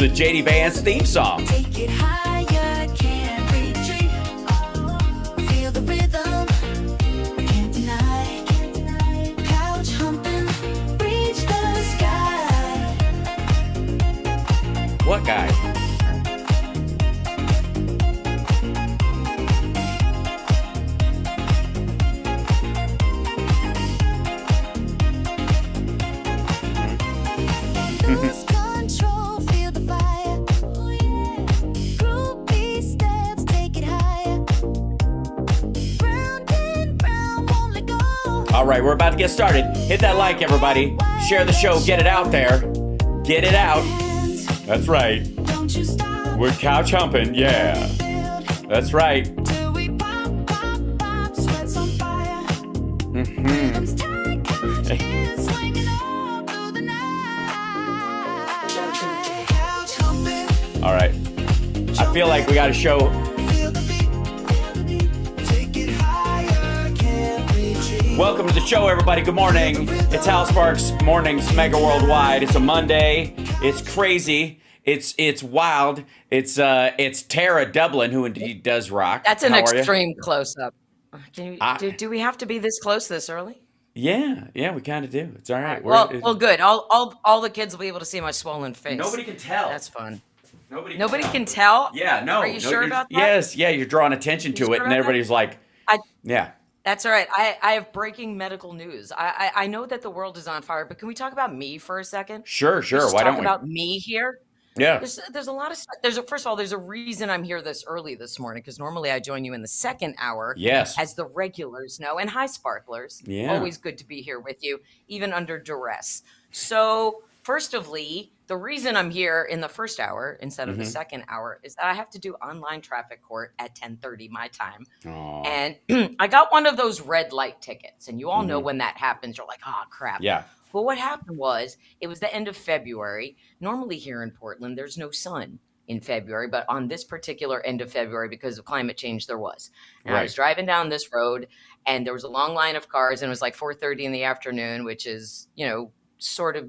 is the JD Vance theme song. Take it higher, can't retreat. Feel the rhythm, can't deny. Couch humping, reach the sky. What guy? Lose control, feel the fire. Oh yeah. Groovy steps, take it higher. Round and round, won't let go. All right, we're about to get started. Hit that like, everybody. Share the show. Get it out there. Get it out. That's right. Don't you stop. We're couch humping. Yeah. That's right. Till we pop, pop, pop, sweats on fire. Mm-hmm. Rhythms tight, couch is swinging all through the night. Couch humping, All right. I feel like we got a show. feel the beat, take it higher, can't retreat. Welcome to the show, everybody. Good morning. It's Hal Sparks Mornings Mega Worldwide. It's a Monday. It's crazy. It's wild. It's Tara Dublin, who indeed does rock. That's an How are you? extreme close-up. Do we have to be this close this early? Yeah, we kind of do. It's all right. Well, good. All the kids will be able to see my swollen face. Nobody can tell. That's fun. Nobody Can tell. Yeah, no. Are you no, sure you're- about that? Yes, yeah. You're drawing attention to You it, sure and about that? everybody's like, I- yeah. That's all right. I have breaking medical news. I know that the world is on fire, but can we talk about me for a second? Sure. Just Why talk don't we? about me here. Yeah. There's a lot of stuff. First of all, there's a reason I'm here this early this morning, because normally I join you in the second hour. Yes. As the regulars know. And hi, sparklers. Yeah. Always good to be here with you, even under duress. So, firstly, the reason I'm here in the first hour instead of the second hour is that I have to do online traffic court at 10:30 my time. Aw. And I got one of those red light tickets. And you all know when that happens, you're like, oh, crap. Yeah. But what happened was, it was the end of February. Normally here in Portland, there's no sun in February, but on this particular end of February, because of climate change, there was. And I was driving down this road, and there was a long line of cars, and it was like 4:30 in the afternoon, which is, sort of,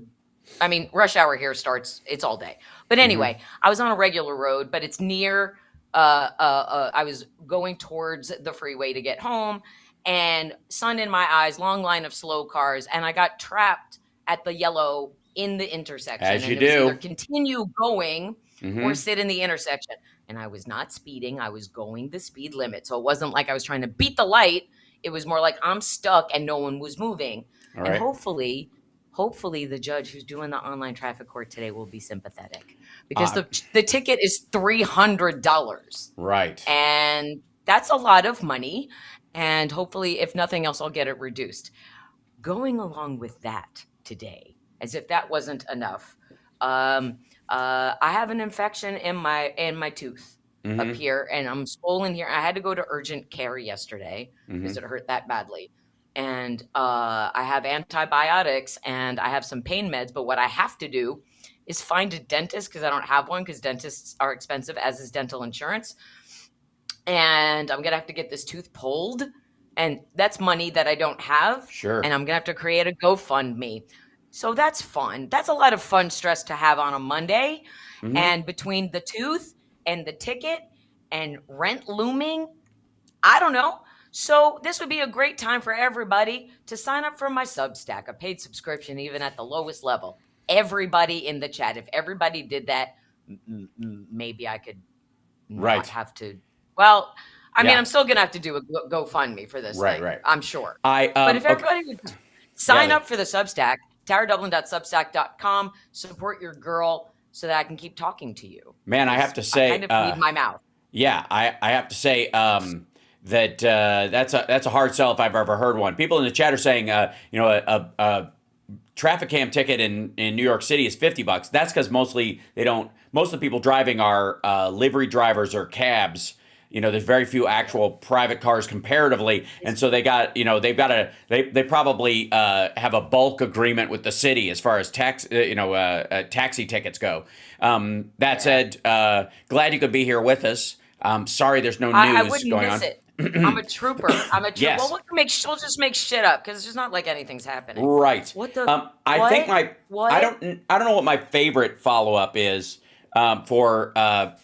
rush hour here starts, it's all day. But anyway, I was on a regular road, but it's near, I was going towards the freeway to get home, and sun in my eyes, long line of slow cars, and I got trapped at the yellow in the intersection. As you and it was do. either continue going Mm-hmm. or sit in the intersection. And I was not speeding. I was going the speed limit. So it wasn't like I was trying to beat the light. It was more like I'm stuck and no one was moving. All And right. hopefully the judge who's doing the online traffic court today will be sympathetic, because the ticket is $300. Right. And that's a lot of money. And hopefully, if nothing else, I'll get it reduced. Going along with that today, as if that wasn't enough, I have an infection in my tooth up here, and I'm swollen here. I had to go to urgent care yesterday because it hurt that badly. And I have antibiotics and I have some pain meds. But what I have to do is find a dentist, because I don't have one, because dentists are expensive, as is dental insurance. And I'm going to have to get this tooth pulled. And that's money that I don't have. Sure. And I'm going to have to create a GoFundMe. So that's fun. That's a lot of fun stress to have on a Monday. And between the tooth and the ticket and rent looming, I don't know. So this would be a great time for everybody to sign up for my Substack, a paid subscription, even at the lowest level. Everybody in the chat, if everybody did that, maybe I could not have to. Well, I mean, I'm still going to have to do a GoFundMe for this thing, Right. I'm sure. But if everybody would sign up for the Substack, TaraDublin.substack.com, support your girl so that I can keep talking to you. Man, I have to say, I kind of need my mouth. Yeah, I have to say that that's a hard sell if I've ever heard one. People in the chat are saying, a traffic cam ticket in New York City is $50. That's because most of the people driving are livery drivers or cabs. There's very few actual private cars comparatively, and so they probably have a bulk agreement with the city as far as taxi tickets go. That said, glad you could be here with us. Sorry, there's no news I wouldn't going miss on. it. I'm a trooper. Yes. Well, we'll just make shit up, because it's just not like anything's happening. Right. What the? I think what? I don't know what my favorite follow up is. for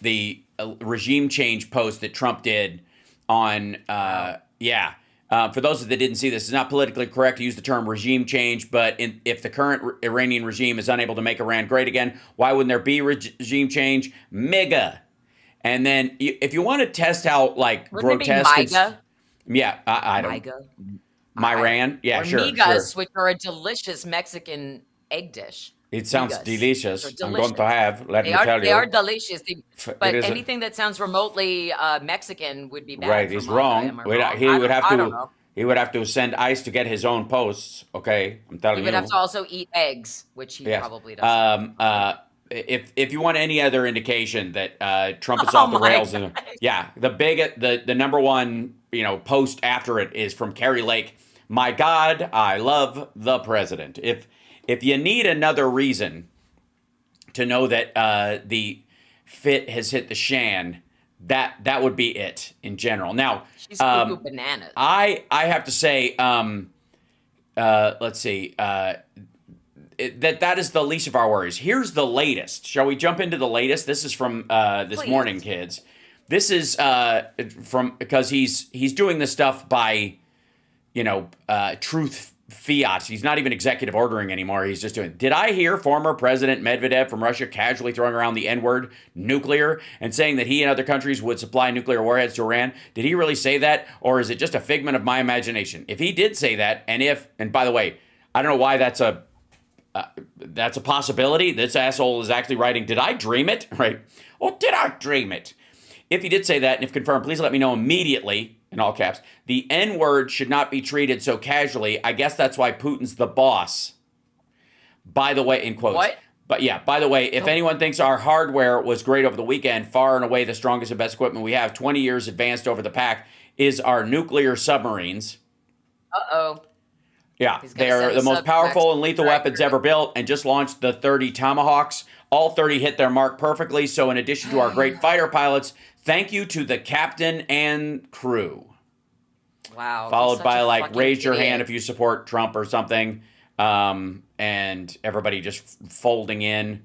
the regime change post that Trump did on, for those that didn't see this, it's not politically correct to use the term regime change, but if the current Iranian regime is unable to make Iran great again, why wouldn't there be regime change? MAGA. And then if you want to test how like Wouldn't grotesque, it be MAGA? I don't, MAGA? Myran, yeah, Or sure, migas, which are a delicious Mexican egg dish. It sounds Migas. delicious. They're I'm going to delicious. have, let me tell They are you. delicious. It But is anything that sounds remotely Mexican would be bad. right. For He's MAGA. wrong. Am I wrong? He would have I don't to. know. He would have to send ICE to get his own posts. Okay, I'm telling He you. would have to also eat eggs, which he Yes. probably doesn't. If you want any other indication that Trump is Oh off the my rails, God. the number one post after it is from Carrie Lake. My God, I love the president. If you need another reason to know that the fit has hit the shan, that would be it in general. Now, She's cuckoo bananas. I have to say, let's see. That is the least of our worries. Here's the latest. Shall we jump into the latest? This is from this Please. morning, kids. This is from because he's doing this stuff by, truth fiat. He's not even executive ordering anymore. He's just doing. Did I hear former President Medvedev from Russia casually throwing around the N-word, nuclear, and saying that he and other countries would supply nuclear warheads to Iran? Did he really say that, or is it just a figment of my imagination? If he did say that, and by the way, I don't know why that's a possibility. This asshole is actually writing, did I dream it? Right? Or did I dream it? If he did say that, and if confirmed, please let me know immediately, in all caps. The N-word should not be treated so casually. I guess that's why Putin's the boss. By the way, in quotes. What? But yeah, by the way, if anyone thinks our hardware was great over the weekend, far and away the strongest and best equipment we have, 20 years advanced over the pack, is our nuclear submarines. Uh-oh. Yeah, He's they gonna are send the us most up powerful next and lethal tractor. weapons ever built, and just launched the 30 Tomahawks. All 30 hit their mark perfectly, so in addition to our great fighter pilots, thank you to the captain and crew. Wow. Followed he's by, such a like, fucking raise your idiot. hand if you support Trump or something, and everybody just folding in.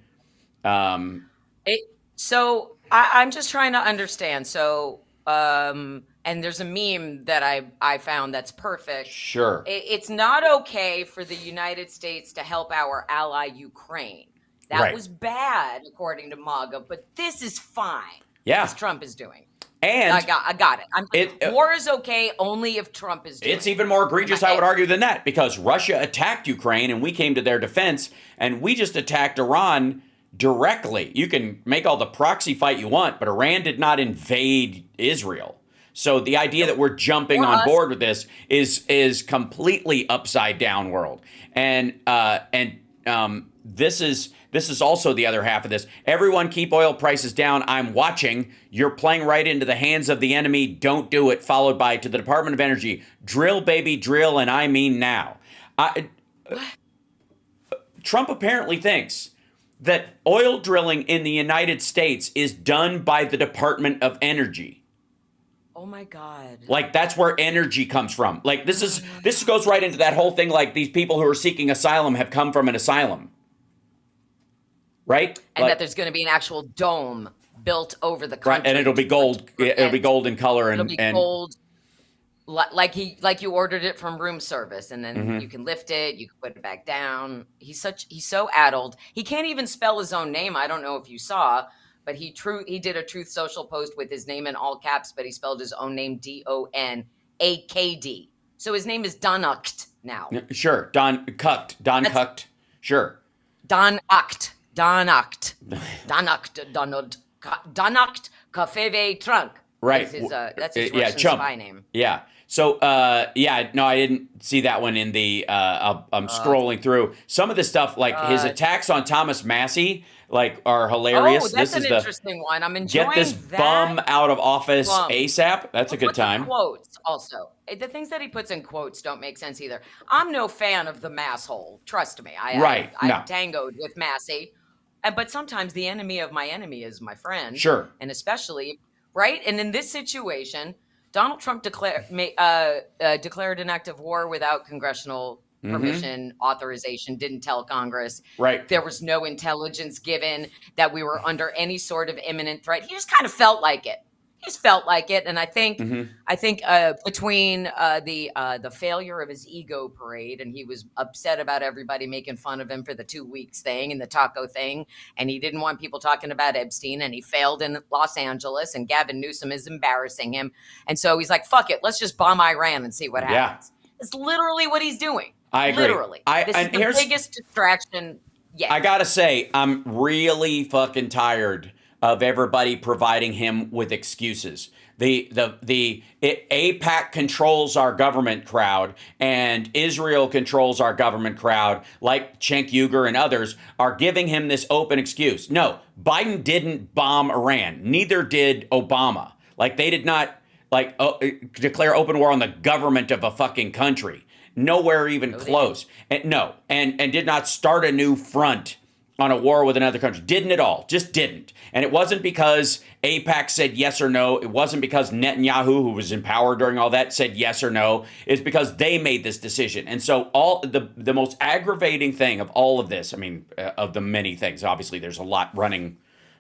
So I'm just trying to understand. So, and there's a meme that I found that's perfect. Sure. It's not okay for the United States to help our ally Ukraine. That Right. was bad, according to MAGA, but this is fine. Yeah. As Trump is doing. And I got it. War is okay only if Trump is doing it's even more egregious, Am I would argue, than that, because Russia attacked Ukraine and we came to their defense, and we just attacked Iran directly. You can make all the proxy fight you want, but Iran did not invade Israel. So the idea that we're jumping Or on us. board with this is completely upside down world. And this is also the other half of this. Everyone keep oil prices down. I'm watching. You're playing right into the hands of the enemy. Don't do it. Followed by to the Department of Energy. Drill, baby, drill, and I mean now. Trump apparently thinks that oil drilling in the United States is done by the Department of Energy. Oh my God. Like, that's where energy comes from. Like, this goes right into that whole thing, like these people who are seeking asylum have come from an asylum. Right? And Like, that there's going to be an actual dome built over the right, country. and it'll be to gold. protect- It'll be gold in color, It'll be and gold, like you ordered it from room service, and then Mm-hmm. you can lift it, you can put it back down. He's so addled. He can't even spell his own name. I don't know if you saw, but he did a Truth Social post with his name in all caps, but he spelled his own name DONAKD. So his name is Donuct now. sure, Don Cucked, sure. Donuct. Kafeve Trunk. Right. That's his Yeah, Russian chump. spy name. Yeah. So, no, I didn't see that one in the, I'm scrolling through. Some of the stuff, like his attacks on Thomas Massey, like, are hilarious. Oh, that's This an is interesting one. I'm enjoying get this that. bum out of office Bum. ASAP. That's a good What's the time. Quotes also. The things that he puts in quotes don't make sense either. I'm no fan of the masshole. Trust me. Right, I no. tangoed with Massey. But sometimes the enemy of my enemy is my friend. Sure. And especially, right? And in this situation, Donald Trump declared an act of war without congressional permission, authorization, didn't tell Congress. Right. There was no intelligence given that we were under any sort of imminent threat. He just kind of felt like it. He just felt like it, and I think between the failure of his ego parade, and he was upset about everybody making fun of him for the 2 weeks thing and the taco thing, and he didn't want people talking about Epstein, and he failed in Los Angeles, and Gavin Newsom is embarrassing him, and so he's like, "Fuck it, let's just bomb Iran and see what happens." It's literally what he's doing. I agree. Literally, this is the biggest distraction yet. I gotta say, I'm really fucking tired of everybody providing him with excuses. AIPAC controls our government crowd, and Israel controls our government crowd, like Cenk Uygur and others, are giving him this open excuse. No, Biden didn't bomb Iran. Neither did Obama. Like, they did not declare open war on the government of a fucking country. Nowhere even close. And did not start a new front on a war with another country. Didn't at all. Just didn't. And it wasn't because AIPAC said yes or no. It wasn't because Netanyahu, who was in power during all that, said yes or no. It's because they made this decision. And so all the most aggravating thing of all of this, I mean, of the many things, obviously there's a lot running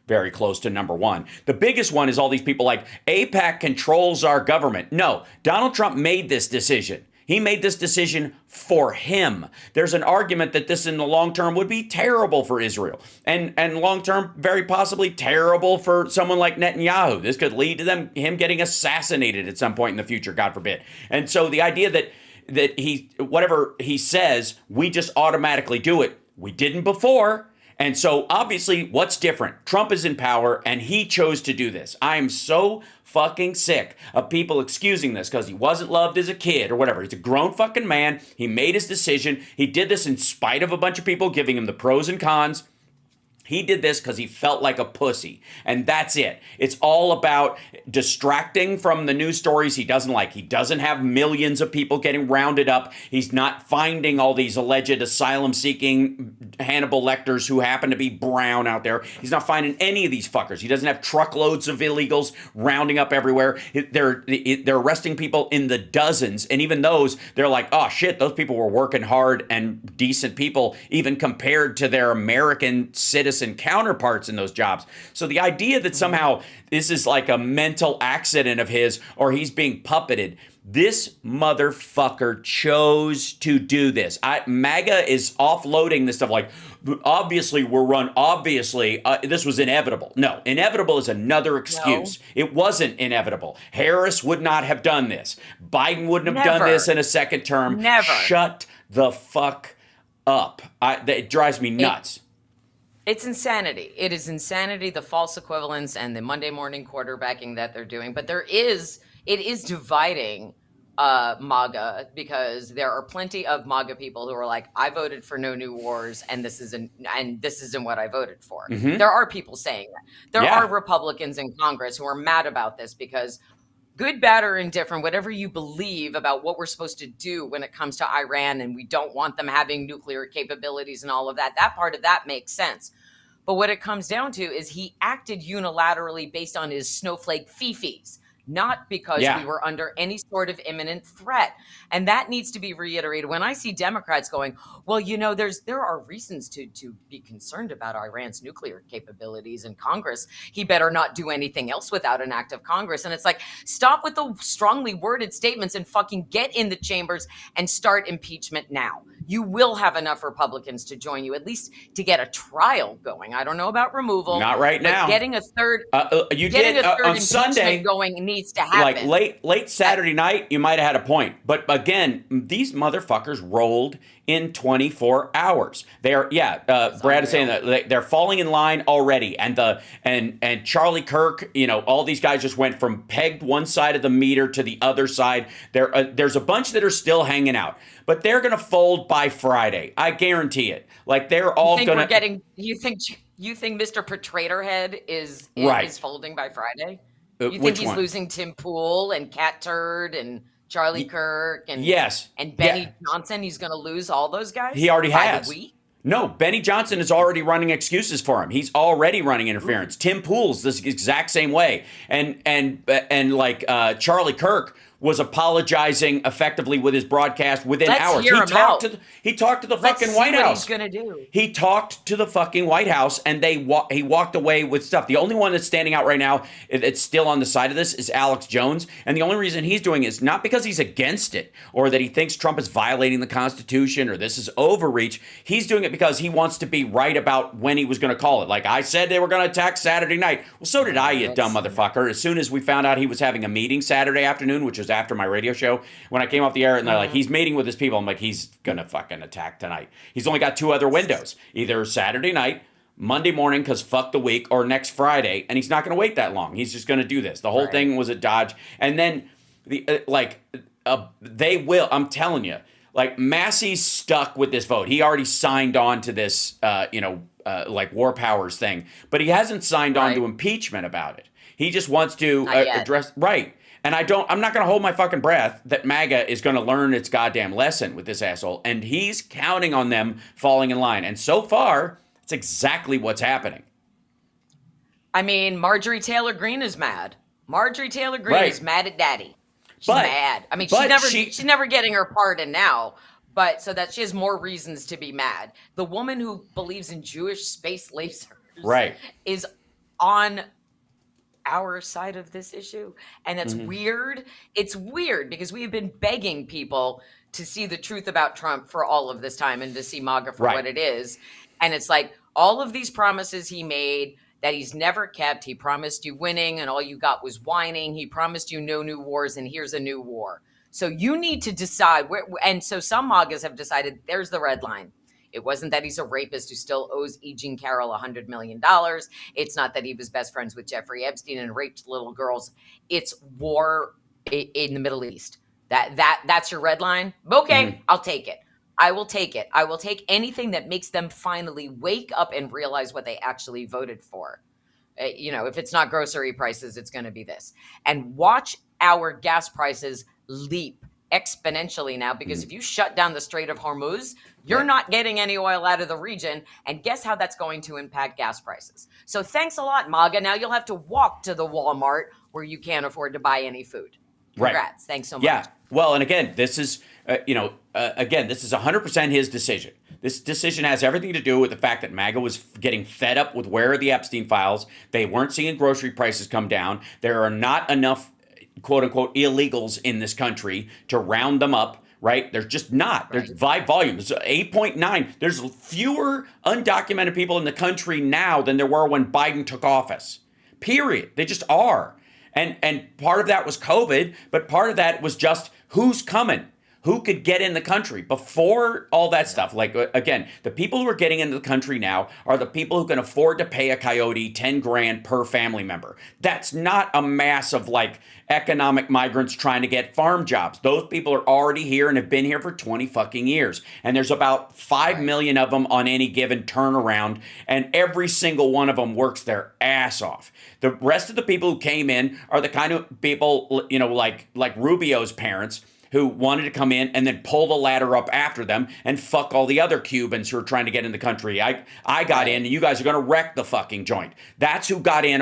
very close to number one. The biggest one is all these people like, AIPAC controls our government. No, Donald Trump made this decision. He made this decision for him. There's an argument that this in the long term would be terrible for Israel, and long term, very possibly terrible for someone like Netanyahu. This could lead to him getting assassinated at some point in the future, God forbid. And so the idea that whatever he says, we just automatically do it. We didn't before. And so obviously, what's different? Trump is in power, and he chose to do this. I am so fucking sick of people excusing this because he wasn't loved as a kid or whatever. He's a grown fucking man. He made his decision. He did this in spite of a bunch of people giving him the pros and cons. He did this because he felt like a pussy. And that's it. It's all about distracting from the news stories he doesn't like. He doesn't have millions of people getting rounded up. He's not finding all these alleged asylum-seeking Hannibal Lecters who happen to be brown out there. He's not finding any of these fuckers. He doesn't have truckloads of illegals rounding up everywhere. They're arresting people in the dozens. And even those, they're like, oh shit, those people were working hard and decent people, even compared to their American citizens and counterparts in those jobs. So the idea that somehow this is like a mental accident of his or he's being puppeted, this motherfucker chose to do this. MAGA is offloading this stuff like, obviously this was inevitable. No, inevitable is another excuse. No. It wasn't inevitable. Harris would not have done this. Biden wouldn't have done this in a second term. Never. Shut the fuck up. It drives me nuts. It's insanity. It is insanity, the false equivalence and the Monday morning quarterbacking that they're doing. But it is dividing MAGA, because there are plenty of MAGA people who are like, I voted for no new wars, and this isn't what I voted for. Mm-hmm. There are people saying that. There are Republicans in Congress who are mad about this because, good, bad, or indifferent, whatever you believe about what we're supposed to do when it comes to Iran, and we don't want them having nuclear capabilities and all of that, that part of that makes sense. But what it comes down to is he acted unilaterally based on his snowflake fifis, not because we were under any sort of imminent threat. And that needs to be reiterated. When I see Democrats going, well, you know, there are reasons to be concerned about Iran's nuclear capabilities in Congress. He better not do anything else without an act of Congress. And it's like, stop with the strongly worded statements and fucking get in the chambers and start impeachment now. You will have enough Republicans to join you, at least to get a trial going. I don't know about removal. Not right now. Getting a third, on impeachment Sunday going needs to happen. Like late Saturday night, you might have had a point. But again, these motherfuckers rolled in 24 hours. They are, Brad is saying that they're falling in line already. And Charlie Kirk, you know, all these guys just went from pegged one side of the meter to the other side. There's a bunch that are still hanging out, but they're going to fold by Friday. I guarantee it. Like, they're all going to. You think Mr. Petratorhead is folding by Friday? You think he's losing Tim Pool and Cat Turd and Charlie Kirk and Benny Johnson? He's going to lose all those guys? He already has. No, Benny Johnson is already running excuses for him. He's already running interference. Tim Pool's this exact same way. And like Charlie Kirk was apologizing effectively with his broadcast within Let's hours. hear him out. He talked to the Let's fucking see White what House. he's gonna do. He talked to the fucking White House, and he walked away with stuff. The only one that's standing out right now, it's still on the side of this, is Alex Jones. And the only reason he's doing it is not because he's against it or that he thinks Trump is violating the Constitution or this is overreach. He's doing it because he wants to be right about when he was going to call it. Like, I said they were going to attack Saturday night. Well, so did I, you dumb motherfucker. As soon as we found out he was having a meeting Saturday afternoon, which was after my radio show, when I came off the air and they're like, he's meeting with his people, I'm like, he's gonna fucking attack tonight. He's only got two other windows, either Saturday night, Monday morning, because fuck the week, or next Friday, and he's not gonna wait that long. He's just gonna do this. The whole thing was a dodge. And then they will, I'm telling you, like, Massey's stuck with this vote. He already signed on to this like war powers thing, but he hasn't signed on to impeachment about it. He just wants to address And I'm not going to hold my fucking breath that MAGA is going to learn its goddamn lesson with this asshole. And he's counting on them falling in line. And so far, it's exactly what's happening. I mean, Marjorie Taylor Greene is mad. Marjorie Taylor Greene is mad at Daddy. She's mad. I mean, she's never getting her pardon now. But so that she has more reasons to be mad. The woman who believes in Jewish space lasers is on our side of this issue, and that's weird. It's weird because we have been begging people to see the truth about Trump for all of this time and to see MAGA for what it is. And it's like all of these promises he made that he's never kept. He promised you winning and all you got was whining. He promised you no new wars, and here's a new war. So you need to decide where, and so some MAGAs have decided there's the red line. It wasn't that he's a rapist who still owes E. Jean Carroll $100 million. It's not that he was best friends with Jeffrey Epstein and raped little girls. It's war in the Middle East. That's your red line? Okay, I'll take it. I will take it. I will take anything that makes them finally wake up and realize what they actually voted for. If it's not grocery prices, it's going to be this. And watch our gas prices leap exponentially now, because if you shut down the Strait of Hormuz, you're not getting any oil out of the region. And guess how that's going to impact gas prices? So thanks a lot, MAGA. Now you'll have to walk to the Walmart where you can't afford to buy any food. Congrats. Thanks so much. Yeah. Well, and again, this is, this is 100% his decision. This decision has everything to do with the fact that MAGA was getting fed up with where are the Epstein files. They weren't seeing grocery prices come down. There are not enough quote unquote illegals in this country to round them up, right? There's just not. There's by volume. There's 8.9. There's fewer undocumented people in the country now than there were when Biden took office. Period. They just are. And part of that was COVID, but part of that was just who's coming. Who could get in the country before all that stuff? Like, again, the people who are getting into the country now are the people who can afford to pay a coyote 10 grand per family member. That's not a mass of like economic migrants trying to get farm jobs. Those people are already here and have been here for 20 fucking years. And there's about 5 million of them on any given turnaround. And every single one of them works their ass off. The rest of the people who came in are the kind of people, like Rubio's parents, who wanted to come in and then pull the ladder up after them and fuck all the other Cubans who are trying to get in the country. I got in, and you guys are going to wreck the fucking joint. That's who got in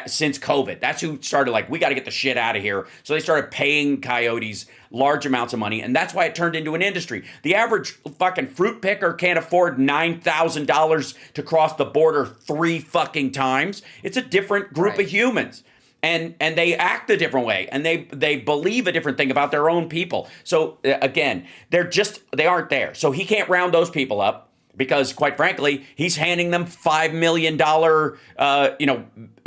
since COVID. That's who started we got to get the shit out of here. So they started paying coyotes large amounts of money, and that's why it turned into an industry. The average fucking fruit picker can't afford $9,000 to cross the border 3 fucking times. It's a different group of humans. And they act a different way, and they believe a different thing about their own people. So again, they aren't there. So he can't round those people up because, quite frankly, he's handing them $5 million,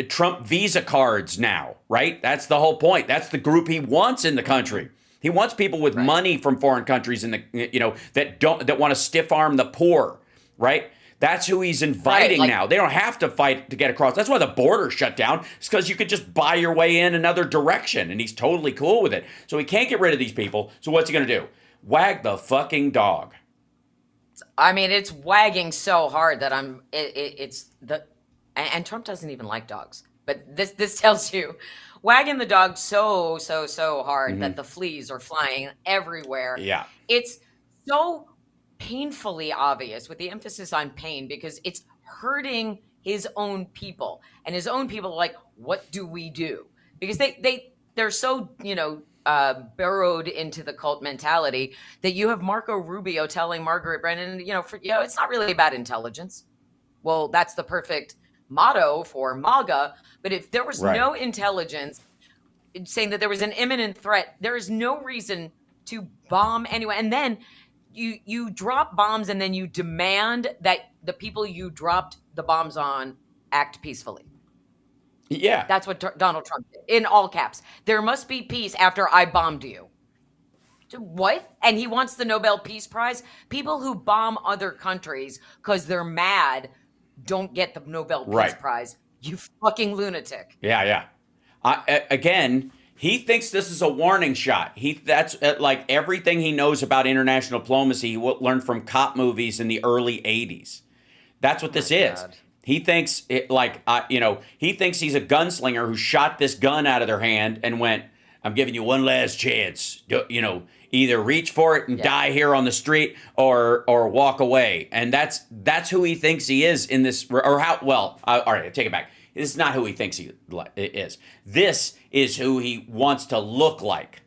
Trump Visa cards now, right? That's the whole point. That's the group he wants in the country. He wants people with money from foreign countries that want to stiff arm the poor, right? That's who he's inviting now. They don't have to fight to get across. That's why the border shut down. It's because you could just buy your way in another direction, and he's totally cool with it. So he can't get rid of these people. So what's he going to do? Wag the fucking dog. I mean, it's wagging so hard that and Trump doesn't even like dogs. But this tells you, wagging the dog so hard that the fleas are flying everywhere. Yeah. It's so painfully obvious, with the emphasis on pain, because it's hurting his own people, and his own people are like, what do we do? Because they're so burrowed into the cult mentality that you have Marco Rubio telling Margaret Brennan, it's not really about intelligence. Well, that's the perfect motto for MAGA. But if there was Right. no intelligence saying that there was an imminent threat, there is no reason to bomb anyone. And then you drop bombs and then you demand that the people you dropped the bombs on act peacefully. Yeah. That's what Donald Trump did, in all caps. There must be peace after I bombed you. What? And he wants the Nobel Peace Prize? People who bomb other countries because they're mad don't get the Nobel Peace Prize. You fucking lunatic. Yeah. Again, he thinks this is a warning shot. That's like everything he knows about international diplomacy he learned from cop movies in the early 80s. That's what this is. God. He thinks he thinks he's a gunslinger who shot this gun out of their hand and went, I'm giving you one last chance. Either reach for it and die here on the street or walk away. And that's who he thinks he is in this, or how, well, all right, I take it back. This is not who he thinks he is. This is who he wants to look like.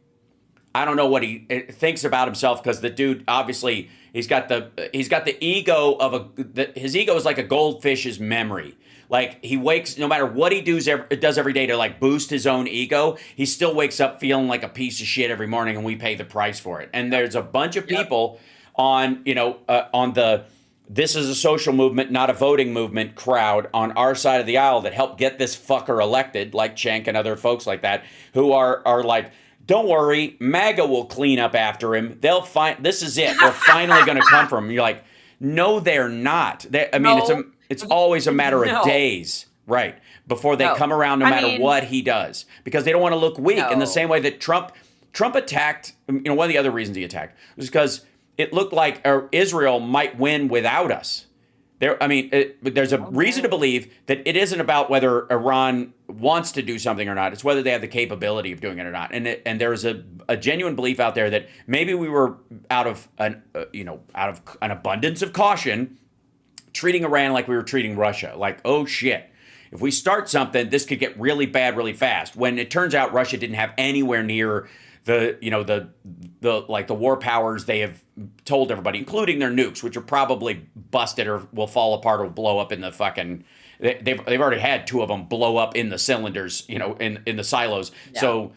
I don't know what he thinks about himself, because the dude, obviously, he's got the ego of his ego is like a goldfish's memory. Like, he wakes, no matter what he does every day to like boost his own ego, he still wakes up feeling like a piece of shit every morning, and we pay the price for it. And there's a bunch of people on the this is a social movement, not a voting movement crowd on our side of the aisle that helped get this fucker elected, like Cenk and other folks like that, who are like, don't worry, MAGA will clean up after him. They'll find, this is it. They're finally going to come for him. You're like, no, they're not. It's always a matter of days, right, before they come around, no matter what he does, because they don't want to look weak. In the same way that Trump attacked, one of the other reasons he attacked was because it looked like Israel might win without us. There's a reason to believe that it isn't about whether Iran wants to do something or not. It's whether they have the capability of doing it or not. And there's a genuine belief out there that maybe we were out of an abundance of caution treating Iran like we were treating Russia. Like, oh shit, if we start something, this could get really bad really fast. When it turns out Russia didn't have anywhere near the war powers they have told everybody, including their nukes, which are probably busted or will fall apart or blow up in the fucking. They've already had two of them blow up in the cylinders, in the silos. Yeah. So,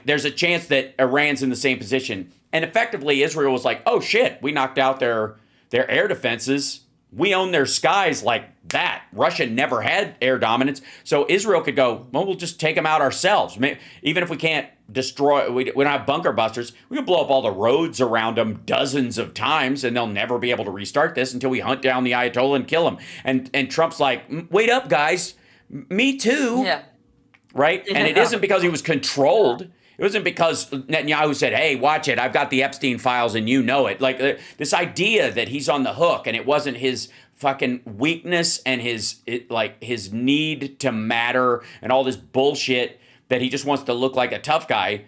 there's a chance that Iran's in the same position, and effectively Israel was like, oh shit, we knocked out their air defenses. We own their skies like that. Russia never had air dominance. So Israel could go, well, we'll just take them out ourselves. Even if we can't destroy, we don't have bunker busters, we can blow up all the roads around them dozens of times, and they'll never be able to restart this until we hunt down the Ayatollah and kill him. And Trump's like, wait up, guys. Me too. Yeah. Right? Yeah. And it isn't because he was controlled. It wasn't because Netanyahu said, hey, watch it, I've got the Epstein files and you know it. Like, this idea that he's on the hook, and it wasn't his fucking weakness and his need to matter and all this bullshit that he just wants to look like a tough guy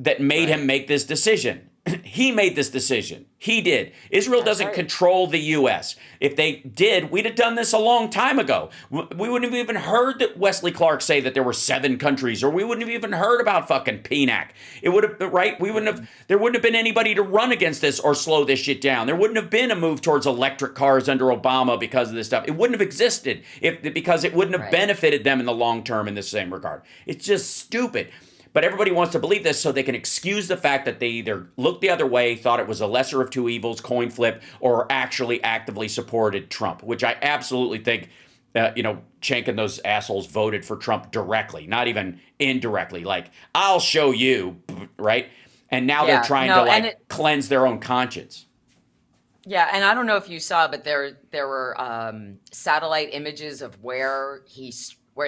that made him make this decision. He made this decision. He did. Israel doesn't control the U.S. If they did, we'd have done this a long time ago. We wouldn't have even heard that Wesley Clark say that there were 7 countries, or we wouldn't have even heard about fucking PNAC. It would have, right? There wouldn't have been anybody to run against this or slow this shit down. There wouldn't have been a move towards electric cars under Obama because of this stuff. It wouldn't have existed because it wouldn't have benefited them in the long term in the same regard. It's just stupid. But everybody wants to believe this so they can excuse the fact that they either looked the other way, thought it was a lesser of two evils, coin flip, or actually actively supported Trump, which I absolutely think, Cenk and those assholes voted for Trump directly, not even indirectly. Like, I'll show you, right? And now they're trying to cleanse their own conscience. Yeah, and I don't know if you saw, but there were satellite images of where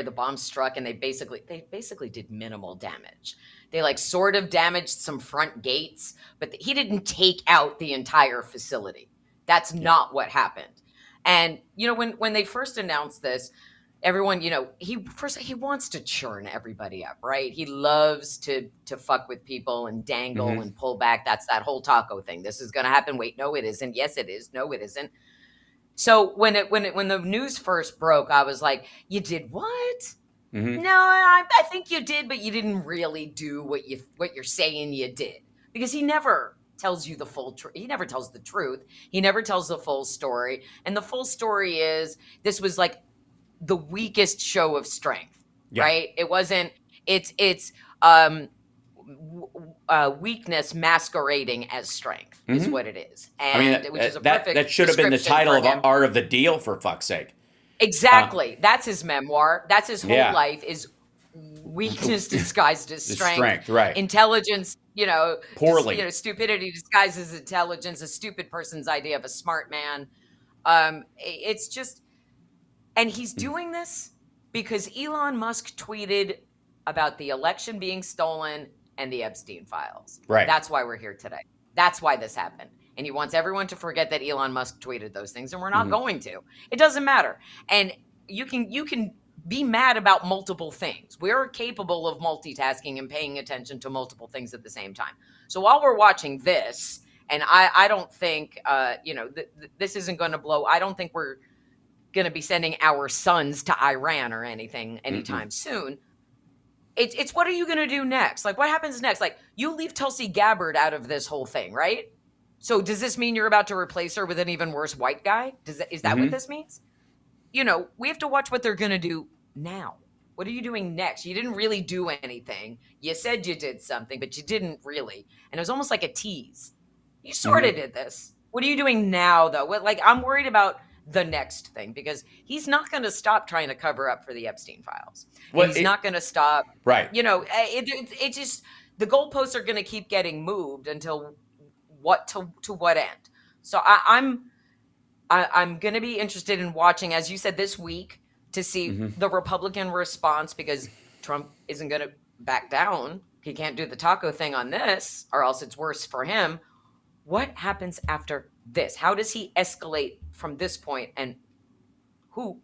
the bomb struck, and they basically did minimal damage. They sort of damaged some front gates, but he didn't take out the entire facility. That's not what happened. And when they first announced this, everyone, he wants to churn everybody up, right? He loves to fuck with people and dangle and pull back. That's that whole taco thing. This is going to happen. Wait, no, it isn't. Yes, it is. No, it isn't. So when the news first broke, I was like, you did what? Mm-hmm. No, I think you did, but you didn't really do what you're saying you did, because he never tells you the full truth. He never tells the truth. He never tells the full story. And the full story is this was like the weakest show of strength, Yeah. right? It wasn't. It's um, weakness masquerading as strength is Mm-hmm. what it is, I mean, and which is a that perfect should have been the description title for of him. Art of the Deal, for fuck's sake. Exactly. That's his memoir. That's his whole Yeah. life is weakness disguised as The strength. right. Intelligence, Poorly. stupidity disguised as intelligence, a stupid person's idea of a smart man. It's just, and he's doing this because Elon Musk tweeted about the election being stolen and the Epstein files. Right. That's why we're here today. That's why this happened. And he wants everyone to forget that Elon Musk tweeted those things, and we're not going to. It doesn't matter. And you can be mad about multiple things. We're capable of multitasking and paying attention to multiple things at the same time. So while we're watching this, and I don't think this isn't going to blow. I don't think we're going to be sending our sons to Iran or anything anytime soon. It's what are you going to do next? Like, what happens next? Like, you leave Tulsi Gabbard out of this whole thing, right? So does this mean you're about to replace her with an even worse white guy? Is that what this means? We have to watch what they're going to do now. What are you doing next? You didn't really do anything. You said you did something, but you didn't really. And it was almost like a tease. You sort of did this. What are you doing now, though? I'm worried about the next thing, because he's not going to stop trying to cover up for the Epstein files. Well, he's not going to stop. Right. It just, the goalposts are going to keep getting moved until to what end. So I'm going to be interested in watching, as you said, this week to see the Republican response, because Trump isn't going to back down. He can't do the taco thing on this, or else it's worse for him. What happens after this? How does he escalate from this point, and who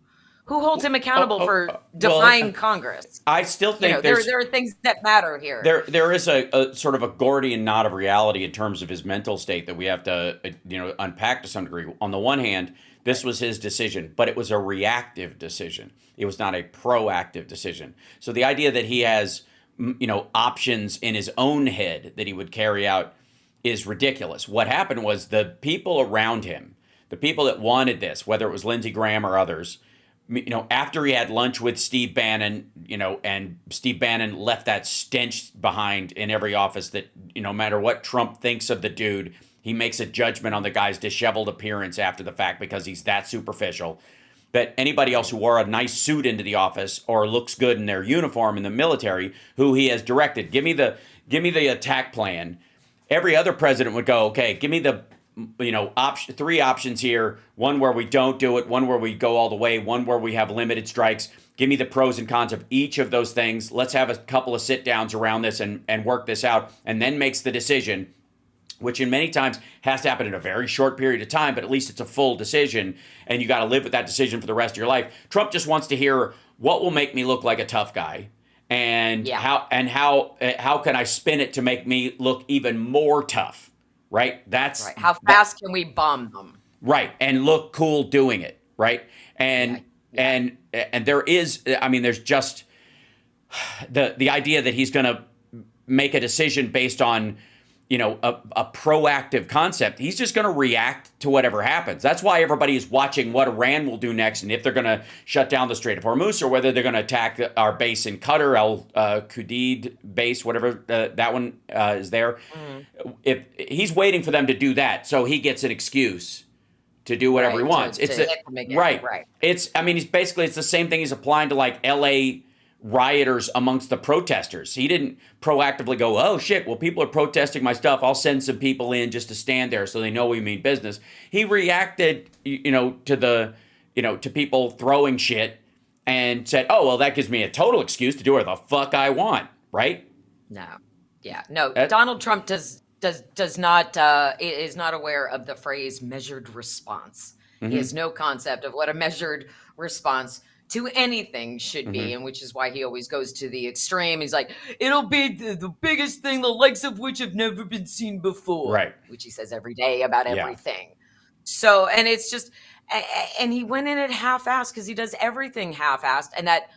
holds him accountable for defying Congress? I still think there are things that matter here. There is a sort of a Gordian knot of reality in terms of his mental state that we have to unpack to some degree. On the one hand, this was his decision, but it was a reactive decision. It was not a proactive decision. So the idea that he has options in his own head that he would carry out is ridiculous. What happened was the people around him, the people that wanted this, whether it was Lindsey Graham or others, after he had lunch with Steve Bannon, and Steve Bannon left that stench behind in every office that, no matter what Trump thinks of the dude, he makes a judgment on the guy's disheveled appearance after the fact because he's that superficial. That anybody else who wore a nice suit into the office or looks good in their uniform in the military, who he has directed, give me the attack plan. Every other president would go, okay, give me the three options here. One where we don't do it, one where we go all the way, one where we have limited strikes. Give me the pros and cons of each of those things. Let's have a couple of sit downs around this and work this out, and then makes the decision, which in many times has to happen in a very short period of time, but at least it's a full decision, and you got to live with that decision for the rest of your life. Trump just wants to hear what will make me look like a tough guy. And how can I spin it to make me look even more tough, right? That's right. How fast can we bomb them? Right, and look cool doing it, right? And there is, there's just the idea that he's going to make a decision based on a proactive concept. He's just going to react to whatever happens. That's why everybody is watching what Iran will do next, and if they're going to shut down the Strait of Hormuz, or whether they're going to attack our base in Qatar, Al Qudid base, whatever that one is there. If he's waiting for them to do that, so he gets an excuse to do whatever he wants. Right. It's the same thing he's applying to like L.A. rioters amongst the protesters. He didn't proactively go, oh shit, well, people are protesting my stuff, I'll send some people in just to stand there so they know we mean business. He reacted, to people throwing shit and said, oh, well, that gives me a total excuse to do whatever the fuck I want, right? No. Donald Trump is not aware of the phrase measured response. He has no concept of what a measured response to anything should be, and which is why he always goes to the extreme. He's like, it'll be the biggest thing, the likes of which have never been seen before. Right. Which he says every day about everything. So, and it's just, and he went in at half-assed because he does everything half-assed. And that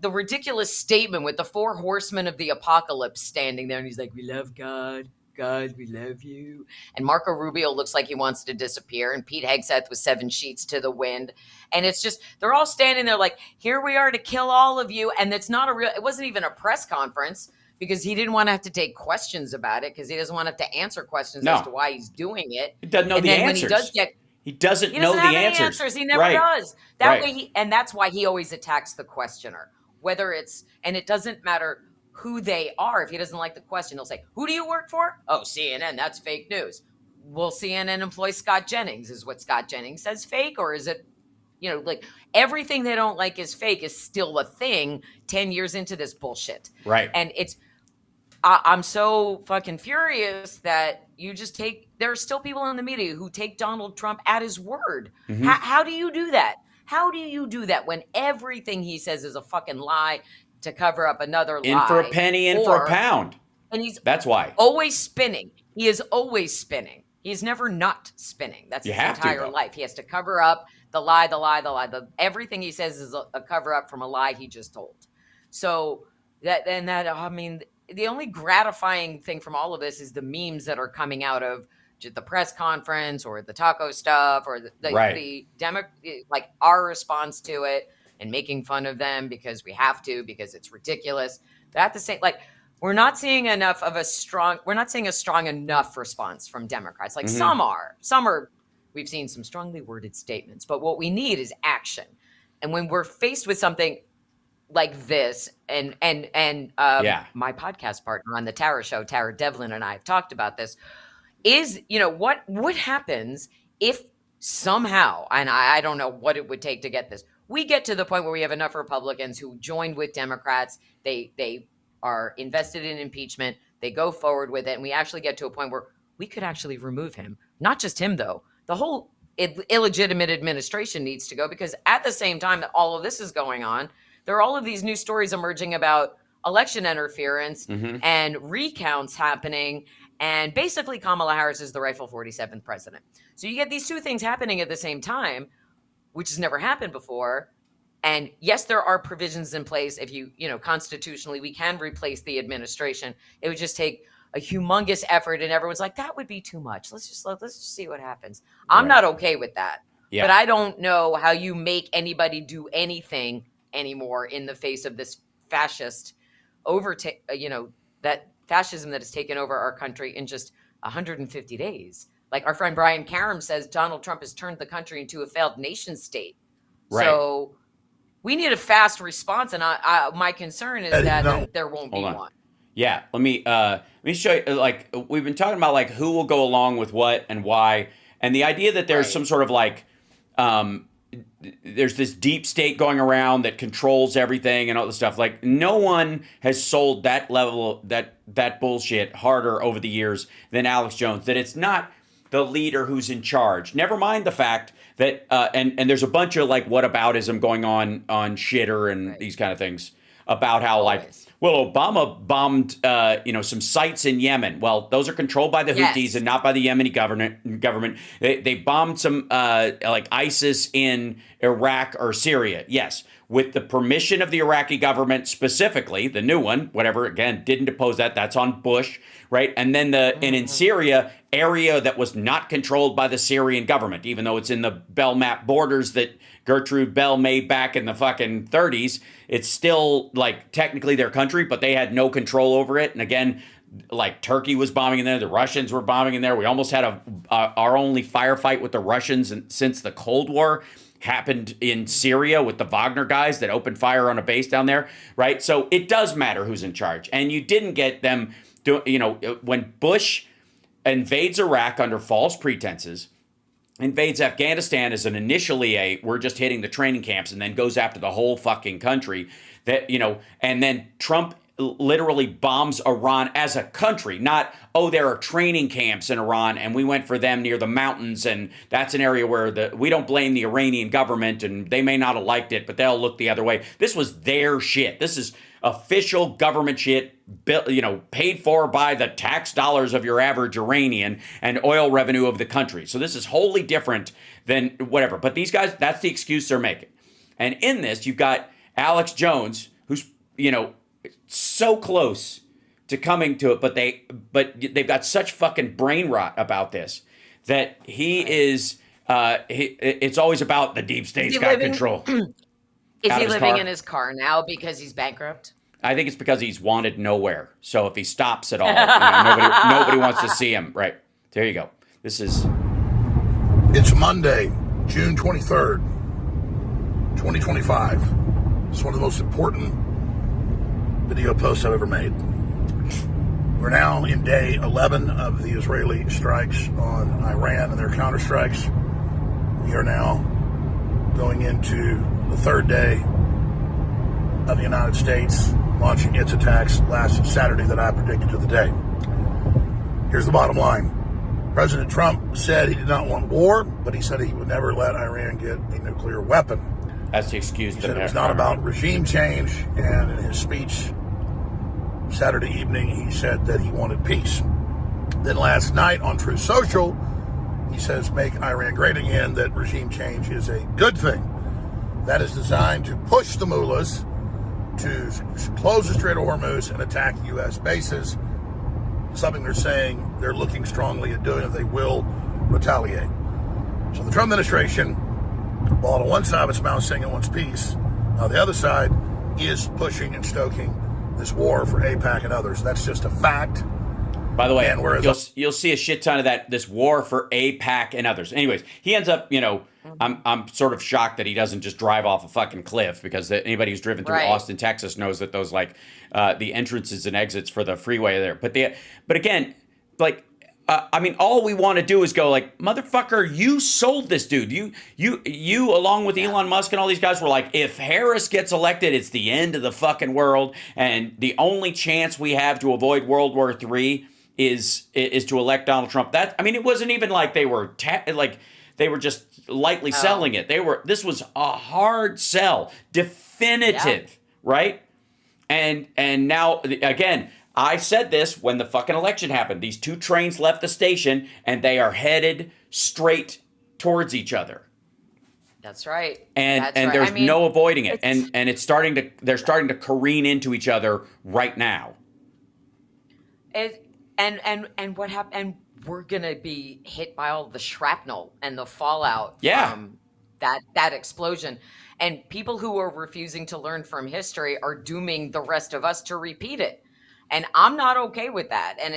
the ridiculous statement with the 4 horsemen of the apocalypse standing there, and he's like, "We love God. God, we love you." And Marco Rubio looks like he wants to disappear, and Pete Hegseth with 7 sheets to the wind. And it's just, they're all standing there like, here we are to kill all of you. And it's not it wasn't even a press conference, because he didn't want to have to take questions about it, because he doesn't want to have to answer questions as to why he's doing it. He doesn't know and the then answers. When he does get, he doesn't he know doesn't the have any answers. He never Right. does. That Right. way, and that's why he always attacks the questioner. Whether it's, and it doesn't matter who they are. If he doesn't like the question, he'll say, "Who do you work for?" "Oh, CNN, that's fake news." "Will CNN employ Scott Jennings? Is what Scott Jennings says fake? Or is it, like everything they don't like is fake is still a thing 10 years into this bullshit." Right. And I'm so fucking furious that you just there are still people in the media who take Donald Trump at his word. Mm-hmm. How do you do that? How do you do that when everything he says is a fucking lie to cover up another lie? In for a penny, in for a pound. And that's why. Always spinning. He is always spinning. He's never not spinning. That's his entire life. He has to cover up the lie. Everything he says is a cover up from a lie he just told. So I mean, the only gratifying thing from all of this is the memes that are coming out of the press conference or the taco stuff or like our response to it, and making fun of them because we have to, because it's ridiculous. But at the same, we're not seeing a strong enough response from Democrats. Like some are, we've seen some strongly worded statements, but what we need is action. And when we're faced with something like this, and my podcast partner on the Tara Show, Tara Devlin, and I have talked about this, is, what happens if somehow, and I don't know what it would take to get this, we get to the point where we have enough Republicans who join with Democrats, they are invested in impeachment, they go forward with it, and we actually get to a point where we could actually remove him. Not just him, though. The whole illegitimate administration needs to go, because at the same time that all of this is going on, there are all of these new stories emerging about election interference and recounts happening. And basically, Kamala Harris is the rightful 47th president. So you get these two things happening at the same time, which has never happened before. And yes, there are provisions in place. If constitutionally, we can replace the administration. It would just take a humongous effort, and everyone's like, that would be too much. Let's just see what happens. I'm not okay with that. Yeah. But I don't know how you make anybody do anything anymore in the face of this fascist that fascism that has taken over our country in just 150 days. Like our friend Brian Karam says, Donald Trump has turned the country into a failed nation state. Right. So we need a fast response, and my concern is that there won't be one. Yeah, let me show you. We've been talking about who will go along with what and why, and the idea that there's some sort of there's this deep state going around that controls everything and all this stuff. No one has sold that level that bullshit harder over the years than Alex Jones. That it's not the leader who's in charge. Never mind the fact that and there's a bunch of whataboutism going on Shitter and these kind of things about how Obama bombed some sites in Yemen. Well, those are controlled by the Houthis and not by the Yemeni government. They bombed some ISIS in Iraq or Syria. Yes, with the permission of the Iraqi government, specifically the new one. Whatever, again, didn't depose that. That's on Bush, right? And then and in Syria, area that was not controlled by the Syrian government, even though it's in the Bell Map borders that Gertrude Bell made back in the fucking 30s. It's still technically their country, but they had no control over it. And again, Turkey was bombing in there, the Russians were bombing in there. We almost had our only firefight with the Russians since the Cold War happened in Syria with the Wagner guys that opened fire on a base down there, right? So it does matter who's in charge. And you didn't get them when Bush invades Iraq under false pretenses, invades Afghanistan as initially we're just hitting the training camps, and then goes after the whole fucking country, and then Trump literally bombs Iran as a country, not, there are training camps in Iran and we went for them near the mountains, and that's an area where we don't blame the Iranian government, and they may not have liked it, but they'll look the other way. This was their shit. This is official government shit, paid for by the tax dollars of your average Iranian and oil revenue of the country. So this is wholly different than whatever. But these guys, that's the excuse they're making. And in this, you've got Alex Jones, who's so close to coming to it, but they've got such fucking brain rot about this that he is. It's always about the deep state's got control. Is Out he of his living car? in his car now because he's bankrupt? I think it's because he's wanted nowhere. So if he stops at all, nobody wants to see him. Right. There you go. This is. It's Monday, June 23rd, 2025. It's one of the most important video posts I've ever made. We're now in day 11 of the Israeli strikes on Iran and their counterstrikes. We are now going into the third day of the United States launching its attacks last Saturday that I predicted to the day. Here's the bottom line. President Trump said he did not want war, but he said he would never let Iran get a nuclear weapon. That's the excuse. He said it was not about regime change, and in his speech Saturday evening, he said that he wanted peace. Then last night on Truth Social, he says, make Iran great again, that regime change is a good thing. That is designed to push the mullahs to close the Strait of Hormuz and attack U.S. bases, something they're saying they're looking strongly at doing, and they will retaliate. So the Trump administration, while on one side of its mouth saying it wants peace, the other side is pushing and stoking this war for Aipac and others. That's just a fact. By the way, and whereas you'll see a shit ton of that, this war for Aipac and others. Anyways, he ends up, I'm sort of shocked that he doesn't just drive off a fucking cliff, because anybody who's driven through Austin, Texas knows that those the entrances and exits for the freeway there. But again, all we want to do is go like, motherfucker, you sold this dude. You along with Elon Musk and all these guys were like, if Harris gets elected, it's the end of the fucking world, and the only chance we have to avoid World War III is to elect Donald Trump. It wasn't even like they were they were just lightly selling it. This was a hard sell, definitive, right? And now again, I said this when the fucking election happened. These two trains left the station and they are headed straight towards each other. That's right. And there's no avoiding it. And they're starting to careen into each other right now. And what happened? And we're gonna be hit by all the shrapnel and the fallout from that explosion. And people who are refusing to learn from history are dooming the rest of us to repeat it. And I'm not okay with that. And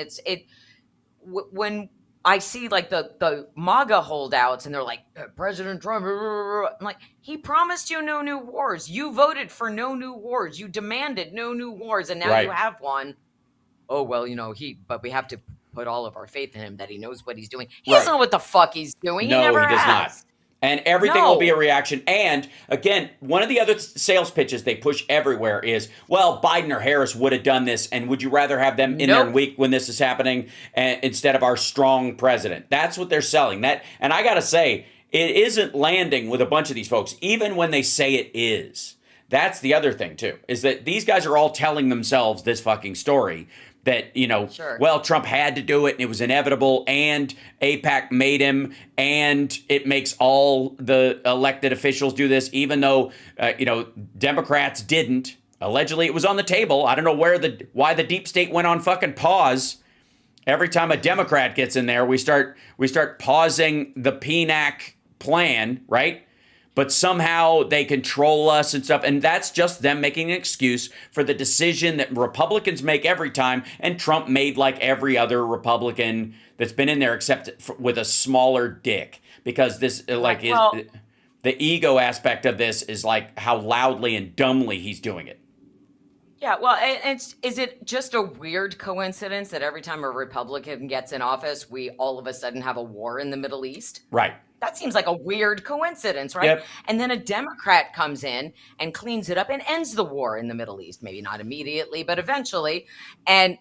when I see like the MAGA holdouts and they're like, President Trump, I'm like, he promised you no new wars. You voted for no new wars. You demanded no new wars. And now you have one. Oh, well, but we have to put all of our faith in him that he knows what he's doing. He doesn't know what the fuck he's doing. No, he never does has. not. And everything will be a reaction. And again, one of the other sales pitches they push everywhere is, well, Biden or Harris would have done this, and would you rather have them in there weak when this is happening instead of our strong president? That's what they're selling. And I got to say, it isn't landing with a bunch of these folks, even when they say it is. That's the other thing, too, is that these guys are all telling themselves this fucking story. That, well, Trump had to do it and it was inevitable, and Aipac made him, and it makes all the elected officials do this, even though, Democrats didn't. Allegedly, it was on the table. I don't know why the deep state went on fucking pause. Every time a Democrat gets in there, we start pausing the PNAC plan, right? But somehow they control us and stuff. And that's just them making an excuse for the decision that Republicans make every time. And Trump made like every other Republican that's been in there, except with a smaller dick. Because this, the ego aspect of this is like how loudly and dumbly he's doing it. Yeah, well, is it just a weird coincidence that every time a Republican gets in office, we all of a sudden have a war in the Middle East? Right. That seems like a weird coincidence, right? Yep. And then a Democrat comes in and cleans it up and ends the war in the Middle East. Maybe not immediately, but eventually. And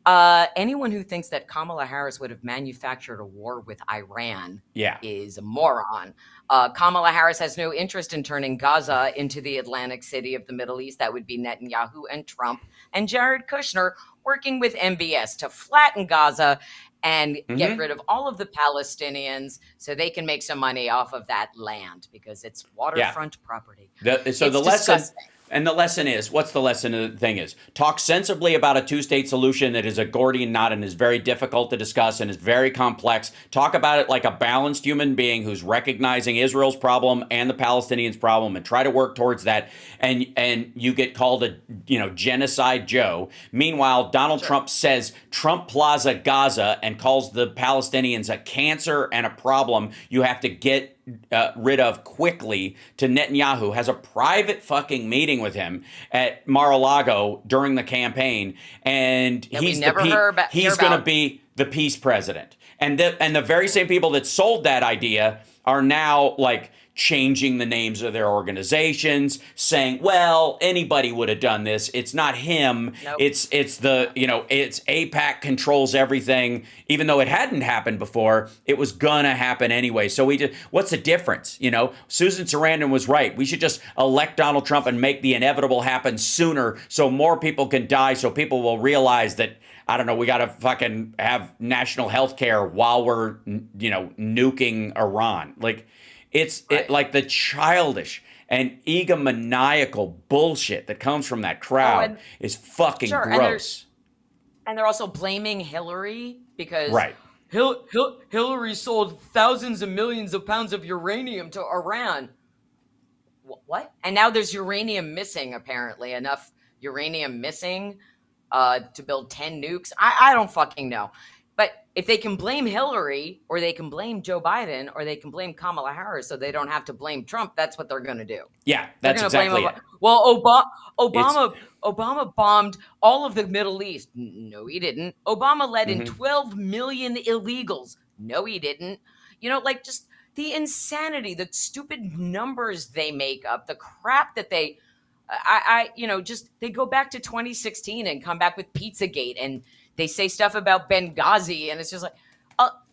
anyone who thinks that Kamala Harris would have manufactured a war with Iran is a moron. Kamala Harris has no interest in turning Gaza into the Atlantic City of the Middle East. That would be Netanyahu and Trump and Jared Kushner working with MBS to flatten Gaza and get rid of all of the Palestinians so they can make some money off of that land because it's waterfront property. So It's the lesson, disgusting. and the lesson is, what's the lesson of the thing is? Talk sensibly about a two-state solution that is a Gordian knot and is very difficult to discuss and is very complex. Talk about it like a balanced human being who's recognizing Israel's problem and the Palestinians' problem and try to work towards that. And you get called a genocide Joe. Meanwhile, Donald Trump says Trump Plaza Gaza and calls the Palestinians a cancer and a problem you have to get rid of quickly. To Netanyahu, has a private fucking meeting with him at Mar-a-Lago during the campaign, and he's going to be the peace president. And the very same people that sold that idea are now like changing the names of their organizations, saying, well, anybody would have done this. It's not him. Nope. It's Aipac controls everything. Even though it hadn't happened before, it was gonna happen anyway. So what's the difference? Susan Sarandon was right. We should just elect Donald Trump and make the inevitable happen sooner so more people can die, so people will realize that, I don't know, we got to fucking have national health care while we're, nuking Iran. Like, it's like the childish and egomaniacal bullshit that comes from that crowd is fucking gross. And they're also blaming Hillary because right. Hillary sold thousands of millions of pounds of uranium to Iran. What? And now there's uranium missing, apparently. Enough uranium missing to build 10 nukes. I don't fucking know. But if they can blame Hillary, or they can blame Joe Biden, or they can blame Kamala Harris so they don't have to blame Trump, that's what they're going to do. Yeah, that's exactly it. Well, Obama bombed all of the Middle East. No, he didn't. Obama let in 12 million illegals. No, he didn't. Just the insanity, the stupid numbers they make up, the crap that they... they go back to 2016 and come back with Pizzagate, and they say stuff about Benghazi, and it's just like,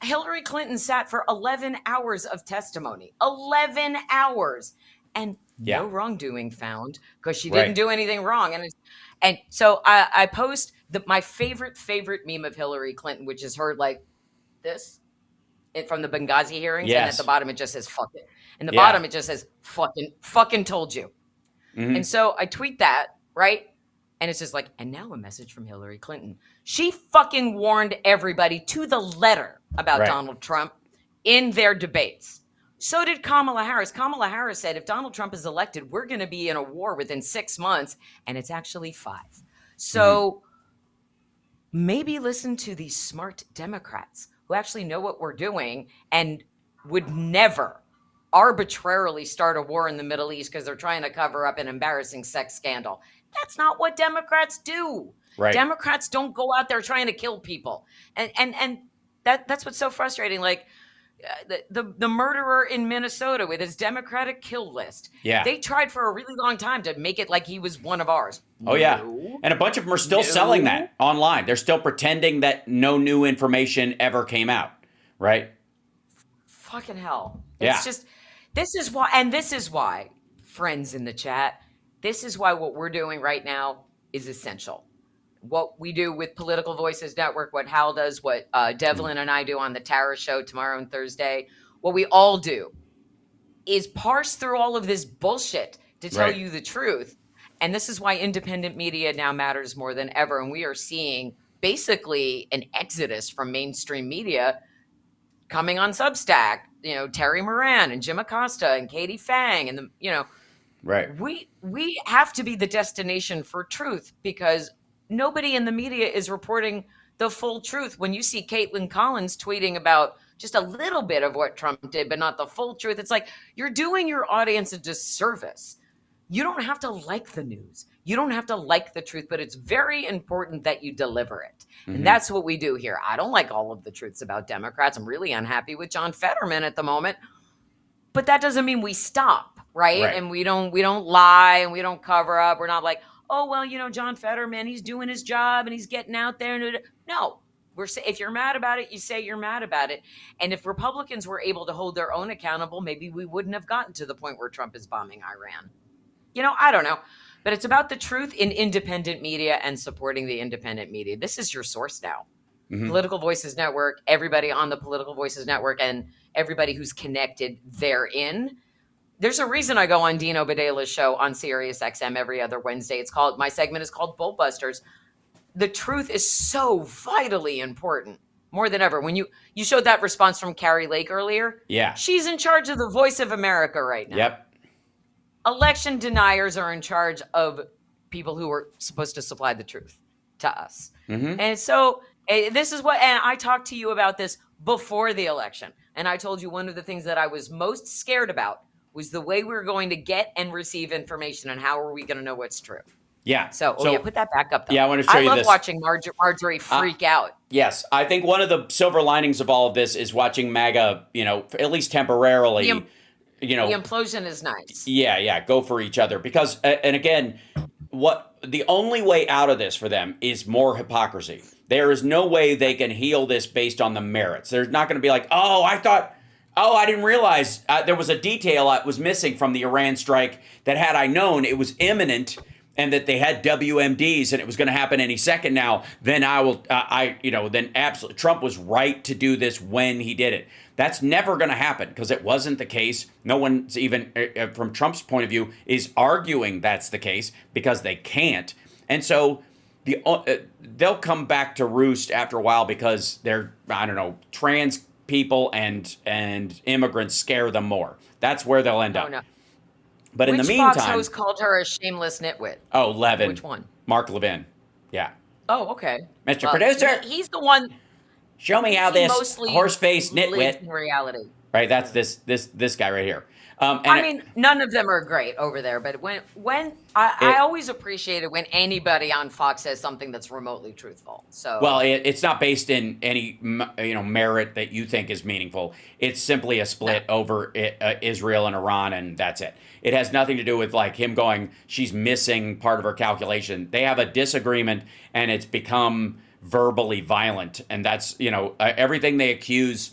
Hillary Clinton sat for 11 hours of testimony. 11 hours. And no wrongdoing found because she didn't do anything wrong. And so I post my favorite meme of Hillary Clinton, which is her like this from the Benghazi hearings. Yes. And at the bottom, it just says, fuck it. And the bottom, it just says, fucking told you. And so I tweet that, right? And it's just like, and now a message from Hillary Clinton. She fucking warned everybody to the letter about Donald Trump in their debates. So did Kamala Harris. Kamala Harris said, if Donald Trump is elected, we're going to be in a war within 6 months. And it's actually 5. So maybe listen to these smart Democrats who actually know what we're doing and would never arbitrarily start a war in the Middle East because they're trying to cover up an embarrassing sex scandal. That's not what Democrats do. Right. Democrats don't go out there trying to kill people. And that's what's so frustrating. Like the murderer in Minnesota with his Democratic kill list. Yeah. They tried for a really long time to make it like he was one of ours. Oh, yeah. And a bunch of them are still selling that online. They're still pretending that no new information ever came out. Right? Fucking hell. It's just, this is why, friends in the chat, this is why what we're doing right now is essential. What we do with Political Voices Network, what Hal does, what Devlin and I do on the Tara Show tomorrow and Thursday, what we all do is parse through all of this bullshit to tell you the truth. And this is why independent media now matters more than ever. And we are seeing basically an exodus from mainstream media coming on Substack. Terry Moran and Jim Acosta and Katie Fang and we have to be the destination for truth because nobody in the media is reporting the full truth. When you see Caitlin Collins tweeting about just a little bit of what Trump did, but not the full truth, it's like you're doing your audience a disservice. You don't have to like the news. You don't have to like the truth, but it's very important that you deliver it. And that's what we do here. I don't like all of the truths about Democrats. I'm really unhappy with John Fetterman at the moment. But that doesn't mean we stop, right? And we don't lie and we don't cover up. We're not like, oh, well, John Fetterman, he's doing his job and he's getting out there. No, if you're mad about it, you say you're mad about it. And if Republicans were able to hold their own accountable, maybe we wouldn't have gotten to the point where Trump is bombing Iran. I don't know. But it's about the truth in independent media and supporting the independent media. This is your source now. Political Voices Network, everybody on the Political Voices Network, and everybody who's connected therein. There's a reason I go on Dino Badela's show on Sirius XM every other Wednesday. My segment is called Bullbusters. The truth is so vitally important, more than ever. When you showed that response from Carrie Lake earlier, Yeah. she's in charge of the voice of America right now. Yep. Election deniers are in charge of people who are supposed to supply the truth to us. And so this is what, and I talked to you about this before the election. And I told you one of the things that I was most scared about was the way we were going to get and receive information, and how are we going to know what's true. Yeah. So put that back up, though. Yeah, I want to show you love this. watching Marjorie freak out. Yes, I think one of the silver linings of all of this is watching MAGA, at least temporarily, The implosion is nice. Yeah, go for each other. Because, and again, the only way out of this for them is more hypocrisy. There is no way they can heal this based on the merits. There's not going to be like, I didn't realize there was a detail I was missing from the Iran strike that had I known it was imminent and that they had WMDs and it was going to happen any second now, then then absolutely Trump was right to do this when he did it. That's never going to happen because it wasn't the case. No one's even, from Trump's point of view, is arguing that's the case because they can't. And so they'll come back to roost after a while because they're, trans people and immigrants scare them more. That's where they'll end up. No. But in the Which meantime, Fox host called her a shameless nitwit? Oh, Levin. Which one? Mark Levin. Yeah. Oh, okay. Mr. Producer. He's the one. Show me how he this mostly horse-faced lives nitwit. in reality. Right. That's this guy right here. None of them are great over there, but I always appreciate it when anybody on Fox says something that's remotely truthful. So it's not based in any merit that you think is meaningful. It's simply a split over Israel and Iran, and that's it. It has nothing to do with like him going, she's missing part of her calculation. They have a disagreement, and it's become verbally violent, and that's everything they accuse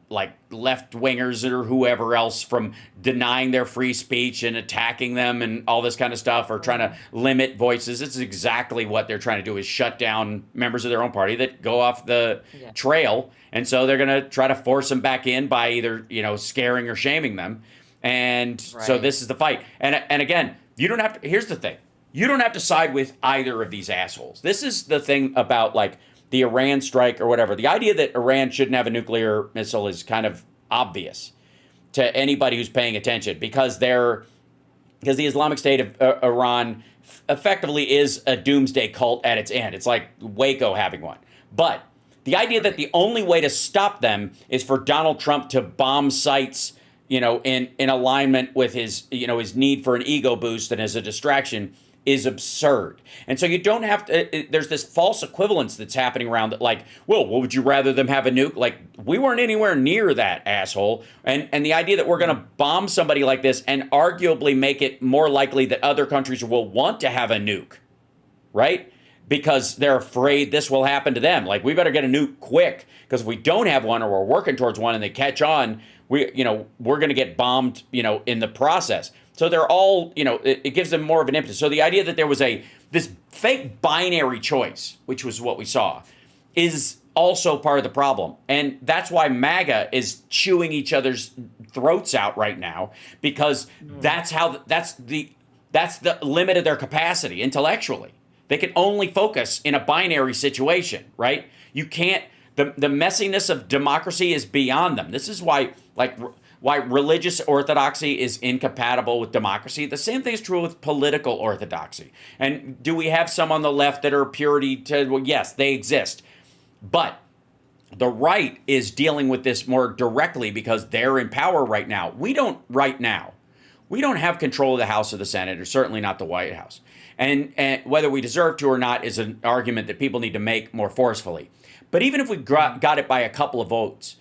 like left-wingers or whoever else from denying their free speech and attacking them and all this kind of stuff, or trying to limit voices. It's exactly what they're trying to do, is shut down members of their own party that go off the trail. And so they're going to try to force them back in by either, scaring or shaming them. And so this is the fight. And again, you don't have to, here's the thing. You don't have to side with either of these assholes. This is the thing about like the Iran strike or whatever. The idea that Iran shouldn't have a nuclear missile is kind of obvious to anybody who's paying attention, because the Islamic State of Iran effectively is a doomsday cult at its end. It's like Waco having one. But the idea that the only way to stop them is for Donald Trump to bomb sites, in alignment with his need for an ego boost and as a distraction, is absurd. And so you don't have to, there's this false equivalence that's happening around that, like, well, what would you rather them have a nuke? Like, we weren't anywhere near that, asshole. And the idea that we're going to bomb somebody like this and arguably make it more likely that other countries will want to have a nuke, right? Because they're afraid this will happen to them. Like, we better get a nuke quick, because if we don't have one or we're working towards one and they catch on, we're going to get bombed, in the process. So they're all, it gives them more of an impetus. So the idea that there was this fake binary choice, which was what we saw, is also part of the problem. And that's why MAGA is chewing each other's throats out right now, because that's the limit of their capacity intellectually. They can only focus in a binary situation, right? You can't, the messiness of democracy is beyond them. This is why religious orthodoxy is incompatible with democracy. The same thing is true with political orthodoxy. And do we have some on the left that are purity to, well, yes, they exist. But the right is dealing with this more directly because they're in power right now. We don't have control of the House or the Senate, or certainly not the White House. And whether we deserve to or not is an argument that people need to make more forcefully. But even if we got it by a couple of votes,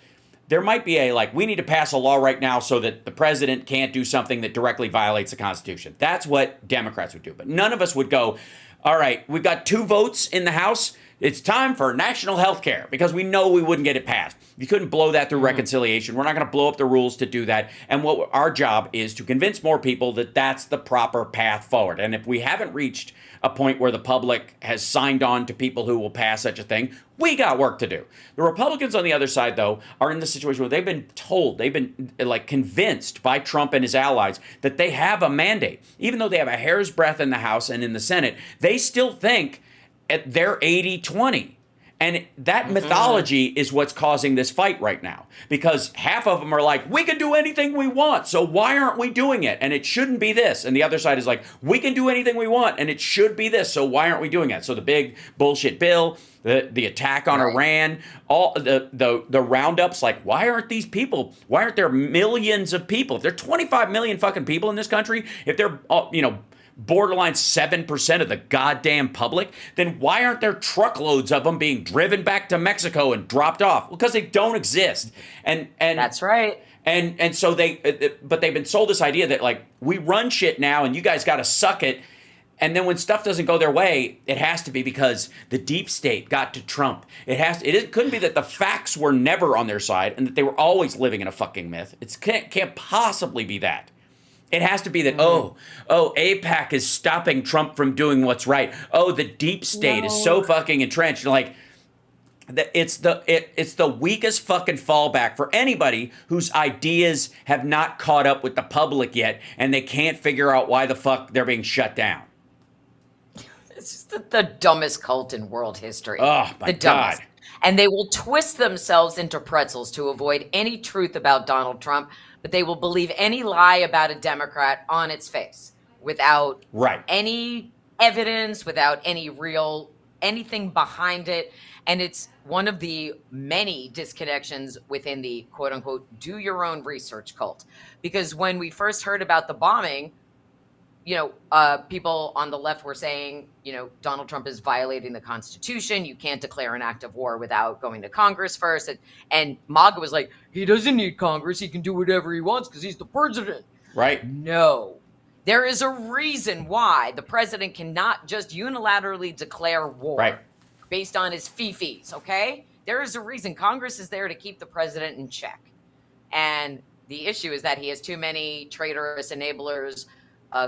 there might be we need to pass a law right now so that the president can't do something that directly violates the Constitution. That's what Democrats would do. But none of us would go, all right, we've got 2 votes in the House. it's time for national health care because we know we wouldn't get it passed. You couldn't blow that through reconciliation. We're not going to blow up the rules to do that. And what our job is to convince more people that that's the proper path forward. And if we haven't reached a point where the public has signed on to people who will pass such a thing, we got work to do. The Republicans on the other side, though, are in the situation where they've been told, they've been like convinced by Trump and his allies that they have a mandate. Even though they have a hair's breadth in the House and in the Senate, they still think they're 80-20. And that mythology is what's causing this fight right now. Because half of them are like, we can do anything we want, so why aren't we doing it? And it shouldn't be this. And the other side is like, we can do anything we want, and it should be this, so why aren't we doing it? So the big bullshit bill, the attack on Iran, all the roundups, like, why aren't these people, why aren't there millions of people? If there are 25 million fucking people in this country, if they're, borderline 7% of the goddamn public, then why aren't there truckloads of them being driven back to Mexico and dropped off? Because they don't exist. And That's right. And so but they've been sold this idea that like we run shit now and you guys got to suck it. And then when stuff doesn't go their way, it has to be because the deep state got to Trump. It couldn't be that the facts were never on their side and that they were always living in a fucking myth. It can't possibly be that. It has to be that, Aipac is stopping Trump from doing what's right. Oh, the deep state is so fucking entrenched. Like, it's the weakest fucking fallback for anybody whose ideas have not caught up with the public yet, and they can't figure out why the fuck they're being shut down. It's just the dumbest cult in world history. Oh, my God. And they will twist themselves into pretzels to avoid any truth about Donald Trump, but they will believe any lie about a Democrat on its face without any evidence, without anything behind it. And it's one of the many disconnections within the quote unquote do your own research cult. Because when we first heard about the bombing, people on the left were saying, Donald Trump is violating the Constitution. You can't declare an act of war without going to Congress first. And MAGA was like, he doesn't need Congress. He can do whatever he wants because he's the president. Right. No. There is a reason why the president cannot just unilaterally declare war based on his fifis, okay? There is a reason. Congress is there to keep the president in check. And the issue is that he has too many traitorous enablers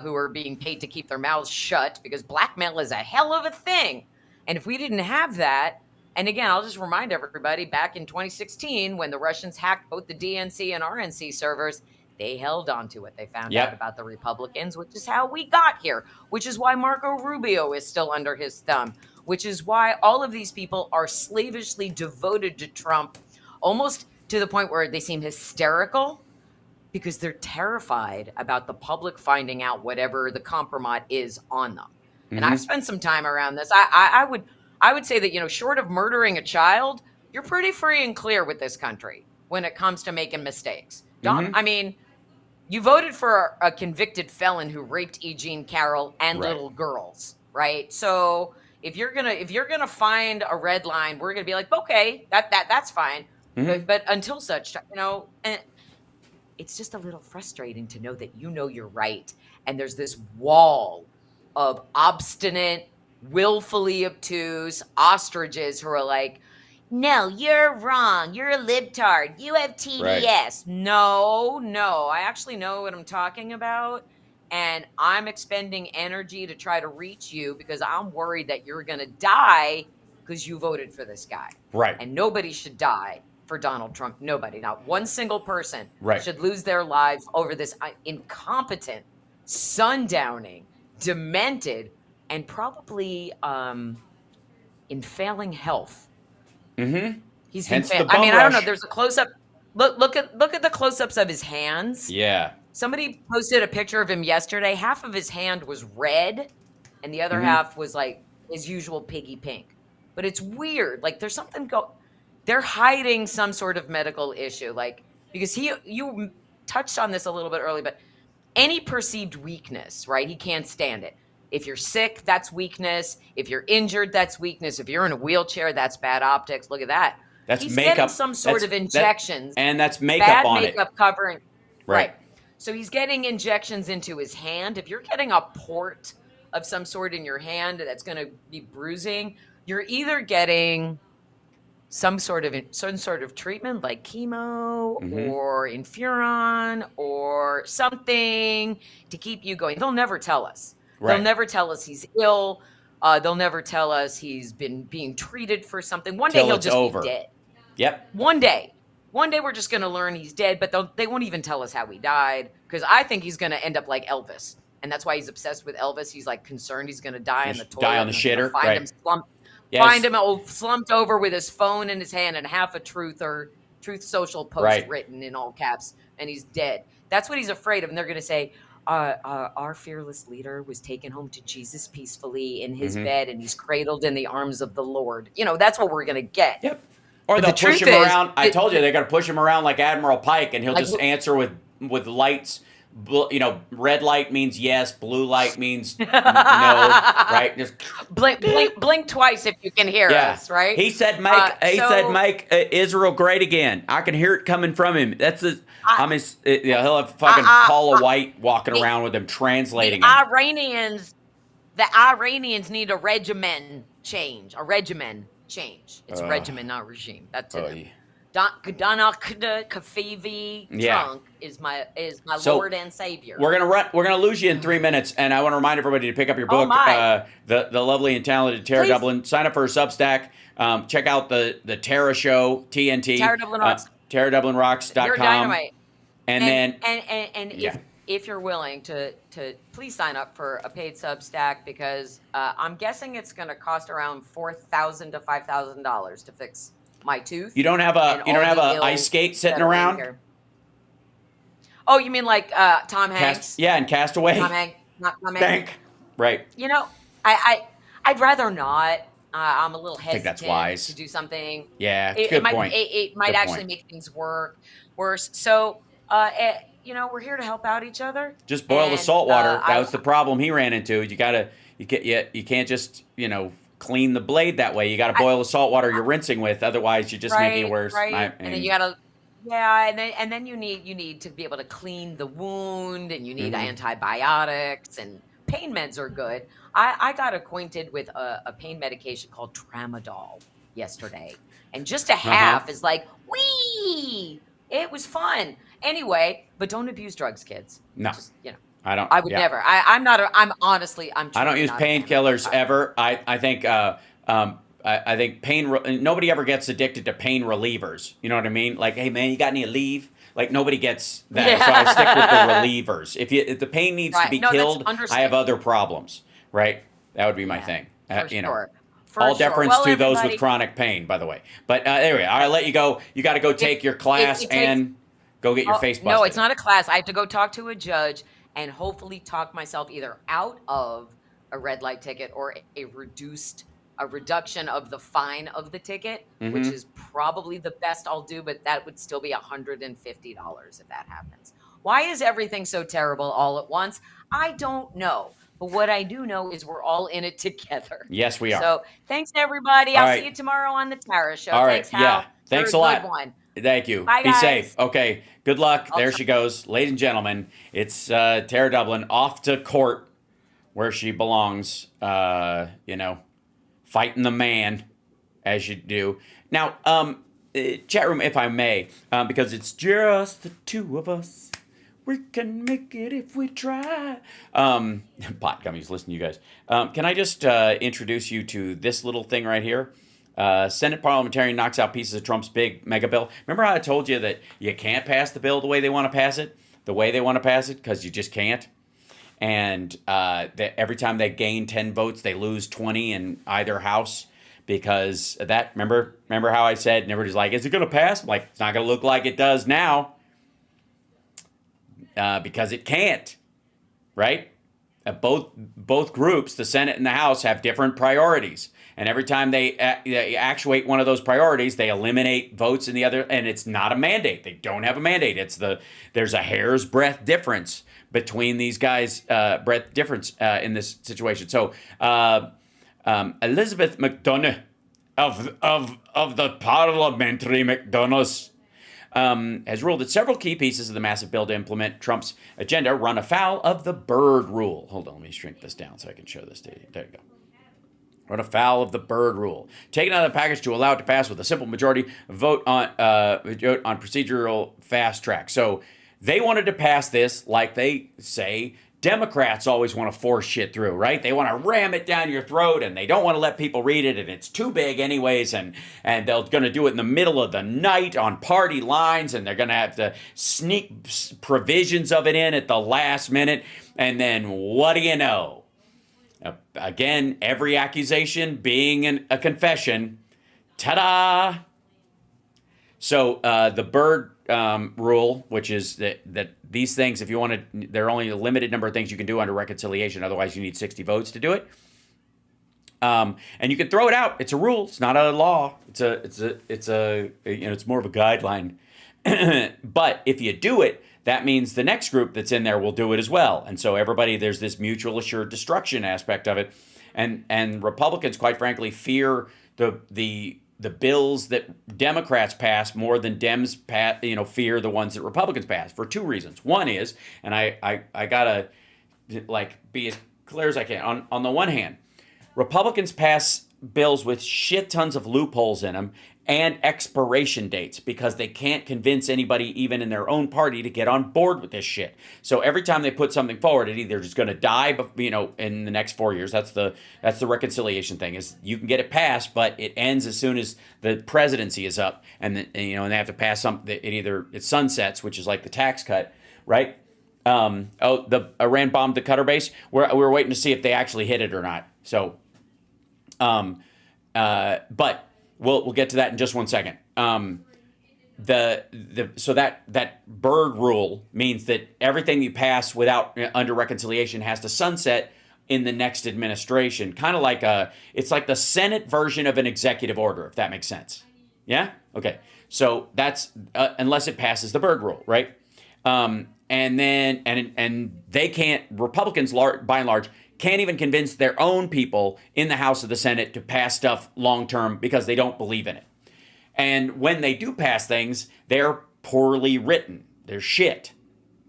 who are being paid to keep their mouths shut because blackmail is a hell of a thing. And if we didn't have that, and again, I'll just remind everybody, back in 2016, when the Russians hacked both the DNC and RNC servers, they held on to what they found out about the Republicans, which is how we got here, which is why Marco Rubio is still under his thumb, which is why all of these people are slavishly devoted to Trump, almost to the point where they seem hysterical, because they're terrified about the public finding out whatever the compromise is on them. And I've spent some time around this. I would say that, short of murdering a child, you're pretty free and clear with this country when it comes to making mistakes. I mean, you voted for a convicted felon who raped E. Jean Carroll and little girls, right? So if you're gonna find a red line, we're gonna be like, okay, that's fine. But until such time, and it's just a little frustrating to know that you're right. And there's this wall of obstinate, willfully obtuse ostriches who are like, no, you're wrong. You're a libtard. You have TDS. No, I actually know what I'm talking about. And I'm expending energy to try to reach you because I'm worried that you're going to die because you voted for this guy. Right. And nobody should die for Donald Trump. Nobody. Not one single person should lose their lives over this incompetent, sundowning, demented, and probably in failing health. He's been I don't know. There's a close-up. Look at the close-ups of his hands. Yeah. Somebody posted a picture of him yesterday. Half of his hand was red, and the other half was like his usual piggy pink. But it's weird. Like there's something they're hiding some sort of medical issue, like because you touched on this a little bit early, but any perceived weakness, right? He can't stand it. If you're sick, that's weakness. If you're injured, that's weakness. If you're in a wheelchair, that's bad optics. Look at that. He's getting some sort of injections. And that's makeup on it. Bad makeup covering. Right. So he's getting injections into his hand. If you're getting a port of some sort in your hand that's going to be bruising, you're either getting some sort of treatment like chemo Mm-hmm. or interferon or something to keep you going. They'll never tell us. They'll Right. never tell us he's ill. They'll never tell us he's been being treated for something. One day Till he'll it's just over. be dead. Yep. One day we're just going to learn he's dead, but they won't even tell us how he died, because I think he's going to end up like Elvis. And that's why he's obsessed with Elvis. He's like concerned he's going to die in the Just toilet. die on the and they're gonna shitter, Find right. him slumped. Yes. Find him slumped over with his phone in his hand and half a Truth Social post Right. written in all caps, and he's dead. That's what he's afraid of. And they're going to say, our fearless leader was taken home to Jesus peacefully in his Mhm. bed, and he's cradled in the arms of the Lord. That's what we're going to get. Yep. Or But they'll the push truth him is, around. I told you they're going to push him around like Admiral Pike, and he'll Like, just answer with lights. Red light means yes, blue light means no, right? Just blink twice if you can hear us, right? He said make Israel great again. I can hear it coming from him. That's his. He'll have fucking Paula White walking around with him translating the him. The Iranians need a regimen change. It's regimen, not regime. That's it. Donna Kafivi Trunk is my Lord and Savior. We're gonna lose you in 3 minutes, and I want to remind everybody to pick up your book, the lovely and talented Tara Please. Dublin. Sign up for her Substack. Check out the Tara Show, TNT. Tara Dublin Rocks. TaraDublinRocks.com. You're dynamite. And if you're willing to please sign up for a paid Substack, because I'm guessing it's going to cost around $4,000 to $5,000 to fix my tooth. You don't have a ice skate sitting around? Here. Oh, you mean like Tom Hanks? And Castaway. Tom Hanks. Not Tom Hanks. Thank. Right. I'd rather not. I'm a little hesitant think that's wise. to do something. Yeah, It might point. it might Good actually point. make things worse. So we're here to help out each other. Just boil the And, salt water. That I- was the problem he ran into. You can't just clean the blade that way. You got to boil the salt water you're rinsing with. Otherwise, you're just making it worse. Right. And then you gotta, and then you need to be able to clean the wound, and you need antibiotics, and pain meds are good. I got acquainted with a pain medication called Tramadol yesterday, and just a half is like, wee. It was fun. Anyway, but don't abuse drugs, kids. No. Just, I don't. I would never. I'm not. I'm honestly. I'm. I don't truly use not a fan of painkillers it. ever. I think I think nobody ever gets addicted to pain relievers. You know what I mean? Like, hey man, you got any leave? Like nobody gets that. Yeah. So I stick with the relievers. If the pain needs to be No, that's killed, I have understandable. other problems. Right? That would be my thing. For sure. For All sure. deference Well, to those with everybody- chronic pain, by the way. But anyway, I'll let you go. You got to go take your class it takes- and go get your face busted. No, it's not a class. I have to go talk to a judge and hopefully talk myself either out of a red light ticket or a reduction of the fine of the ticket, which is probably the best I'll do, but that would still be $150 if that happens. Why is everything so terrible all at once? I don't know. But what I do know is we're all in it together. Yes, we are. So thanks, everybody. All I'll right. see you tomorrow on the Tara Show. All right. Thanks, Hal. Yeah. Thanks a You're lot. good one. Thank you. Bye, Be guys. safe. Okay. Good luck. There she goes. Ladies and gentlemen, it's Tara Dublin off to court where she belongs, fighting the man as you do. Now, chat room, if I may, because it's just the two of us. We can make it if we try. Pot gummies, listen to you guys. Can I just introduce you to this little thing right here? Senate parliamentarian knocks out pieces of Trump's big mega bill. Remember how I told you that you can't pass the bill the way they want to pass it? The way they want to pass it? Because you just can't. And every time they gain 10 votes, they lose 20 in either house. Because of that, remember how I said, and everybody's like, is it going to pass? I'm like, it's not going to look like it does now. Because it can't, right? Both groups, the Senate and the House, have different priorities, and every time they actuate one of those priorities, they eliminate votes in the other, and it's not a mandate. They don't have a mandate. There's a hair's breadth difference between these guys, in this situation. So Elizabeth McDonough of the parliamentary McDonoughs. Has ruled that several key pieces of the massive bill to implement Trump's agenda run afoul of the bird rule. Hold on, let me shrink this down so I can show this to you. There you go. run afoul of the Byrd rule. Taken out of the package to allow it to pass with a simple majority, vote on procedural fast track. So they wanted to pass this like they say Democrats always want to force shit through, right? They want to ram it down your throat, and they don't want to let people read it, and it's too big anyways, and they're going to do it in the middle of the night on party lines, and they're going to have to sneak provisions of it in at the last minute, and then what do you know? Again, every accusation being a confession. Ta-da! So the Byrd rule, which is that these things, if you want to, there are only a limited number of things you can do under reconciliation. Otherwise, you need 60 votes to do it. And you can throw it out. It's a rule. It's not a law. It's more of a guideline. But if you do it, that means the next group that's in there will do it as well. And so everybody, there's this mutual assured destruction aspect of it. And Republicans, quite frankly, fear the bills that Democrats pass more than Dems fear the ones that Republicans pass for two reasons. One is, and I gotta be as clear as I can. On the one hand, Republicans pass bills with shit tons of loopholes in them and expiration dates because they can't convince anybody even in their own party to get on board with this shit. So every time they put something forward, it either is going to die, in the next 4 years. That's the reconciliation thing, is you can get it passed, but it ends as soon as the presidency is up, and they have to pass something. It sunsets, which is like the tax cut, right? The Iran bombed the Qatar base. We're waiting to see if they actually hit it or not. So, but we'll get to that in just 1 second. So that Byrd rule means that everything you pass without under reconciliation has to sunset in the next administration. Kind of like it's like the Senate version of an executive order, if that makes sense. Yeah. Okay. So that's unless it passes the Byrd rule, right? And they can't. Republicans, by and large, can't even convince their own people in the House of the Senate to pass stuff long term because they don't believe in it. And when they do pass things, they're poorly written. They're shit.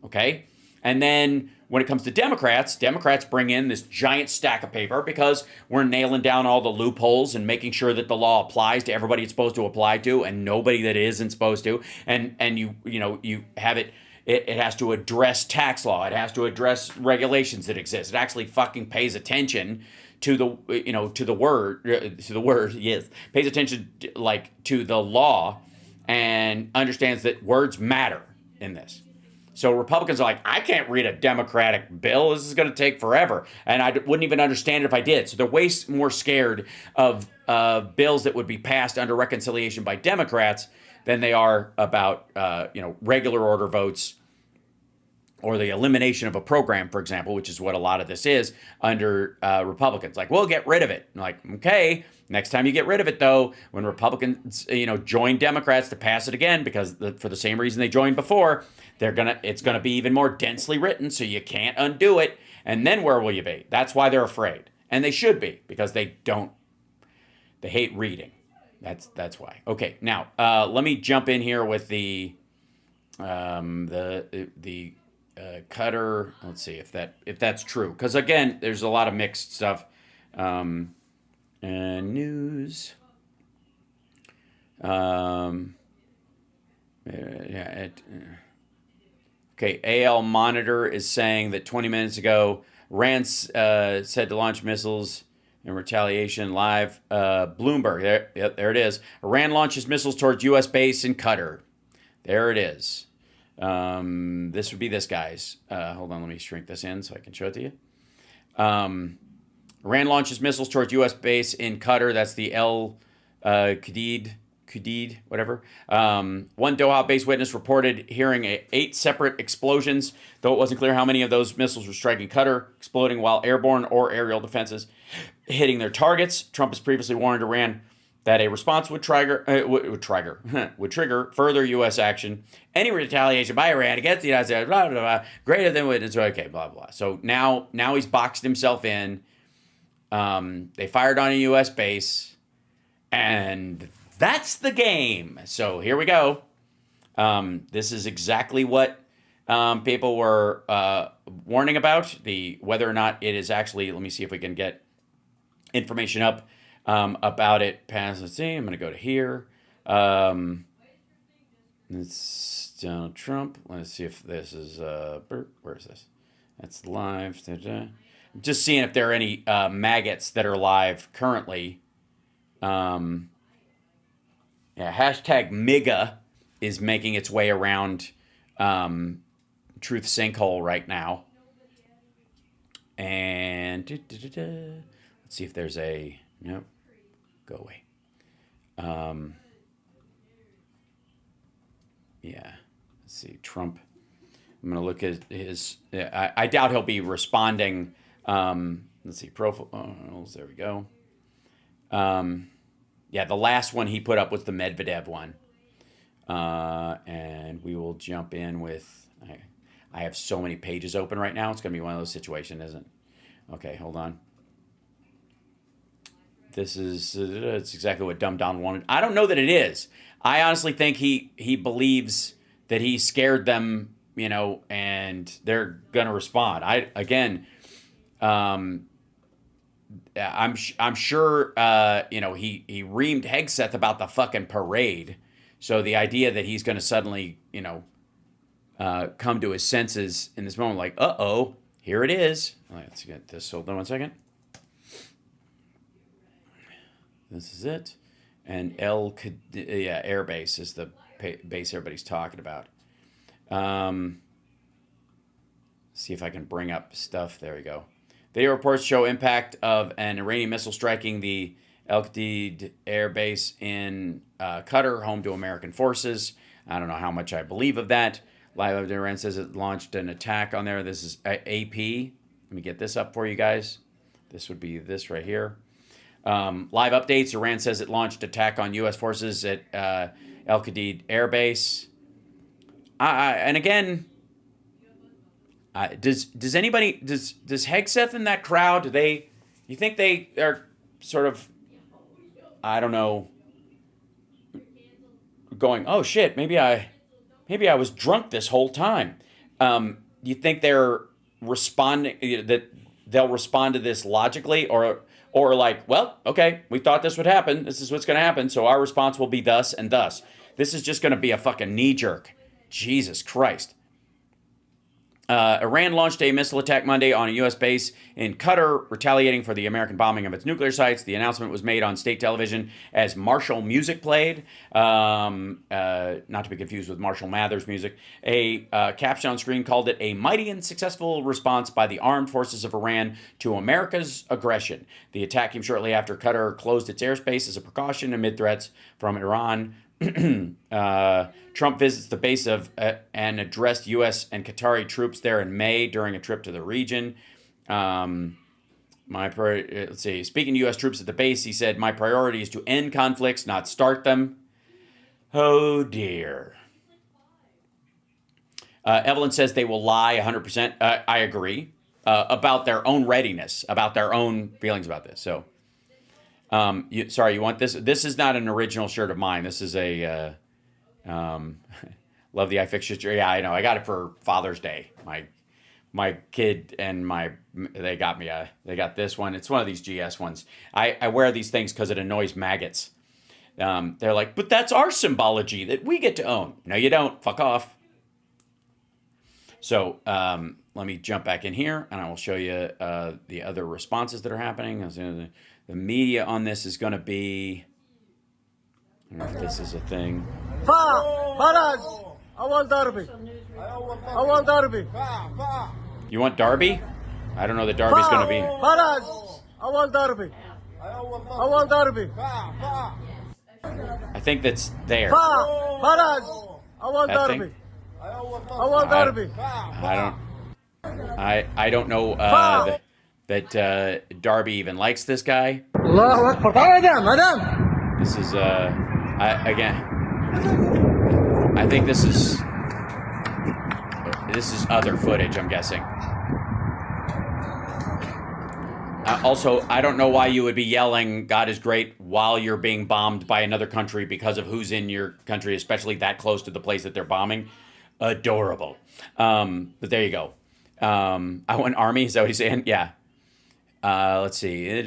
Okay? And then when it comes to Democrats bring in this giant stack of paper because we're nailing down all the loopholes and making sure that the law applies to everybody it's supposed to apply to and nobody that isn't supposed to. And you have it. It has to address tax law. It has to address regulations that exist. It actually fucking pays attention to the word. Yes, pays attention to the law and understands that words matter in this. So Republicans are like, I can't read a Democratic bill. This is going to take forever, and I wouldn't even understand it if I did. So they're way more scared of bills that would be passed under reconciliation by Democrats than they are about regular order votes or the elimination of a program, for example, which is what a lot of this is under Republicans. Like, we'll get rid of it. I'm like, okay, next time you get rid of it, though, when Republicans join Democrats to pass it again, because for the same reason they joined before, it's gonna be even more densely written, so you can't undo it. And then where will you be? That's why they're afraid, and they should be, because they hate reading. That's why. Okay, now let me jump in here with the Qatar. Let's see if that's true, because again, there's a lot of mixed stuff. News. Okay, AL Monitor is saying that 20 minutes ago, Iran said to launch missiles in retaliation. Live, Bloomberg. There it is. Iran launches missiles towards U.S. base in Qatar. There it is. This would be this guy's. Hold on, let me shrink this in so I can show it to you. Iran launches missiles towards U.S. base in Qatar. That's the El Qudid, whatever. One Doha-based witness reported hearing 8 separate explosions, though it wasn't clear how many of those missiles were striking Qatar, exploding while airborne or aerial defenses hitting their targets. Trump has previously warned Iran that a response would trigger further U.S. action. Any retaliation by Iran against the United States, blah, blah, blah, greater than witness. Okay, blah, blah. So now he's boxed himself in. They fired on a U.S. base, and that's the game. So here we go. This is exactly what people were warning about. Whether or not it is actually. Let me see if we can get information up about it. Let's see. I'm going to go to here. It's Donald Trump. Let's see if this is where is this? That's live. I'm just seeing if there are any maggots that are live currently. Yeah, hashtag MAGA is making its way around Truth Sinkhole right now. And let's see if there's a nope. Go away. Yeah. Let's see. Trump. I'm going to look at his. I doubt he'll be responding. Let's see. Profiles. There we go. Yeah, the last one he put up was the Medvedev one. And we will jump in with. I have so many pages open right now. It's going to be one of those situations, isn't it? Okay, hold on. This is it's exactly what Dumb Don wanted. I don't know that it is. I honestly think he believes that he scared them, you know, and they're gonna respond. I'm sure you know he reamed Hegseth about the fucking parade. So the idea that he's gonna suddenly, you know, come to his senses in this moment, like, here it is. Let's get this. Hold on 1 second. This is it. And Air Base is the base everybody's talking about. See if I can bring up stuff. There we go. Video reports show impact of an Iranian missile striking the Al-Qadid Air Base in Qatar, home to American forces. I don't know how much I believe of that. Live update, Iran says it launched an attack on there. This is AP. Let me get this up for you guys. This would be this right here. Live updates. Iran says it launched attack on U.S. forces at Al-Qadid Air Base. And again, does Hegseth in that crowd? You think they are sort of, I don't know, going, oh shit, maybe I was drunk this whole time. You think they're responding, that they'll respond to this logically, or like, well, okay, we thought this would happen. This is what's going to happen. So our response will be thus and thus. This is just going to be a fucking knee jerk. Jesus Christ. Iran launched a missile attack Monday on a U.S. base in Qatar, retaliating for the American bombing of its nuclear sites. The announcement was made on state television as martial music played, not to be confused with Marshall Mathers music. A caption on screen called it a mighty and successful response by the armed forces of Iran to America's aggression. The attack came shortly after Qatar closed its airspace as a precaution amid threats from Iran. Trump visits the base of and addressed U.S. and Qatari troops there in May during a trip to the region. Let's see. Speaking to U.S. troops at the base, he said, "My priority is to end conflicts, not start them." Oh dear. Evelyn says they will lie 100%. I agree about their own readiness, about their own feelings about this. So. Sorry, you want this? This is not an original shirt of mine. This is a, love the iFixture. Yeah, I know. I got it for Father's Day. My kid and they got this one. It's one of these GS ones. I wear these things because it annoys maggots. They're like, but that's our symbology that we get to own. No, you don't. Fuck off. So, let me jump back in here and I will show you, the other responses that are happening. The media on this is going to be, I don't know if this is a thing. You want Darby? I don't know that Darby's going to be. I think that's there. That thing? I don't know that Darby even likes this guy. This is I think this is other footage, I'm guessing. Also, I don't know why you would be yelling "God is great" while you're being bombed by another country because of who's in your country, especially that close to the place that they're bombing. Adorable. But there you go. I want army. Is that what he's saying? Yeah. Let's see.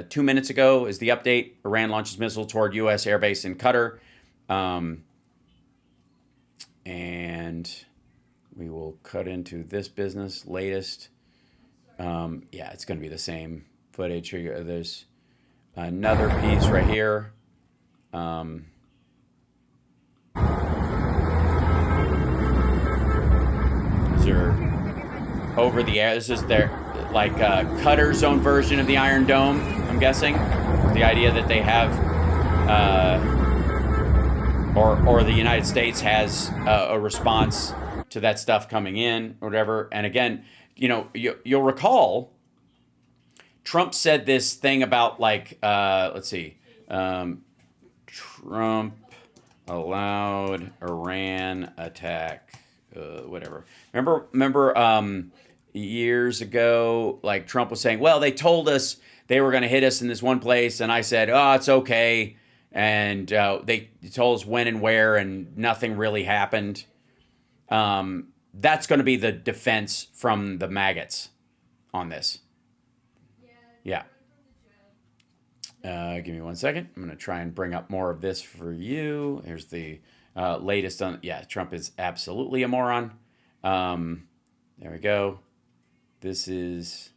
2 minutes ago is the update. Iran launches missile toward U.S. airbase in Qatar. And we will cut into this business latest. Yeah, it's going to be the same footage. Here, there's another piece right here. These are over the air. This is their Qatar's own version of the Iron Dome, I'm guessing. The idea that they have, or the United States has a response to that stuff coming in, or whatever. And again, you'll recall, Trump said this thing about let's see, Trump allowed Iran attack, whatever. Remember, years ago, Trump was saying, well, they told us they were going to hit us in this one place, and I said, oh, it's okay, and they told us when and where, and nothing really happened. That's going to be the defense from the maggots on this. Yeah. Give me 1 second. I'm going to try and bring up more of this for you. Here's the latest on. Yeah, Trump is absolutely a moron. There we go. This is,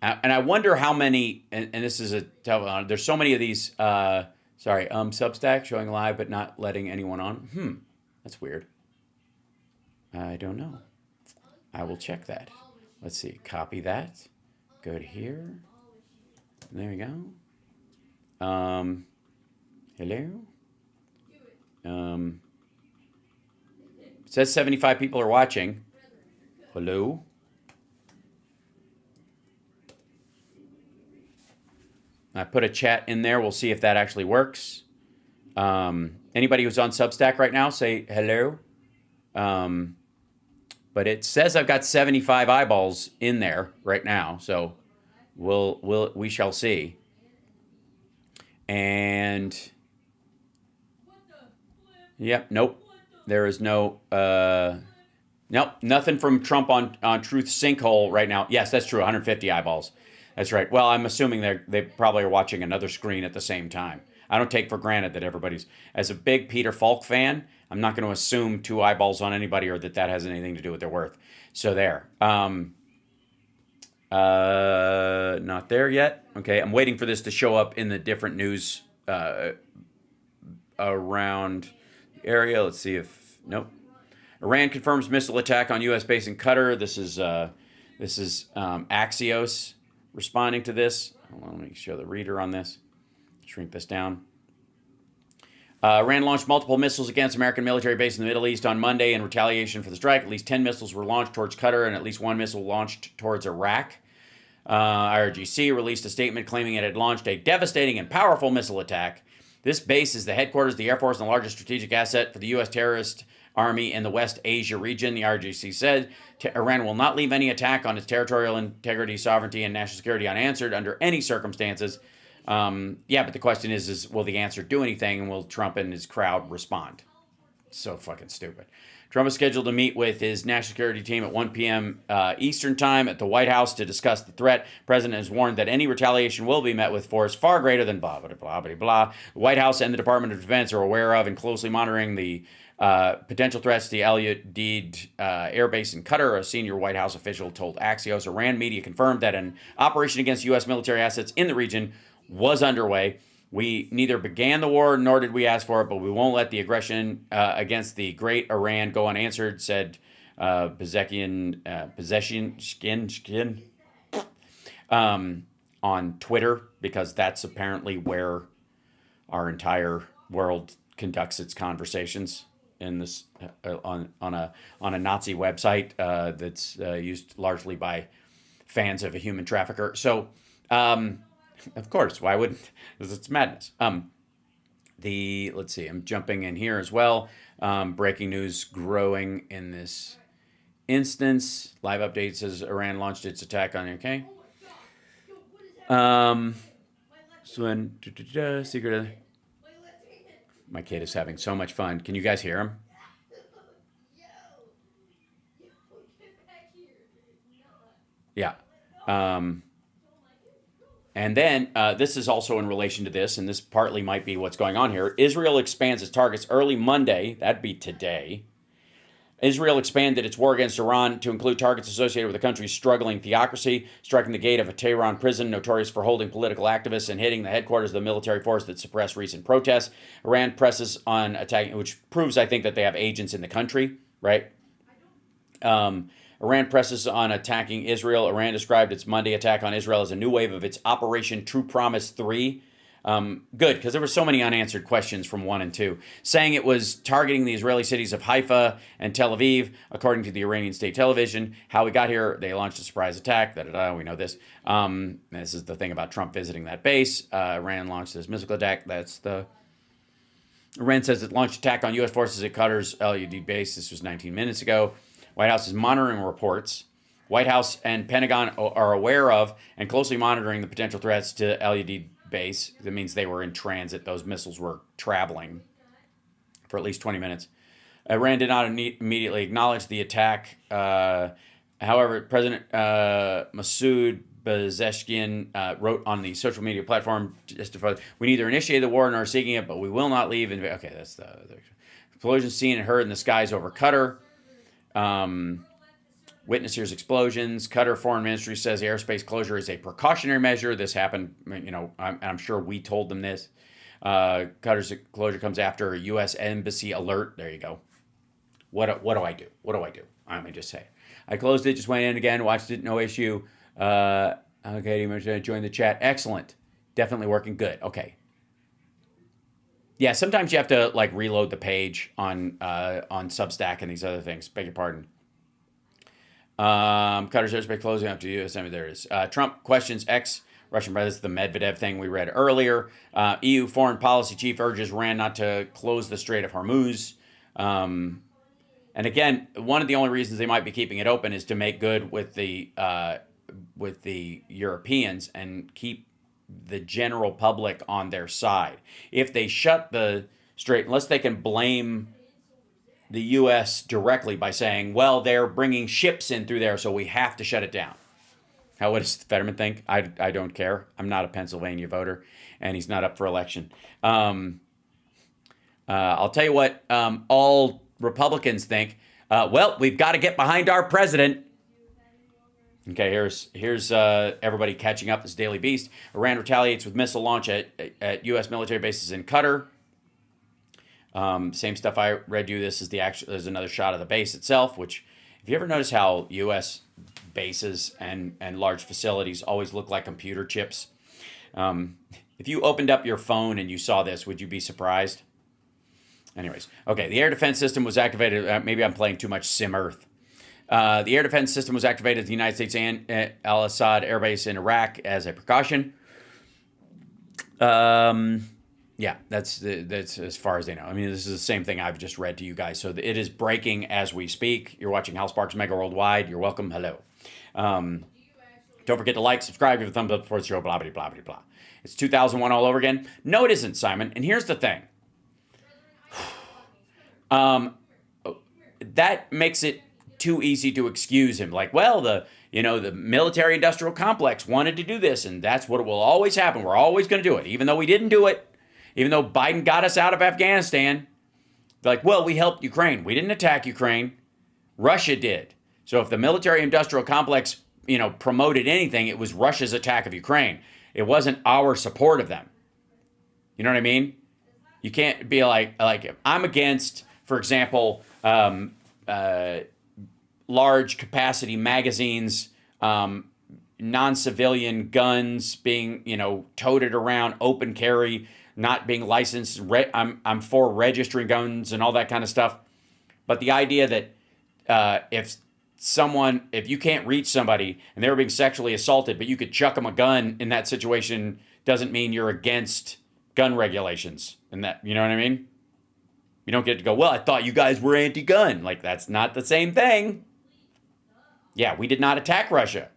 and I wonder how many. And this is there's so many of these. Substack showing live but not letting anyone on. That's weird. I don't know. I will check that. Let's see. Copy that. Go to here. There we go. Hello. It says 75 people are watching. Hello. I put a chat in there. We'll see if that actually works. Anybody who's on Substack right now, say hello. But it says I've got 75 eyeballs in there right now, so we shall see. And yep, nope. There is nope, nothing from Trump on Truth Sinkhole right now. Yes, that's true. 150 eyeballs. That's right. Well, I'm assuming they probably are watching another screen at the same time. I don't take for granted that everybody's, as a big Peter Falk fan, I'm not going to assume 2 eyeballs on anybody or that has anything to do with their worth. So there. Not there yet. Okay, I'm waiting for this to show up in the different news around the area. Let's see if, nope. Iran confirms missile attack on U.S. base in Qatar. This is Axios responding to this. Hold on, let me show the reader on this. Shrink this down. Iran launched multiple missiles against American military base in the Middle East on Monday in retaliation for the strike. At least 10 missiles were launched towards Qatar and at least 1 missile launched towards Iraq. IRGC released a statement claiming it had launched a devastating and powerful missile attack. This base is the headquarters of the Air Force and the largest strategic asset for the U.S. terrorist army in the West Asia region. The IRGC said Iran will not leave any attack on its territorial integrity, sovereignty, and national security unanswered under any circumstances. But the question is will the answer do anything, and will Trump and his crowd respond? So fucking stupid. Trump is scheduled to meet with his national security team at 1 p.m. Eastern time at the White House to discuss the threat. The president has warned that any retaliation will be met with force far greater than blah, blah, blah, blah, blah. The White House and the Department of Defense are aware of and closely monitoring the potential threats to the Al Udeid Air Base in Qatar. A senior White House official told Axios. Iran media confirmed that an operation against U.S. military assets in the region was underway. We neither began the war nor did we ask for it, but we won't let the aggression against the great Iran go unanswered, said Pozeskian on Twitter, because that's apparently where our entire world conducts its conversations, in this on a Nazi website that's used largely by fans of a human trafficker. So. Of course, why wouldn't? Because it's madness. Let's see, I'm jumping in here as well. Breaking news growing in this instance. Live update says Iran launched its attack on UK. Secret. My kid is having so much fun. Can you guys hear him? Yeah. And then this is also in relation to this, and this partly might be what's going on here. Israel expands its targets early Monday. That'd be today. Israel expanded its war against Iran to include targets associated with the country's struggling theocracy, striking the gate of a Tehran prison notorious for holding political activists and hitting the headquarters of the military force that suppressed recent protests. Iran presses on attacking, which proves, I think, that they have agents in the country, right? Iran presses on attacking Israel. Iran described its Monday attack on Israel as a new wave of its Operation True Promise 3. Good, because there were so many unanswered questions from 1 and 2, saying it was targeting the Israeli cities of Haifa and Tel Aviv, according to the Iranian state television. How we got here, they launched a surprise attack. We know this. This is the thing about Trump visiting that base. Iran launched this missile attack. Iran says it launched attack on U.S. forces at Qatar's LUD base. This was 19 minutes ago. White House is monitoring reports. White House and Pentagon are aware of and closely monitoring the potential threats to LUD base. That means they were in transit. Those missiles were traveling for at least 20 minutes. Iran did not immediately acknowledge the attack. However, President Masoud Pezeshkian wrote on the social media platform, we neither initiated the war nor are seeking it, but we will not leave. Okay, that's the explosion seen and heard in the skies over Qatar. Witness hears explosions. Qatar Foreign Ministry says the airspace closure is a precautionary measure. This happened, I'm sure we told them this. Qatar's closure comes after a U.S. embassy alert. There you go. What do I do? What do I do? Let me just say. I closed it, just went in again, watched it, no issue. Okay, you join the chat. Excellent. Definitely working good. Okay. Yeah, sometimes you have to reload the page on Substack and these other things. Beg your pardon. Qatar's airspace closing up to U.S. There it is. Trump questions ex-Russian president, the Medvedev thing we read earlier. EU foreign policy chief urges Iran not to close the Strait of Hormuz. And again, one of the only reasons they might be keeping it open is to make good with the Europeans and keep the general public on their side. If they shut the strait, unless they can blame the U.S. directly by saying, well, they're bringing ships in through there, so we have to shut it down. What does Fetterman think? I don't care. I'm not a Pennsylvania voter, and he's not up for election. I'll tell you what all Republicans think. Well, we've got to get behind our president. Okay, here's everybody catching up. This Daily Beast. Iran retaliates with missile launch at U.S. military bases in Qatar. Same stuff I read you. This is there's another shot of the base itself, which, if you ever notice how U.S. bases and large facilities always look like computer chips, if you opened up your phone and you saw this, would you be surprised? Anyways, okay, the air defense system was activated. Maybe I'm playing too much Sim Earth. The air defense system was activated at the United States and Al-Assad Air Base in Iraq as a precaution. Yeah, that's as far as they know. I mean, this is the same thing I've just read to you guys. So it is breaking as we speak. You're watching Hal Sparks Mega Worldwide. You're welcome. Hello. Don't forget to like, subscribe, give a thumbs up for the show, blah, blah, blah, blah, blah. It's 2001 all over again. No, it isn't, Simon. And here's the thing. That makes it too easy to excuse him. The military industrial complex wanted to do this, and that's what will always happen. We're always going to do it, even though we didn't do it. Even though Biden got us out of Afghanistan, we helped Ukraine. We didn't attack Ukraine. Russia did. So if the military-industrial complex, promoted anything, it was Russia's attack of Ukraine. It wasn't our support of them. You know what I mean? You can't be I'm against, for example, large capacity magazines, non-civilian guns being, toted around, open carry, not being licensed. I'm for registering guns and all that kind of stuff. But the idea that if you can't reach somebody and they were being sexually assaulted, but you could chuck them a gun in that situation, doesn't mean you're against gun regulations. And that, you know what I mean? You don't get to go, well, I thought you guys were anti-gun. That's not the same thing. Yeah, we did not attack Russia.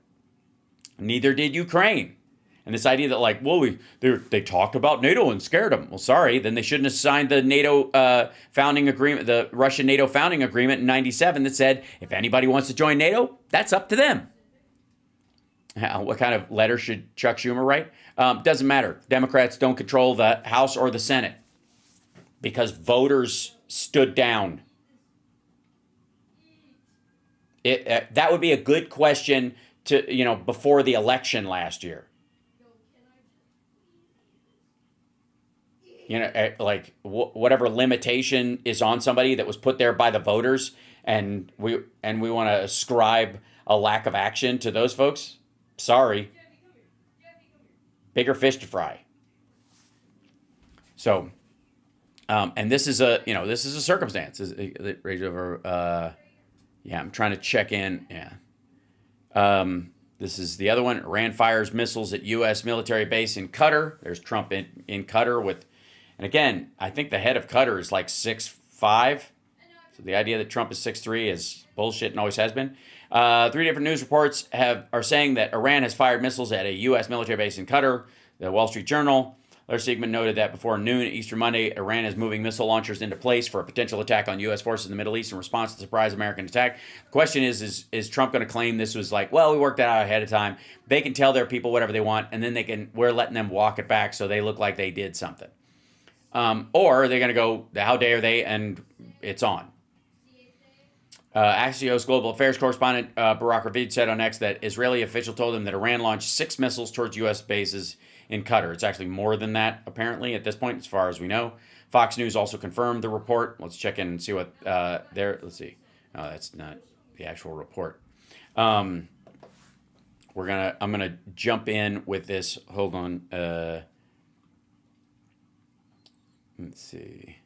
Neither did Ukraine. And this idea that they talked about NATO and scared them. Well, sorry, then they shouldn't have signed the NATO founding agreement, the Russian NATO founding agreement in '97 that said if anybody wants to join NATO, that's up to them. What kind of letter should Chuck Schumer write? Doesn't matter. Democrats don't control the House or the Senate because voters stood down. That would be a good question to, before the election last year. Like whatever limitation is on somebody that was put there by the voters, and we want to ascribe a lack of action to those folks. Sorry, bigger fish to fry. So, and this is a circumstance. Rage over. Yeah, I'm trying to check in. Yeah. This is the other one. Iran fires missiles at U.S. military base in Qatar. There's Trump in Qatar with. And again, I think the head of Qatar is like 6'5". So the idea that Trump is 6'3" is bullshit and always has been. 3 different news reports are saying that Iran has fired missiles at a U.S. military base in Qatar. The Wall Street Journal. Larry Siegman noted that before noon Eastern Monday, Iran is moving missile launchers into place for a potential attack on U.S. forces in the Middle East in response to the surprise American attack. The question is Trump going to claim this was like, well, we worked that out ahead of time. They can tell their people whatever they want, and then we're letting them walk it back so they look like they did something. Or they're going to go, how dare they, and it's on. Axios Global Affairs correspondent Barak Ravid said on X that Israeli official told him that Iran launched 6 missiles towards U.S. bases in Qatar. It's actually more than that, apparently, at this point, as far as we know. Fox News also confirmed the report. Let's check in and see what let's see. No, that's not the actual report. I'm gonna jump in with this. Hold on. Let's see.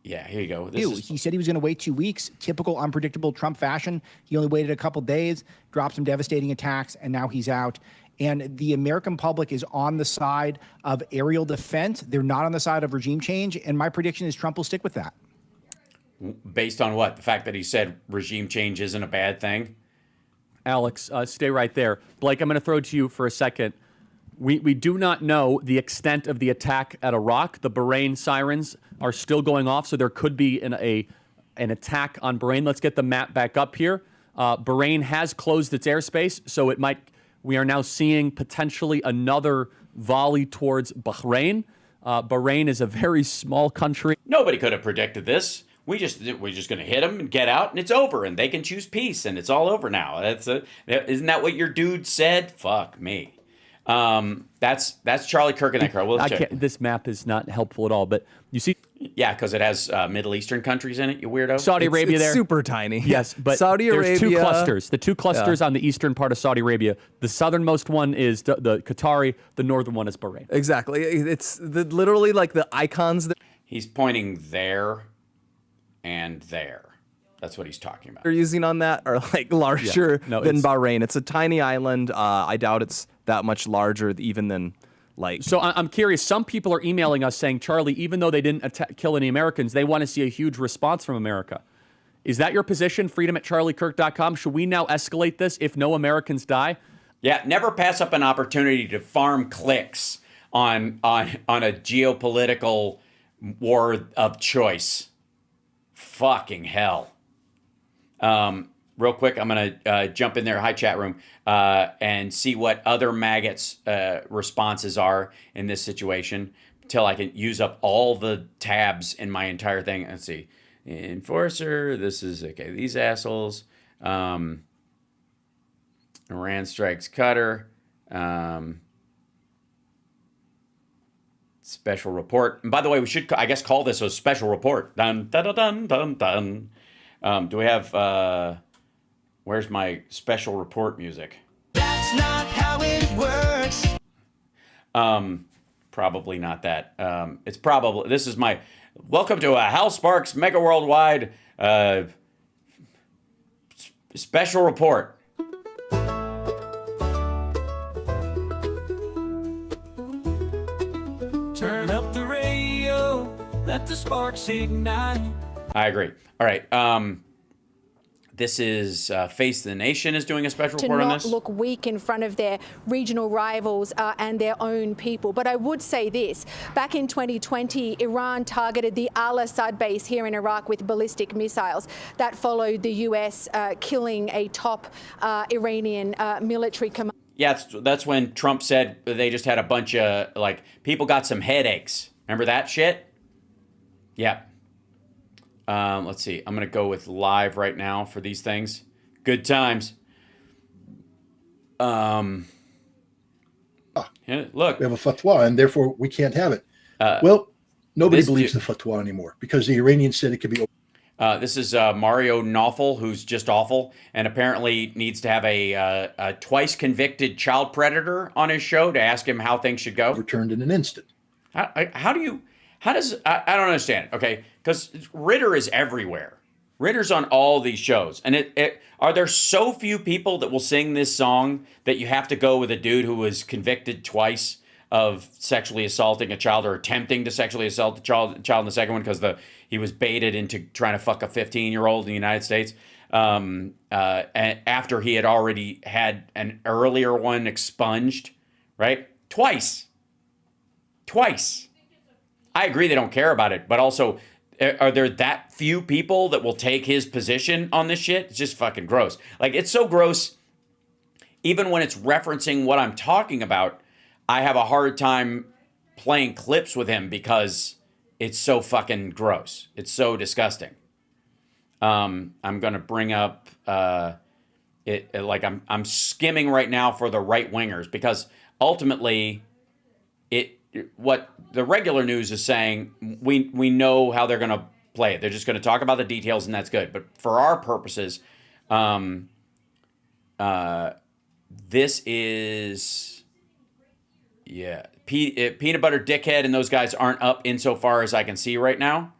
Yeah, here you go. He said he was going to wait 2 weeks. Typical unpredictable Trump fashion. He only waited a couple days, dropped some devastating attacks, and now he's out. And the American public is on the side of aerial defense. They're not on the side of regime change. And my prediction is Trump will stick with that. Based on what? The fact that he said regime change isn't a bad thing? Alex, stay right there. Blake, I'm going to throw it to you for a second. We do not know the extent of the attack at Iraq. The Bahrain sirens are still going off, so there could be an attack on Bahrain. Let's get the map back up here. Bahrain has closed its airspace, so we are now seeing potentially another volley towards Bahrain. Bahrain is a very small country. Nobody could have predicted this. We're just going to hit them and get out, and it's over, and they can choose peace, and it's all over now. Isn't that what your dude said? Fuck me. That's Charlie Kirk in that car. We'll check. This map is not helpful at all, but you see. Yeah, because it has Middle Eastern countries in it, you weirdo. Saudi Arabia it's there. super tiny. Yes, but Saudi there's Arabia, 2 clusters. The 2 clusters on the eastern part of Saudi Arabia. The southernmost one is the Qatari. The northern one is Bahrain. Exactly. It's literally like the icons that He's pointing there and there. That's what he's talking about. they're using on that are like larger than it's- Bahrain. It's a tiny island. I doubt it's that much larger even than like. So I'm curious. Some people are emailing us saying, Charlie, even though they didn't kill any Americans, they want to see a huge response from America. Is that your position? freedom@charliekirk.com. Should we now escalate this if no Americans die? Yeah, never pass up an opportunity to farm clicks on a geopolitical war of choice. Fucking hell. Real quick, I'm going to jump in there, hi chat room, and see what other maggots' responses are in this situation until I can use up all the tabs in my entire thing. Let's see. Enforcer, this is, okay, these assholes. Iran strikes Qatar. Special report. And by the way, we should, I guess, call this a special report. Dun, dun, dun, dun, dun, dun. Do we have... where's my special report music? That's not how it works. Probably not that. It's probably, this is my, welcome to a Hal Sparks Megaworldwide special report. Turn up the radio, let the sparks ignite. I agree. All right. This is Face the Nation is doing a special to report on not this. look weak in front of their regional rivals and their own people. But I would say this, back in 2020, Iran targeted the Al-Assad base here in Iraq with ballistic missiles. That followed the US killing a top Iranian military commander. Yeah, that's when Trump said they just had a bunch of, like, people got some headaches. Remember that shit? Yeah. Let's see. I'm going to go with live right now for these things. Good times. Yeah, look. We have a fatwa, and therefore we can't have it. Well, nobody believes the fatwa anymore because the Iranians said it could be. This is Mario Nawful, who's just awful, and apparently needs to have a twice convicted child predator on his show to ask him how things should go. Returned in an instant. I don't understand, okay? Because Ritter is everywhere. Ritter's on all these shows. And are there so few people that will sing this song that you have to go with a dude who was convicted twice of sexually assaulting a child or attempting to sexually assault a child in the second one because he was baited into trying to fuck a 15-year-old in the United States and after he had already had an earlier one expunged, right? Twice. I agree they don't care about it, but also, are there that few people that will take his position on this shit? It's just fucking gross. Like, it's so gross, even when it's referencing what I'm talking about, I have a hard time playing clips with him because it's so fucking gross. It's so disgusting. I'm going to bring up, I'm skimming right now for the right-wingers because ultimately, what the regular news is saying, we know how they're going to play it. They're just going to talk about the details, and that's good. But for our purposes, this is, Peanut Butter Dickhead and those guys aren't up insofar as I can see right now.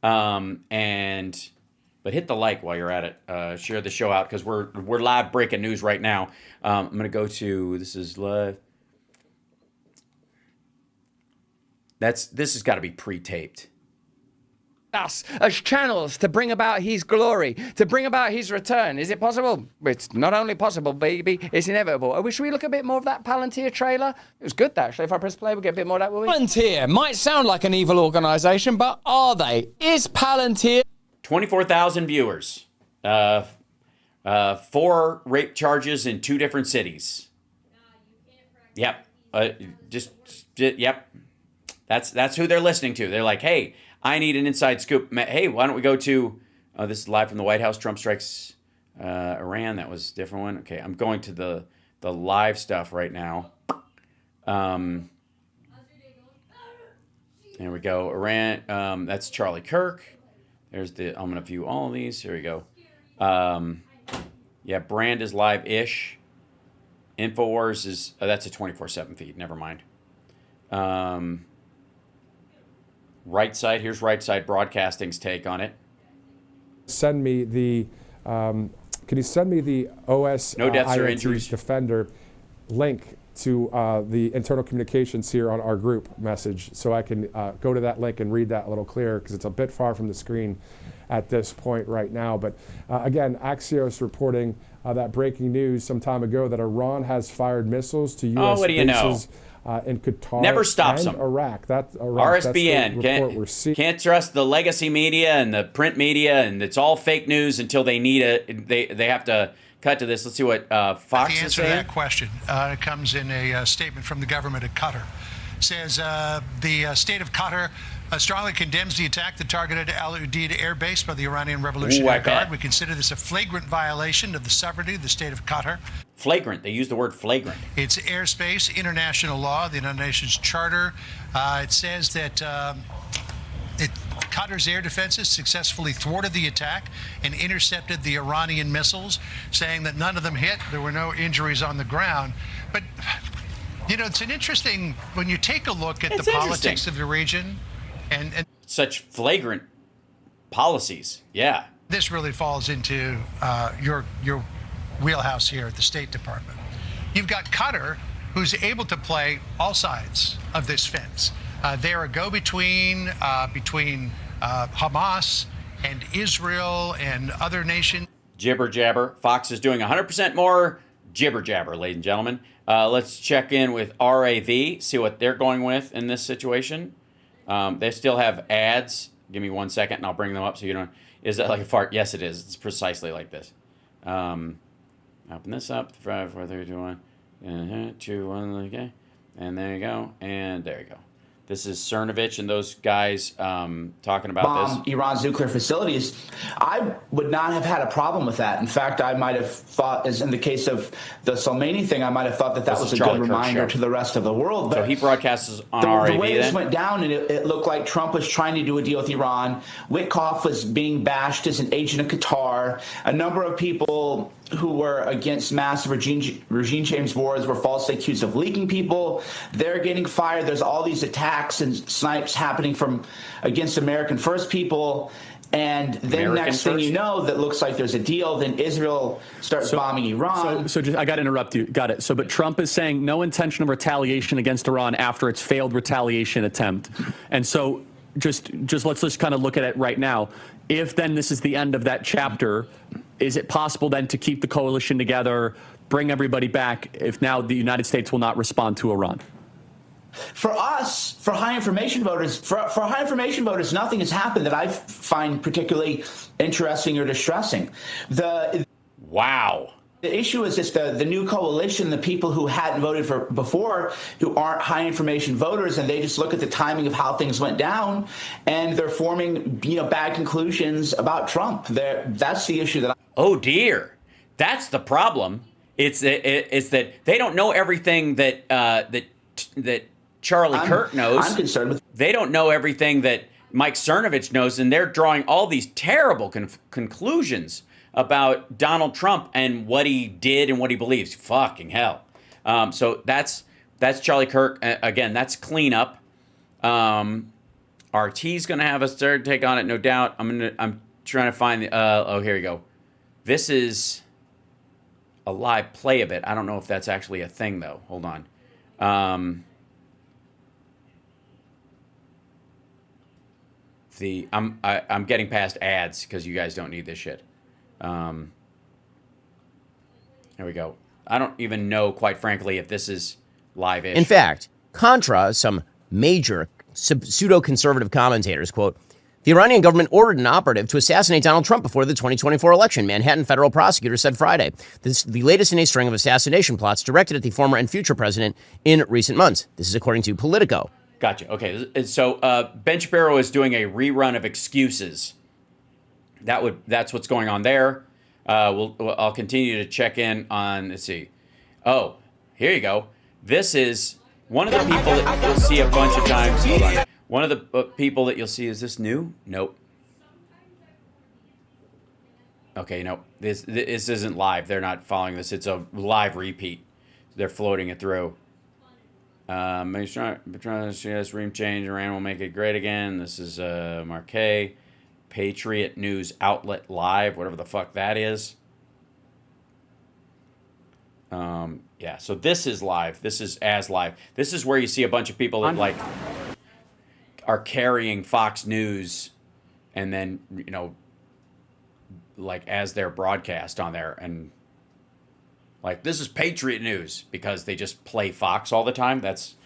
But hit the like while you're at it. Share the show out because we're live breaking news right now. I'm going to go to, this is live. This has got to be pre-taped. Us as channels to bring about his glory, to bring about his return. Is it possible? It's not only possible, baby, it's inevitable. Should we look a bit more of that Palantir trailer? It was good, actually. If I press play, we'll get a bit more of that, will we? Palantir might sound like an evil organization, but are they? Is Palantir 24,000 viewers. 4 rape charges in 2 different cities. Yep. Yep. That's who they're listening to. They're like, hey, I need an inside scoop. Hey, why don't we go to, this is live from the White House, Trump strikes Iran. That was a different one. Okay, I'm going to the live stuff right now. There we go. Iran, that's Charlie Kirk. I'm going to view all of these. Here we go. Yeah, Brand is live-ish. InfoWars is, that's a 24/7 feed. Never mind. Right Side, here's Right Side Broadcasting's take on it. Send me the, can you send me the OS no deaths or injuries Defender link to the internal communications here on our group message so I can go to that link and read that a little clearer because it's a bit far from the screen at this point right now. But again, Axios reporting that breaking news some time ago that Iran has fired missiles to U.S. what do you bases in Qatar Never stops and them. Iraq. RSBN. That's the report we're seeing. Can't trust the legacy media and the print media, and it's all fake news until they need it. They have to cut to this. Let's see what Fox the is answer saying. to that question comes in a statement from the government of Qatar. It says the state of Qatar strongly condemns the attack that targeted Al Udeid Air Base by the Iranian Revolutionary Guard. We consider this a flagrant violation of the sovereignty of the state of Qatar. Flagrant. They use the word flagrant. It's airspace, international law, the United Nations Charter. It says that Qatar's air defenses successfully thwarted the attack and intercepted the Iranian missiles, saying that none of them hit. There were no injuries on the ground. But, you know, it's an interesting, when you take a look at the politics of the region, and such flagrant policies, yeah. This really falls into your wheelhouse here at the State Department. You've got Qatar, who's able to play all sides of this fence. They're a go-between between Hamas and Israel and other nations. Jibber jabber. Fox is doing 100% more jibber jabber, ladies and gentlemen. Let's check in with RAV, see what they're going with in this situation. They still have ads. Give me 1 second and I'll bring them up so you don't. Is that like a fart? Yes, it is. It's precisely like this. Open this up. 5, 4, 3, 2, 1. 2, 1. Okay. And there you go. And there you go. This is Cernovich and those guys talking about this. Iran's nuclear facilities. I would not have had a problem with that. In fact, I might have thought, as in the case of the Soleimani thing, I might have thought that that was a good reminder to the rest of the world. But so he broadcasts on the RAV way this then? went down, and it looked like Trump was trying to do a deal with Iran. Witkoff was being bashed as an agent of Qatar. A number of people who were against massive regime change wars were falsely accused of leaking people. They're getting fired. There's all these attacks and snipes happening from against American first people. And then next thing you know, that looks like there's a deal. Then Israel starts bombing Iran. So just, I got to interrupt you. Got it. So, but Trump is saying no intention of retaliation against Iran after its failed retaliation attempt. And so just let's just kind of look at it right now. If then this is the end of that chapter, is it possible then to keep the coalition together, bring everybody back, if now the United States will not respond to Iran? For us, for high information voters, for high information voters, nothing has happened that I find particularly interesting or distressing. Wow. The issue is just the new coalition, the people who hadn't voted for before, who aren't high information voters, and they just look at the timing of how things went down, and they're forming bad conclusions about Trump. That's the issue that. Oh dear, that's the problem. It's that they don't know everything that that Charlie Kirk knows. I'm concerned with. They don't know everything that Mike Cernovich knows, and they're drawing all these terrible conclusions about Donald Trump and what he did and what he believes. Fucking hell. So that's Charlie Kirk. Again, that's cleanup. RT's going to have a third take on it, no doubt. I'm trying to find the. Here you go. This is a live play of it. I don't know if that's actually a thing though. Hold on. I'm getting past ads because you guys don't need this shit. There we go. I don't even know, quite frankly, if this is live-ish. In fact, contra some major pseudo-conservative commentators, quote, the Iranian government ordered an operative to assassinate Donald Trump before the 2024 election, Manhattan federal prosecutor said Friday. This is the latest in a string of assassination plots directed at the former and future president in recent months. This is according to Politico. Gotcha. Okay. So Ben Shapiro is doing a rerun of excuses. That's what's going on there. I'll continue to check in on, let's see. Oh, here you go. This is one of the people that you'll see a bunch of times. Hold on. One of the people that you'll see, is this new? Nope. Okay, nope. This isn't live. They're not following this. It's a live repeat. They're floating it through. Trying to see this regime change. Iran will make it great again. This is Marquet. Patriot News Outlet Live, whatever the fuck that is. Yeah, so this is live. This is as live. This is where you see a bunch of people that like are carrying Fox News and then, like as their broadcast on there, and like this is Patriot News because they just play Fox all the time. That's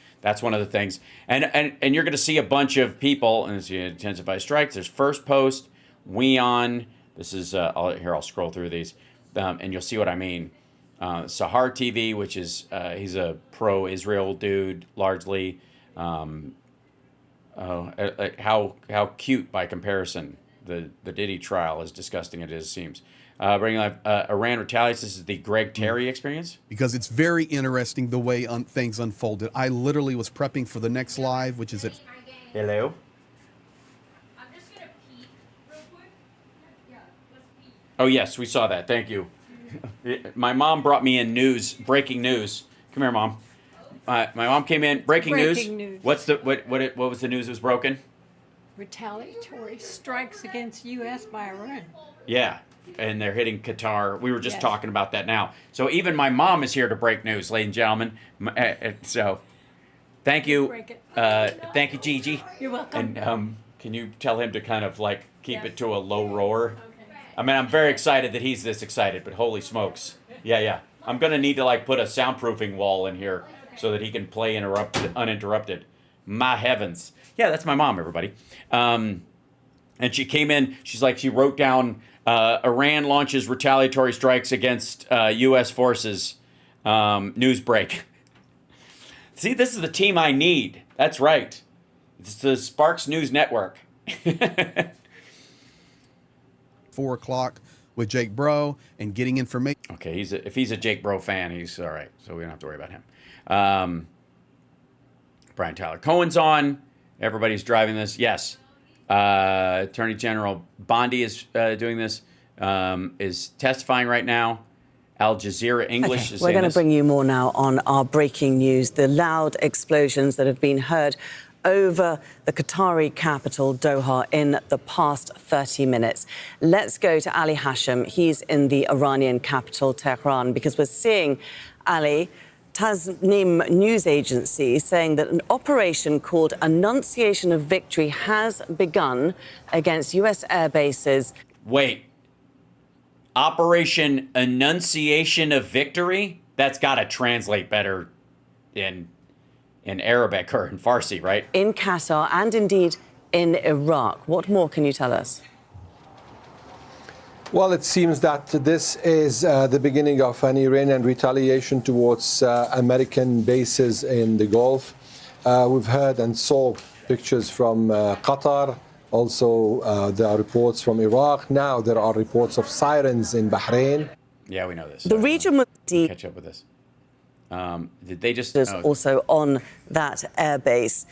one of the things. And you're going to see a bunch of people, and it's intensify strikes. There's First Post, Weon. This is, I'll scroll through these, and you'll see what I mean. Sahar TV, which is, he's a pro-Israel dude, largely. How cute by comparison. The Diddy trial, as disgusting as it seems. Bringing live, Iran retaliates. This is the Greg Terry experience. Because it's very interesting the way things unfolded. I literally was prepping for the next live, which is at. Hello. I'm just gonna pee real quick. Yeah, let's pee. Oh yes, we saw that. Thank you. My mom brought me in breaking news. Come here, Mom. My mom came in. Breaking news. What's what was the news that was broken? Retaliatory strikes against U.S. by Iran. Yeah. And they're hitting Qatar. We were just talking about that now. So even my mom is here to break news, ladies and gentlemen. So thank you. Thank you, Gigi. You're welcome. And can you tell him to kind of like keep it to a low roar? I mean, I'm very excited that he's this excited, but holy smokes. Yeah. I'm going to need to like put a soundproofing wall in here so that he can play uninterrupted. My heavens. Yeah, that's my mom, everybody. And she came in, she wrote down Iran launches retaliatory strikes against U.S. forces. News break. See, this is the team I need. That's right. It's the Sparks News Network. 4 o'clock with Jake Bro and getting information. Okay, if he's a Jake Bro fan, he's all right. So we don't have to worry about him. Brian Tyler Cohen's on. Everybody's driving this. Yes. Attorney General Bondi is doing this. Is testifying right now. Al Jazeera English is We're going to this. bring you more now on our breaking news. The loud explosions that have been heard over the Qatari capital, Doha, in the past 30 minutes. Let's go to Ali Hashem. He's in the Iranian capital, Tehran, because we're seeing, Ali, Tasnim news agency saying that an operation called Annunciation of Victory has begun against U.S. air bases. Wait. Operation Annunciation of Victory? That's got to translate better in Arabic or in Farsi, right? In Qatar and indeed in Iraq. What more can you tell us? Well, it seems that this is the beginning of an Iranian retaliation towards American bases in the Gulf. We've heard and saw pictures from Qatar. Also, there are reports from Iraq. Now there are reports of sirens in Bahrain. Yeah, we know this. The region was deep. Catch up with this. Did they just... also on that air base.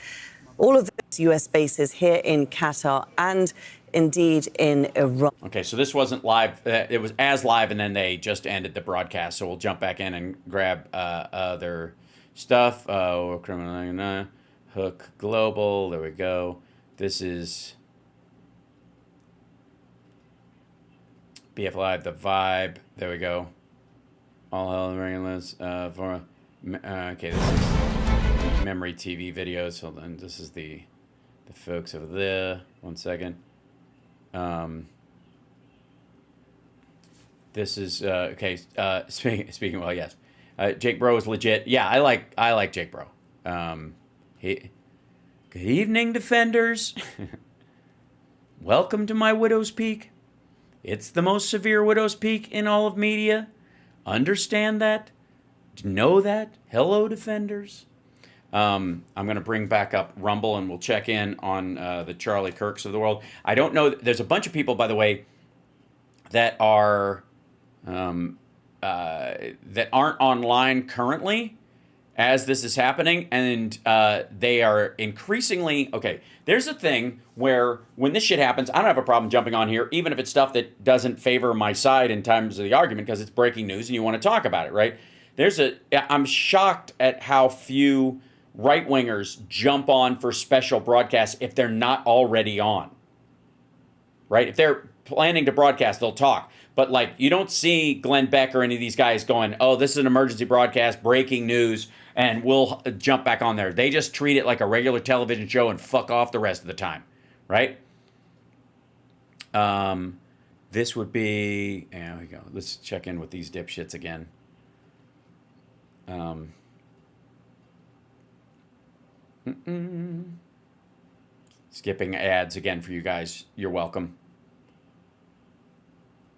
All of those U.S. bases here in Qatar and indeed in Iraq. Okay, so this wasn't live. It was as live, and then they just ended the broadcast. So we'll jump back in and grab other stuff. Criminal Hook Global. There we go. This is BF Live, The Vibe. There we go. All hell in the ring list. Okay, this is Memory TV videos. Hold on. This is the folks over there. 1 second. This is okay. Speaking well, yes. Jake Bro is legit. Yeah, I like Jake Bro. Good evening, defenders. Welcome to my Widow's Peak. It's the most severe Widow's Peak in all of media. Understand that. Know that. Hello, defenders. I'm going to bring back up Rumble, and we'll check in on the Charlie Kirks of the world. I don't know. There's a bunch of people, by the way, that are that aren't online currently as this is happening, and they are increasingly okay. There's a thing where when this shit happens, I don't have a problem jumping on here, even if it's stuff that doesn't favor my side in terms of the argument, because it's breaking news and you want to talk about it, right? I'm shocked at how few right-wingers jump on for special broadcasts if they're not already on, right? If they're planning to broadcast, they'll talk. But, like, you don't see Glenn Beck or any of these guys going, oh, this is an emergency broadcast, breaking news, and we'll jump back on there. They just treat it like a regular television show and fuck off the rest of the time, right? This would be, there we go. Let's check in with these dipshits again. Skipping ads again for you guys. You're welcome.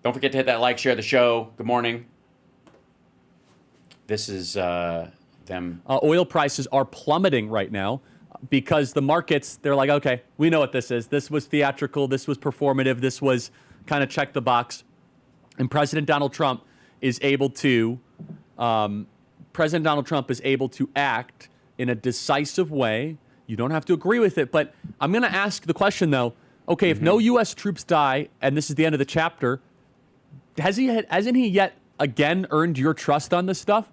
Don't forget to hit that like, share the show. Good morning. This is them. Oil prices are plummeting right now because the markets, they're like, okay, we know what this is. This was theatrical. This was performative. This was kind of check the box. And President Donald Trump is able to act in a decisive way. You don't have to agree with it, but I'm going to ask the question, though. Okay, if no U.S. troops die, and this is the end of the chapter, hasn't he yet again earned your trust on this stuff?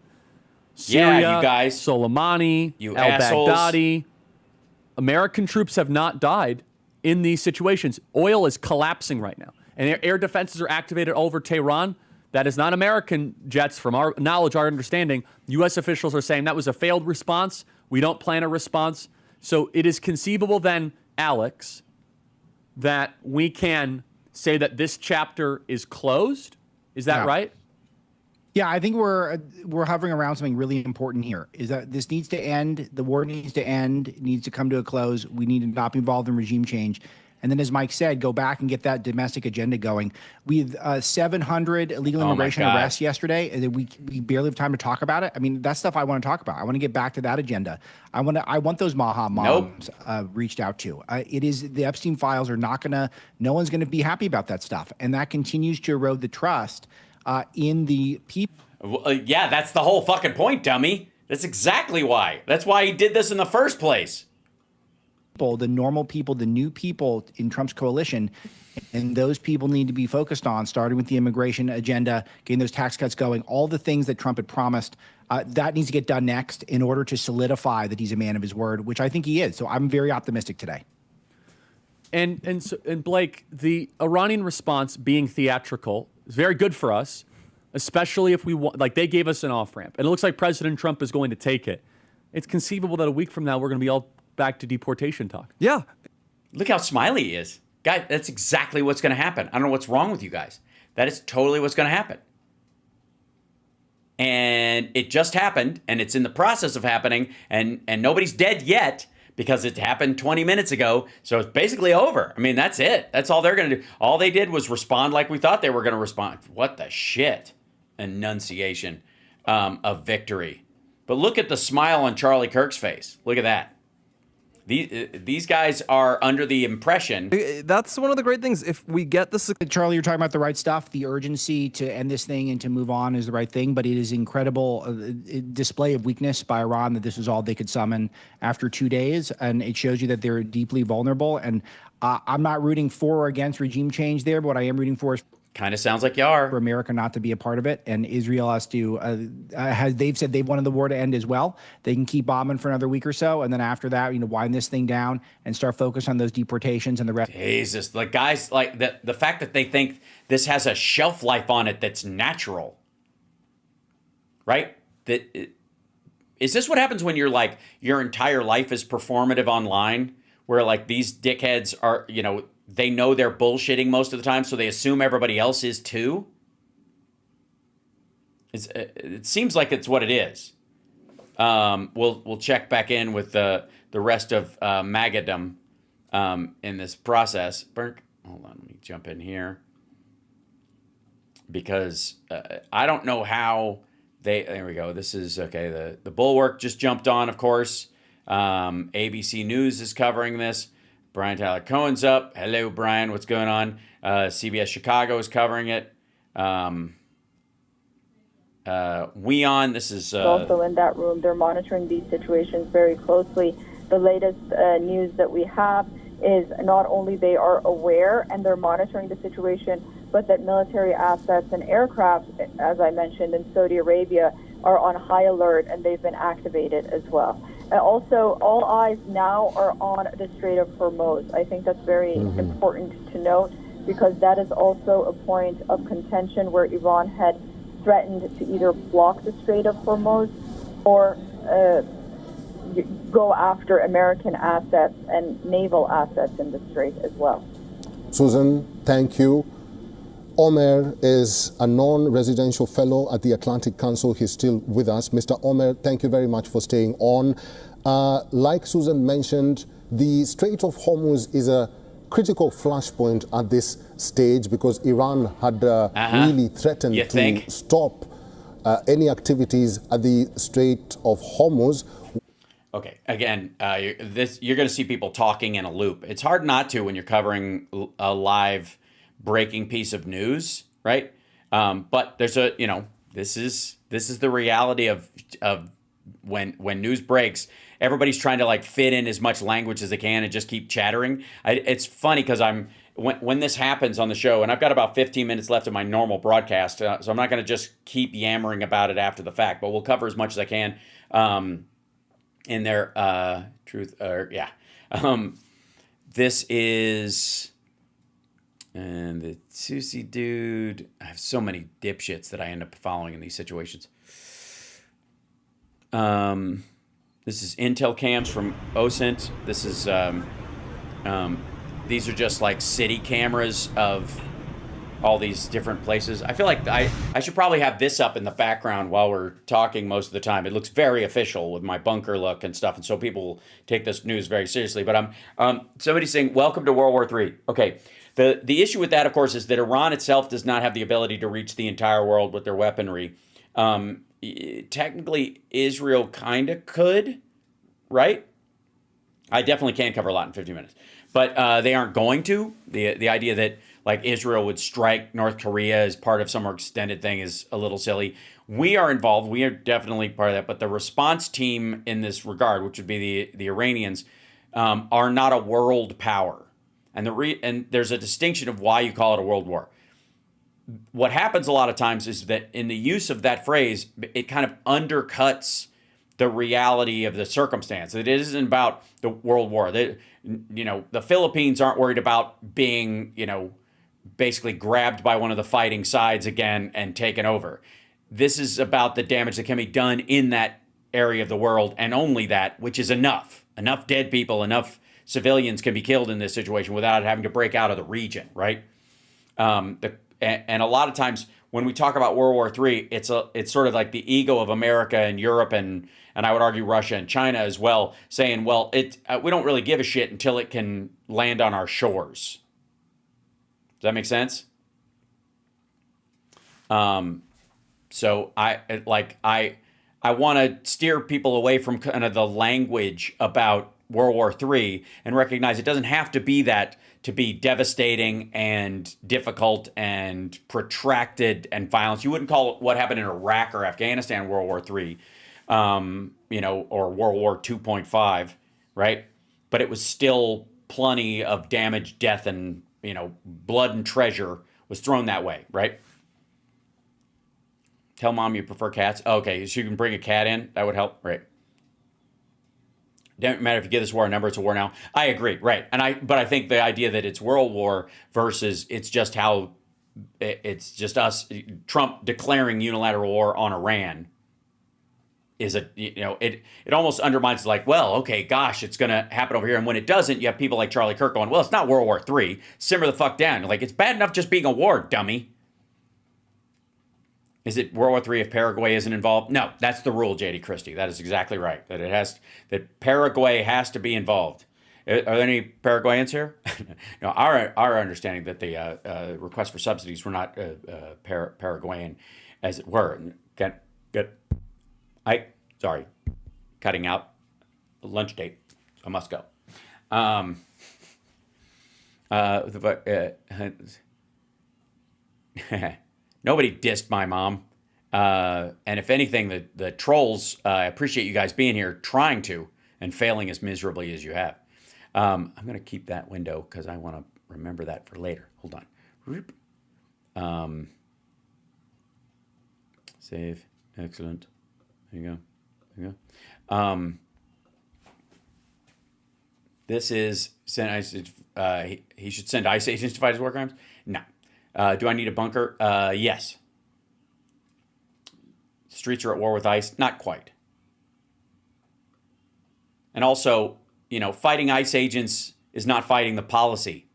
Syria, yeah, you guys. Soleimani, you al-Baghdadi. American troops have not died in these situations. Oil is collapsing right now, and air defenses are activated all over Tehran. That is not American jets, from our knowledge, our understanding. U.S. officials are saying that was a failed response. We don't plan a response. So it is conceivable then, Alex, that we can say that this chapter is closed. Is that right? Yeah, I think we're hovering around something really important here. Is that this needs to end. The war needs to end. It needs to come to a close. We need to not be involved in regime change. And then, as Mike said, go back and get that domestic agenda going. We had 700 illegal immigration arrests yesterday, and we barely have time to talk about it. I mean, that's stuff I want to talk about. I want to get back to that agenda. I want those MAGA moms reached out to. It is the Epstein files are not gonna. No one's gonna be happy about that stuff, and that continues to erode the trust in the people. Yeah, that's the whole fucking point, dummy. That's exactly why. That's why he did this in the first place. The normal people, the new people in Trump's coalition, and those people need to be focused on, starting with the immigration agenda, getting those tax cuts going, all the things that Trump had promised. That needs to get done next in order to solidify that he's a man of his word, which I think he is. So I'm very optimistic today. And Blake, the Iranian response being theatrical is very good for us, especially if we want, like they gave us an off-ramp. And it looks like President Trump is going to take it. It's conceivable that a week from now we're going to be all back to deportation talk. Yeah. Look how smiley he is. Guys, that's exactly what's going to happen. I don't know what's wrong with you guys. That is totally what's going to happen. And it just happened, and it's in the process of happening, and nobody's dead yet because it happened 20 minutes ago. So it's basically over. I mean, that's it. That's all they're going to do. All they did was respond like we thought they were going to respond. What the shit? Enunciation of victory. But look at the smile on Charlie Kirk's face. Look at that. These guys are under the impression. That's one of the great things. If we get this, Charlie, you're talking about the right stuff. The urgency to end this thing and to move on is the right thing. But it is incredible display of weakness by Iran that this is all they could summon after 2 days, and it shows you that they're deeply vulnerable. And I'm not rooting for or against regime change there, but what I am rooting for is. Kind of sounds like you are. For America not to be a part of it, and Israel has to. They've said they've wanted the war to end as well. They can keep bombing for another week or so, and then after that, wind this thing down and start focus on those deportations and the rest. Jesus, like guys, like the fact that they think this has a shelf life on it that's natural, right? Is this what happens when you're like your entire life is performative online, where like these dickheads are, they know they're bullshitting most of the time, so they assume everybody else is too? It seems like it's what it is. We'll check back in with the rest of MAGAdom in this process. Hold on, let me jump in here. Because I don't know how there we go. This is, okay, the Bulwark just jumped on, of course. ABC News is covering this. Brian Tyler Cohen's up. Hello, Brian. What's going on? CBS Chicago is covering it. WEON, this is... also in that room. They're monitoring these situations very closely. The latest news that we have is not only they are aware and they're monitoring the situation, but that military assets and aircraft, as I mentioned, in Saudi Arabia are on high alert and they've been activated as well. And also, all eyes now are on the Strait of Hormuz. I think that's very important to note, because that is also a point of contention where Iran had threatened to either block the Strait of Hormuz or go after American assets and naval assets in the Strait as well. Susan, thank you. Omer is a non-residential fellow at the Atlantic Council. He's still with us. Mr. Omer, thank you very much for staying on. Like Susan mentioned, the Strait of Hormuz is a critical flashpoint at this stage because Iran had really threatened to stop any activities at the Strait of Hormuz. Okay, again, you're going to see people talking in a loop. It's hard not to when you're covering a live breaking piece of news, right? But there's this is the reality of when news breaks. Everybody's trying to like fit in as much language as they can and just keep chattering. It's funny because when this happens on the show, and I've got about 15 minutes left of my normal broadcast, so I'm not going to just keep yammering about it after the fact, but we'll cover as much as I can in their truth. This is. And the Susie dude, I have so many dipshits that I end up following in these situations. This is Intel cams from OSINT. This is these are just like city cameras of all these different places. I feel like I should probably have this up in the background while we're talking most of the time. It looks very official with my bunker look and stuff, and so people take this news very seriously. But somebody's saying, welcome to World War III. Okay, the issue with that, of course, is that Iran itself does not have the ability to reach the entire world with their weaponry. Technically, Israel kind of could, right? I definitely can't cover a lot in 50 minutes. But they aren't going to. The idea that like Israel would strike North Korea as part of some more extended thing is a little silly. We are involved. We are definitely part of that. But the response team in this regard, which would be the Iranians, are not a world power. And and there's a distinction of why you call it a world war. What happens a lot of times is that in the use of that phrase, it kind of undercuts the reality of the circumstance. It isn't about the world war. The Philippines aren't worried about being, basically grabbed by one of the fighting sides again and taken over. This is about the damage that can be done in that area of the world, and only that, which is enough. Enough dead people, enough civilians can be killed in this situation without having to break out of the region, right? And a lot of times when we talk about World War III, it's sort of like the ego of America and Europe and I would argue Russia and China as well, saying, well, we don't really give a shit until it can land on our shores. Does that make sense? So I want to steer people away from kind of the language about World War III and recognize it doesn't have to be that to be devastating and difficult and protracted and violence. You wouldn't call it what happened in Iraq or Afghanistan World War III, or World War 2.5, right? But it was still plenty of damage, death, and blood and treasure was thrown that way, right? Tell mom you prefer cats. Okay, so you can bring a cat in. That would help, right? Doesn't matter if you give this war a number; it's a war now. I agree, right? But I think the idea that it's world war versus it's just us, Trump declaring unilateral war on Iran is it almost undermines like, well, okay, gosh, it's going to happen over here. And when it doesn't, you have people like Charlie Kirk going, well, it's not World War III. Simmer the fuck down. Like, it's bad enough just being a war, dummy. Is it World War III if Paraguay isn't involved? No, that's the rule, JD Christie. That is exactly right. That Paraguay has to be involved. Are there any Paraguayans here? No, our understanding that the requests for subsidies were not Paraguayan, as it were. Good. Sorry, cutting out a lunch date. I must go. Nobody dissed my mom. And if anything, the trolls, I appreciate you guys being here, trying to, and failing as miserably as you have. I'm going to keep that window because I want to remember that for later. Hold on. Save. Excellent. There you go. This is he should send ICE agents to fight his war crimes? No. Do I need a bunker? Yes. Streets are at war with ICE? Not quite. And also, fighting ICE agents is not fighting the policy.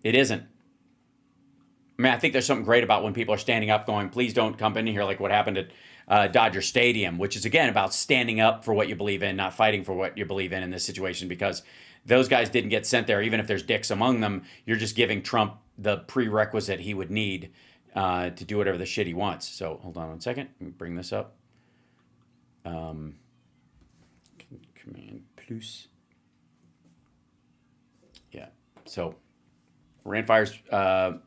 It isn't. I mean, I think there's something great about when people are standing up going, please don't come in here, like what happened at Dodger Stadium, which is, again, about standing up for what you believe in, not fighting for what you believe in this situation, because those guys didn't get sent there. Even if there's dicks among them, you're just giving Trump the prerequisite he would need to do whatever the shit he wants. So hold on one second. Let me bring this up. Command plus. Yeah. So Iran fires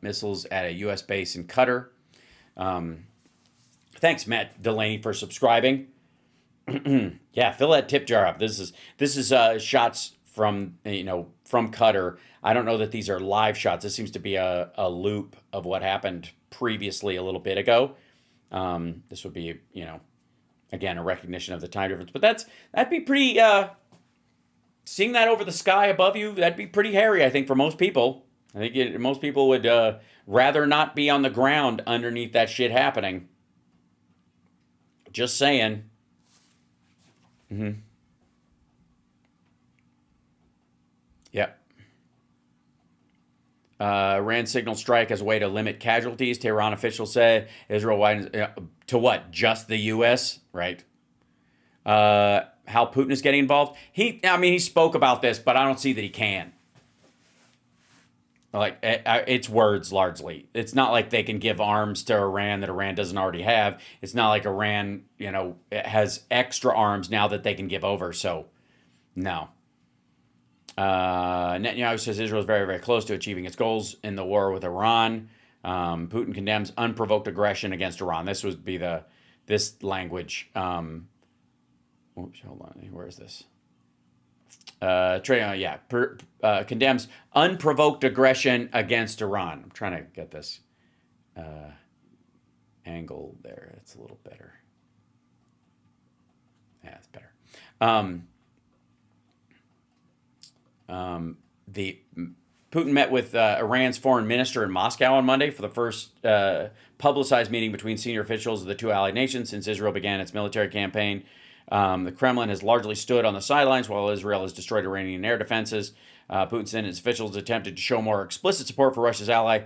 missiles at a U.S. base in Qatar. Thanks, Matt Delaney, for subscribing. Yeah, fill that tip jar up. This is shots from from Qatar. I don't know that these are live shots. This seems to be a loop of what happened previously a little bit ago. This would be again a recognition of the time difference. But that'd be pretty. Seeing that over the sky above you, that'd be pretty hairy, I think, for most people. I think most people would rather not be on the ground underneath that shit happening. Just saying. Yeah. Iran signaled strike as a way to limit casualties. Tehran officials say Israel widens to what? Just the U.S., right? How Putin is getting involved. He spoke about this, but I don't see that he can. Like, it's words largely. It's not like they can give arms to Iran that Iran doesn't already have. It's not like Iran, has extra arms now that they can give over. So, no. Netanyahu says Israel is very, very close to achieving its goals in the war with Iran. Putin condemns unprovoked aggression against Iran. This would be this language. Oops, hold on. Where is this? Condemns unprovoked aggression against Iran. I'm trying to get this angle there. It's a little better. Yeah, it's better. The Putin met with Iran's foreign minister in Moscow on Monday for the first publicized meeting between senior officials of the two allied nations since Israel began its military campaign. The Kremlin has largely stood on the sidelines while Israel has destroyed Iranian air defenses. Putin and his officials attempted to show more explicit support for Russia's ally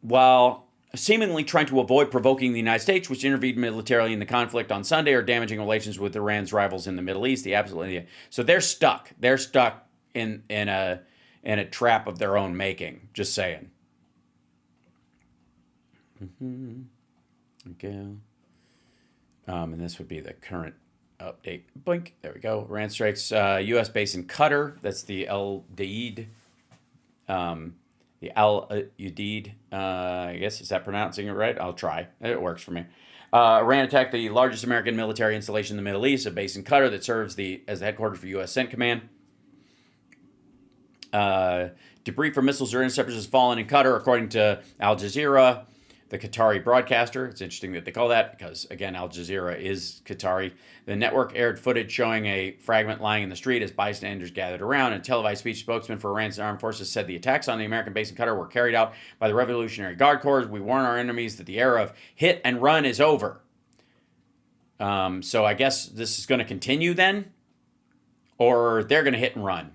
while seemingly trying to avoid provoking the United States, which intervened militarily in the conflict on Sunday, or damaging relations with Iran's rivals in the Middle East. So they're stuck. They're stuck in a trap of their own making. Just saying. Okay. And this would be the current update. Blink. There we go. Iran strikes U.S. base in Qatar. That's the Al Udeid. I guess, is that pronouncing it right? I'll try. It works for me. Iran attacked the largest American military installation in the Middle East, a base in Qatar that serves as the headquarters for U.S. CENTCOMMAND. Debris from missiles or interceptors has fallen in Qatar, according to Al Jazeera, the Qatari broadcaster. It's interesting that they call that because, again, Al Jazeera is Qatari. The network aired footage showing a fragment lying in the street as bystanders gathered around. A televised speech spokesman for Iran's armed forces said the attacks on the American base in Qatar were carried out by the Revolutionary Guard Corps. We warn our enemies that the era of hit and run is over. So I guess this is going to continue then? Or they're going to hit and run?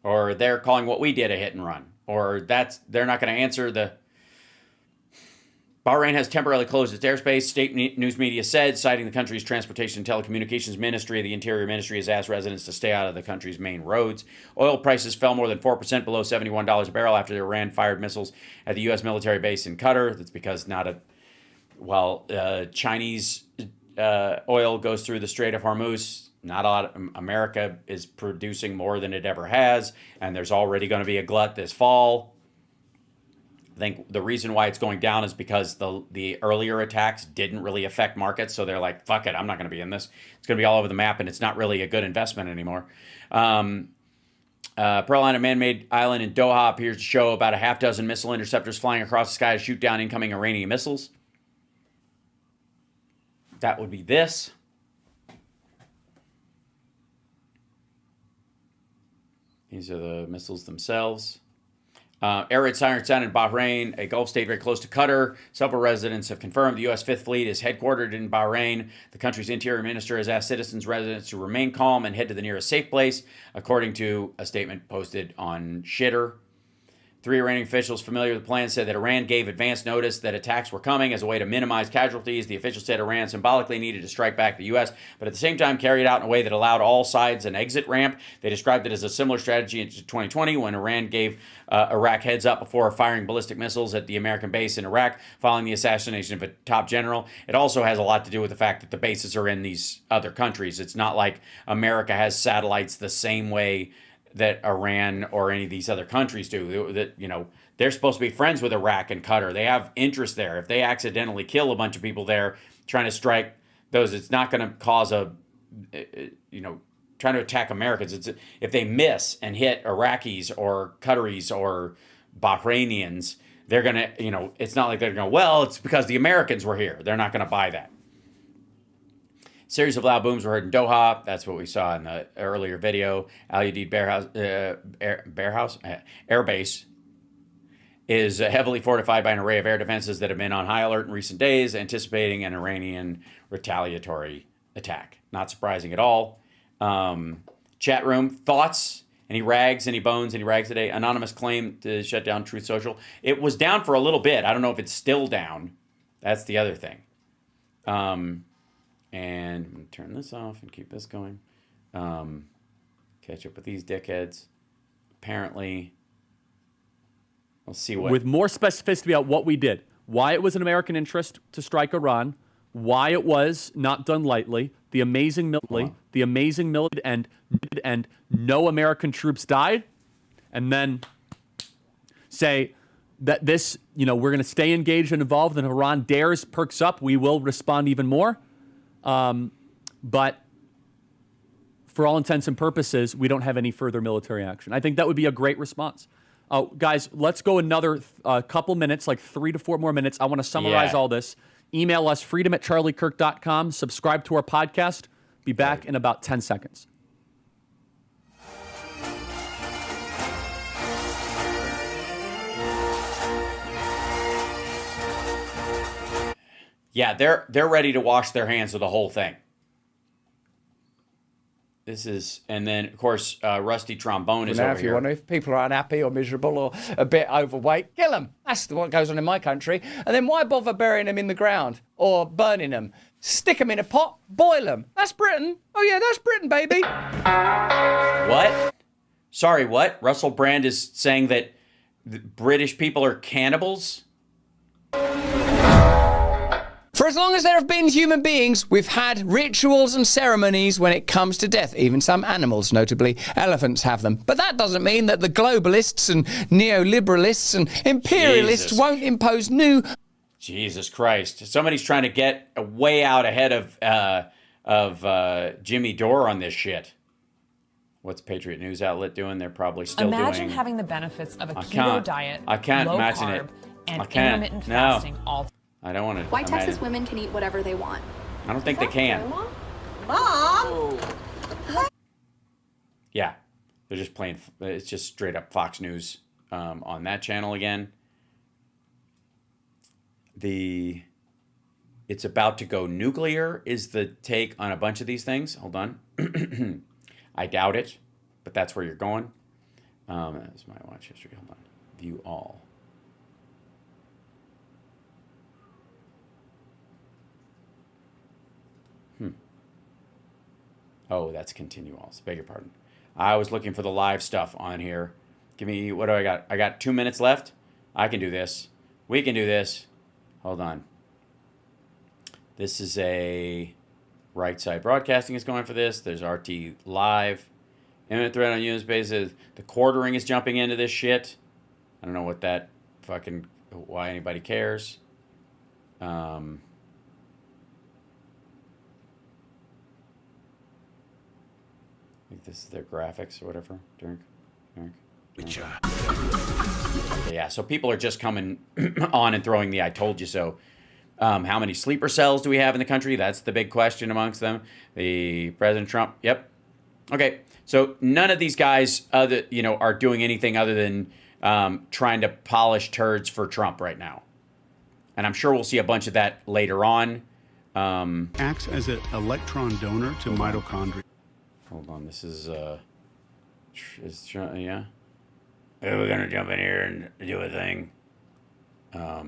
Or they're calling what we did a hit and run? Or they're not going to answer the... Bahrain has temporarily closed its airspace, state news media said, citing the country's Transportation and Telecommunications Ministry. The Interior Ministry has asked residents to stay out of the country's main roads. Oil prices fell more than 4% below $71 a barrel after Iran fired missiles at the U.S. military base in Qatar. That's because Chinese oil goes through the Strait of Hormuz. Not a lot. America is producing more than it ever has, and there's already going to be a glut this fall. I think the reason why it's going down is because the earlier attacks didn't really affect markets, so they're like, fuck it, I'm not going to be in this. It's going to be all over the map, and it's not really a good investment anymore. Pearl Island, a man-made island in Doha, appears to show about a half dozen missile interceptors flying across the sky to shoot down incoming Iranian missiles. That would be this. These are the missiles themselves. Air raid sirens sound in Bahrain, a Gulf state very close to Qatar. Several residents have confirmed the U.S. Fifth Fleet is headquartered in Bahrain. The country's interior minister has asked residents to remain calm and head to the nearest safe place, according to a statement posted on Shitter. 3 Iranian officials familiar with the plan said that Iran gave advance notice that attacks were coming as a way to minimize casualties. The officials said Iran symbolically needed to strike back the U.S., but at the same time carried out in a way that allowed all sides an exit ramp. They described it as a similar strategy in 2020 when Iran gave Iraq heads up before firing ballistic missiles at the American base in Iraq following the assassination of a top general. It also has a lot to do with the fact that the bases are in these other countries. It's not like America has satellites the same way that Iran or any of these other countries do. That, they're supposed to be friends with Iraq and Qatar. They have interest there. If they accidentally kill a bunch of people there trying to strike those, it's not going to cause trying to attack Americans. If they miss and hit Iraqis or Qataris or Bahrainians, they're going to, it's not like they're going, well, it's because the Americans were here. They're not going to buy that. Series of loud booms were heard in Doha. That's what we saw in the earlier video. Al Udeid Air Base is heavily fortified by an array of air defenses that have been on high alert in recent days, anticipating an Iranian retaliatory attack. Not surprising at all. Chat room, thoughts and he rags and he bones and he rags today. Anonymous claim to shut down Truth Social. It was down for a little bit. I don't know if it's still down. That's the other thing. And I'm gonna turn this off and keep this going. Catch up with these dickheads. Apparently, we'll see what. With more specificity about what we did, why it was an American interest to strike Iran, why it was not done lightly, the amazing military, and no American troops died, and then say that this, we're going to stay engaged and involved, and if Iran perks up, we will respond even more. But for all intents and purposes, we don't have any further military action. I think that would be a great response. Guys, let's go another couple minutes, like 3 to 4 more minutes. I want to summarize all this. Email us, freedom@charliekirk.com. Subscribe to our podcast. Be back in about 10 seconds. Yeah, they're ready to wash their hands of the whole thing. This is, and then of course, Rusty Trombone is now, over if you here. want to, if people are unhappy or miserable or a bit overweight, kill them. That's what goes on in my country. And then why bother burying them in the ground or burning them? Stick them in a pot, boil them. That's Britain. Oh yeah, that's Britain, baby. What? Sorry, what? Russell Brand is saying that the British people are cannibals? For as long as there have been human beings, we've had rituals and ceremonies when it comes to death. Even some animals, notably elephants, have them. But that doesn't mean that the globalists and neoliberalists and imperialists won't impose new... Jesus Christ. Somebody's trying to get way out ahead of Jimmy Dore on this shit. What's Patriot News Outlet doing? They're probably still Imagine doing... having the benefits of a keto diet, I can't low imagine carb, it. and I can't. intermittent No. fasting all. I don't want to. White Texas women can eat whatever they want. I don't think they can. Mom! Yeah, they're just playing. It's just straight up Fox News on that channel again. It's about to go nuclear is the take on a bunch of these things. Hold on. I doubt it, but that's where you're going. That's my watch history. Hold on. View all. Oh, that's continue all. Beg your pardon. I was looking for the live stuff on here. Give me, what do I got? I got 2 minutes left. I can do this. We can do this. Hold on. This is a Right Side Broadcasting is going for this. There's RT Live. Imminent threat on US bases. The quartering is jumping into this shit. I don't know what that fucking, why anybody cares. I think this is their graphics or whatever. Drink. Yeah, so people are just coming on and throwing the I told you so. How many sleeper cells do we have in the country? That's the big question amongst them. The President Trump, yep. Okay, so none of these guys are doing anything other than trying to polish turds for Trump right now. And I'm sure we'll see a bunch of that later on. Acts as an electron donor to mitochondria. Hold on, this is yeah. We're gonna jump in here and do a thing. I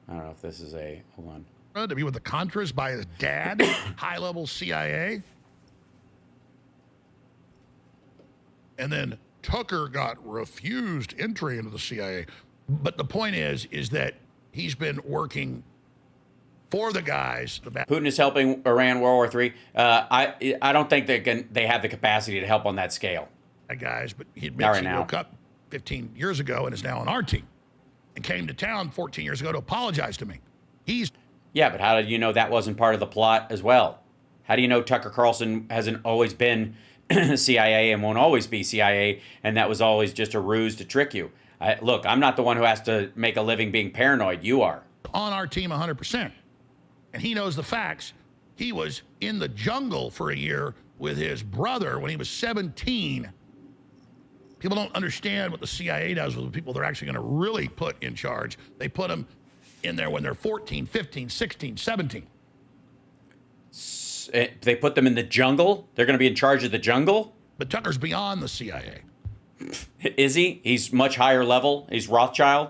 don't know if this is a, hold on. To be with the Contras by his dad, high-level CIA. And then Tucker got refused entry into the CIA. But the point is that he's been working for the guys. Putin is helping Iran World War III. I don't think they have the capacity to help on that scale. Guys, but he admits he woke up 15 years ago and is now on our team, and came to town 14 years ago to apologize to me. Yeah, but how do you know that wasn't part of the plot as well? How do you know Tucker Carlson hasn't always been CIA and won't always be CIA, and that was always just a ruse to trick you? Look, I'm not the one who has to make a living being paranoid. You are. On our team 100%. And he knows the facts. He was in the jungle for a year with his brother when he was 17. People don't understand what the CIA does with the people they're actually going to really put in charge. They put them in there when they're 14, 15, 16, 17. They put them in the jungle. They're going to be in charge of the jungle. But Tucker's beyond the CIA. Is he? He's much higher level. He's Rothschild.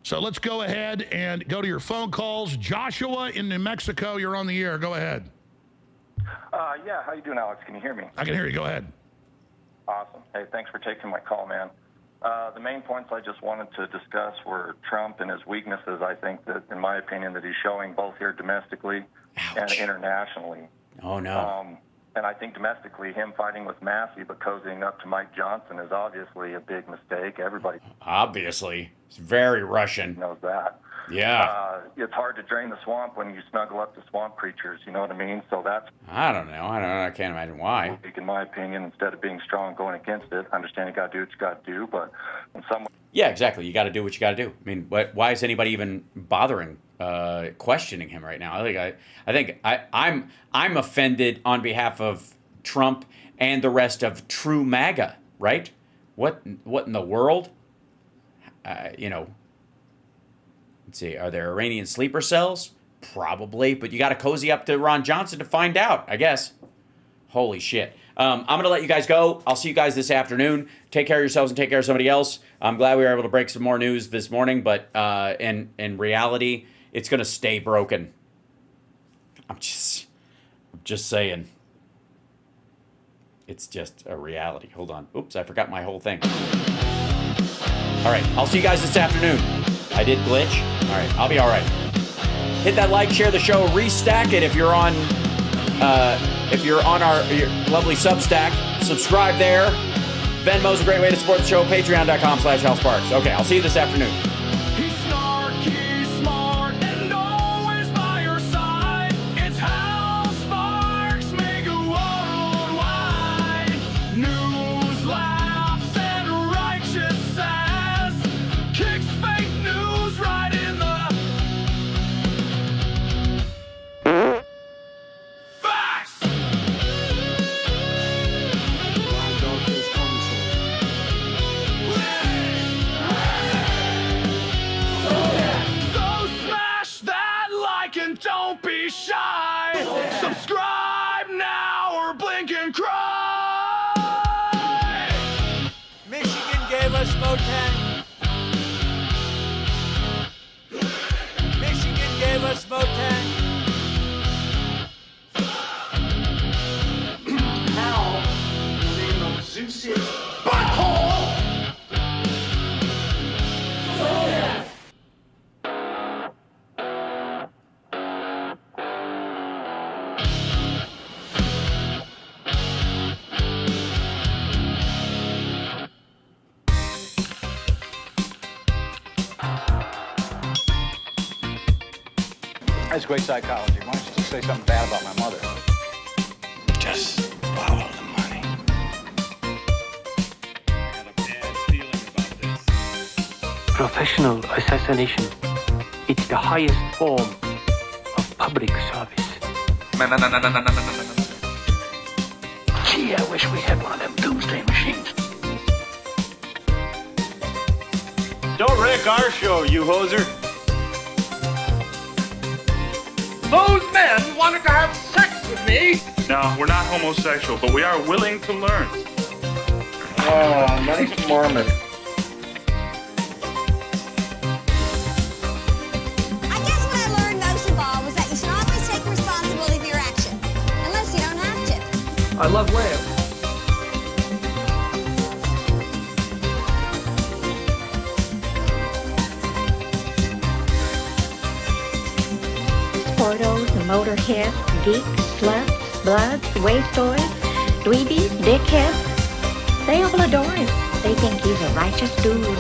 So let's go ahead and go to your phone calls. Joshua in New Mexico, you're on the air. Go ahead. Yeah, how you doing, Alex? Can you hear me? I can hear you. Go ahead. Awesome. Hey, thanks for taking my call, man. The main points I just wanted to discuss were Trump and his weaknesses. I think that, in my opinion, that he's showing both here domestically and internationally. Oh, no. And I think domestically, him fighting with Massey but cozying up to Mike Johnson is obviously a big mistake. Everybody Obviously. It's very Russian. knows that. Yeah. It's hard to drain the swamp when you snuggle up to swamp creatures, you know what I mean? So that's I don't know. I can't imagine why. weak, in my opinion, instead of being strong going against it. I understand you got to do what you got to do, but in some way, Yeah, exactly. You got to do what you got to do. I mean, why is anybody even bothering questioning him right now? I'm offended on behalf of Trump and the rest of true MAGA, right? What in the world? Let's see. Are there Iranian sleeper cells? Probably, but you got to cozy up to Ron Johnson to find out, I guess. Holy shit. I'm going to let you guys go. I'll see you guys this afternoon. Take care of yourselves and take care of somebody else. I'm glad we were able to break some more news this morning, but in reality, it's going to stay broken. I'm just saying. It's just a reality. Hold on. Oops, I forgot my whole thing. All right, I'll see you guys this afternoon. I did glitch. All right, I'll be all right. Hit that like, share the show, restack it if you're on our lovely Substack. Subscribe there. Venmo's a great way to support the show. Patreon.com/HalSparks. Okay, I'll see you this afternoon. He's snarky, smart, and always by your side. It's Hal Sparks, Mega Worldwide. News, laughs, and righteous sass. Kicks fake news right in the facts. So smash that like and don't be shy. Subscribe now or blink and cry. Michigan gave us Motown. Michigan gave us Motown. Now, in the name of Zeus's butthole. That's great psychology. Why don't you just say something bad about my mother? Just follow the money. Professional assassination. It's the highest form of public service. Gee, I wish we had one of them doomsday machines. Don't wreck our show, you hoser. Those men wanted to have sex with me. No, we're not homosexual, but we are willing to learn. Oh, nice Mormon. I guess what I learned most of all was that you should always take responsibility for your actions, unless you don't have to. I love lamb. Portos, motorheads, geeks, sluts, bloods, wastoids, dweebies, dickheads. They all adore him. They think he's a righteous dude.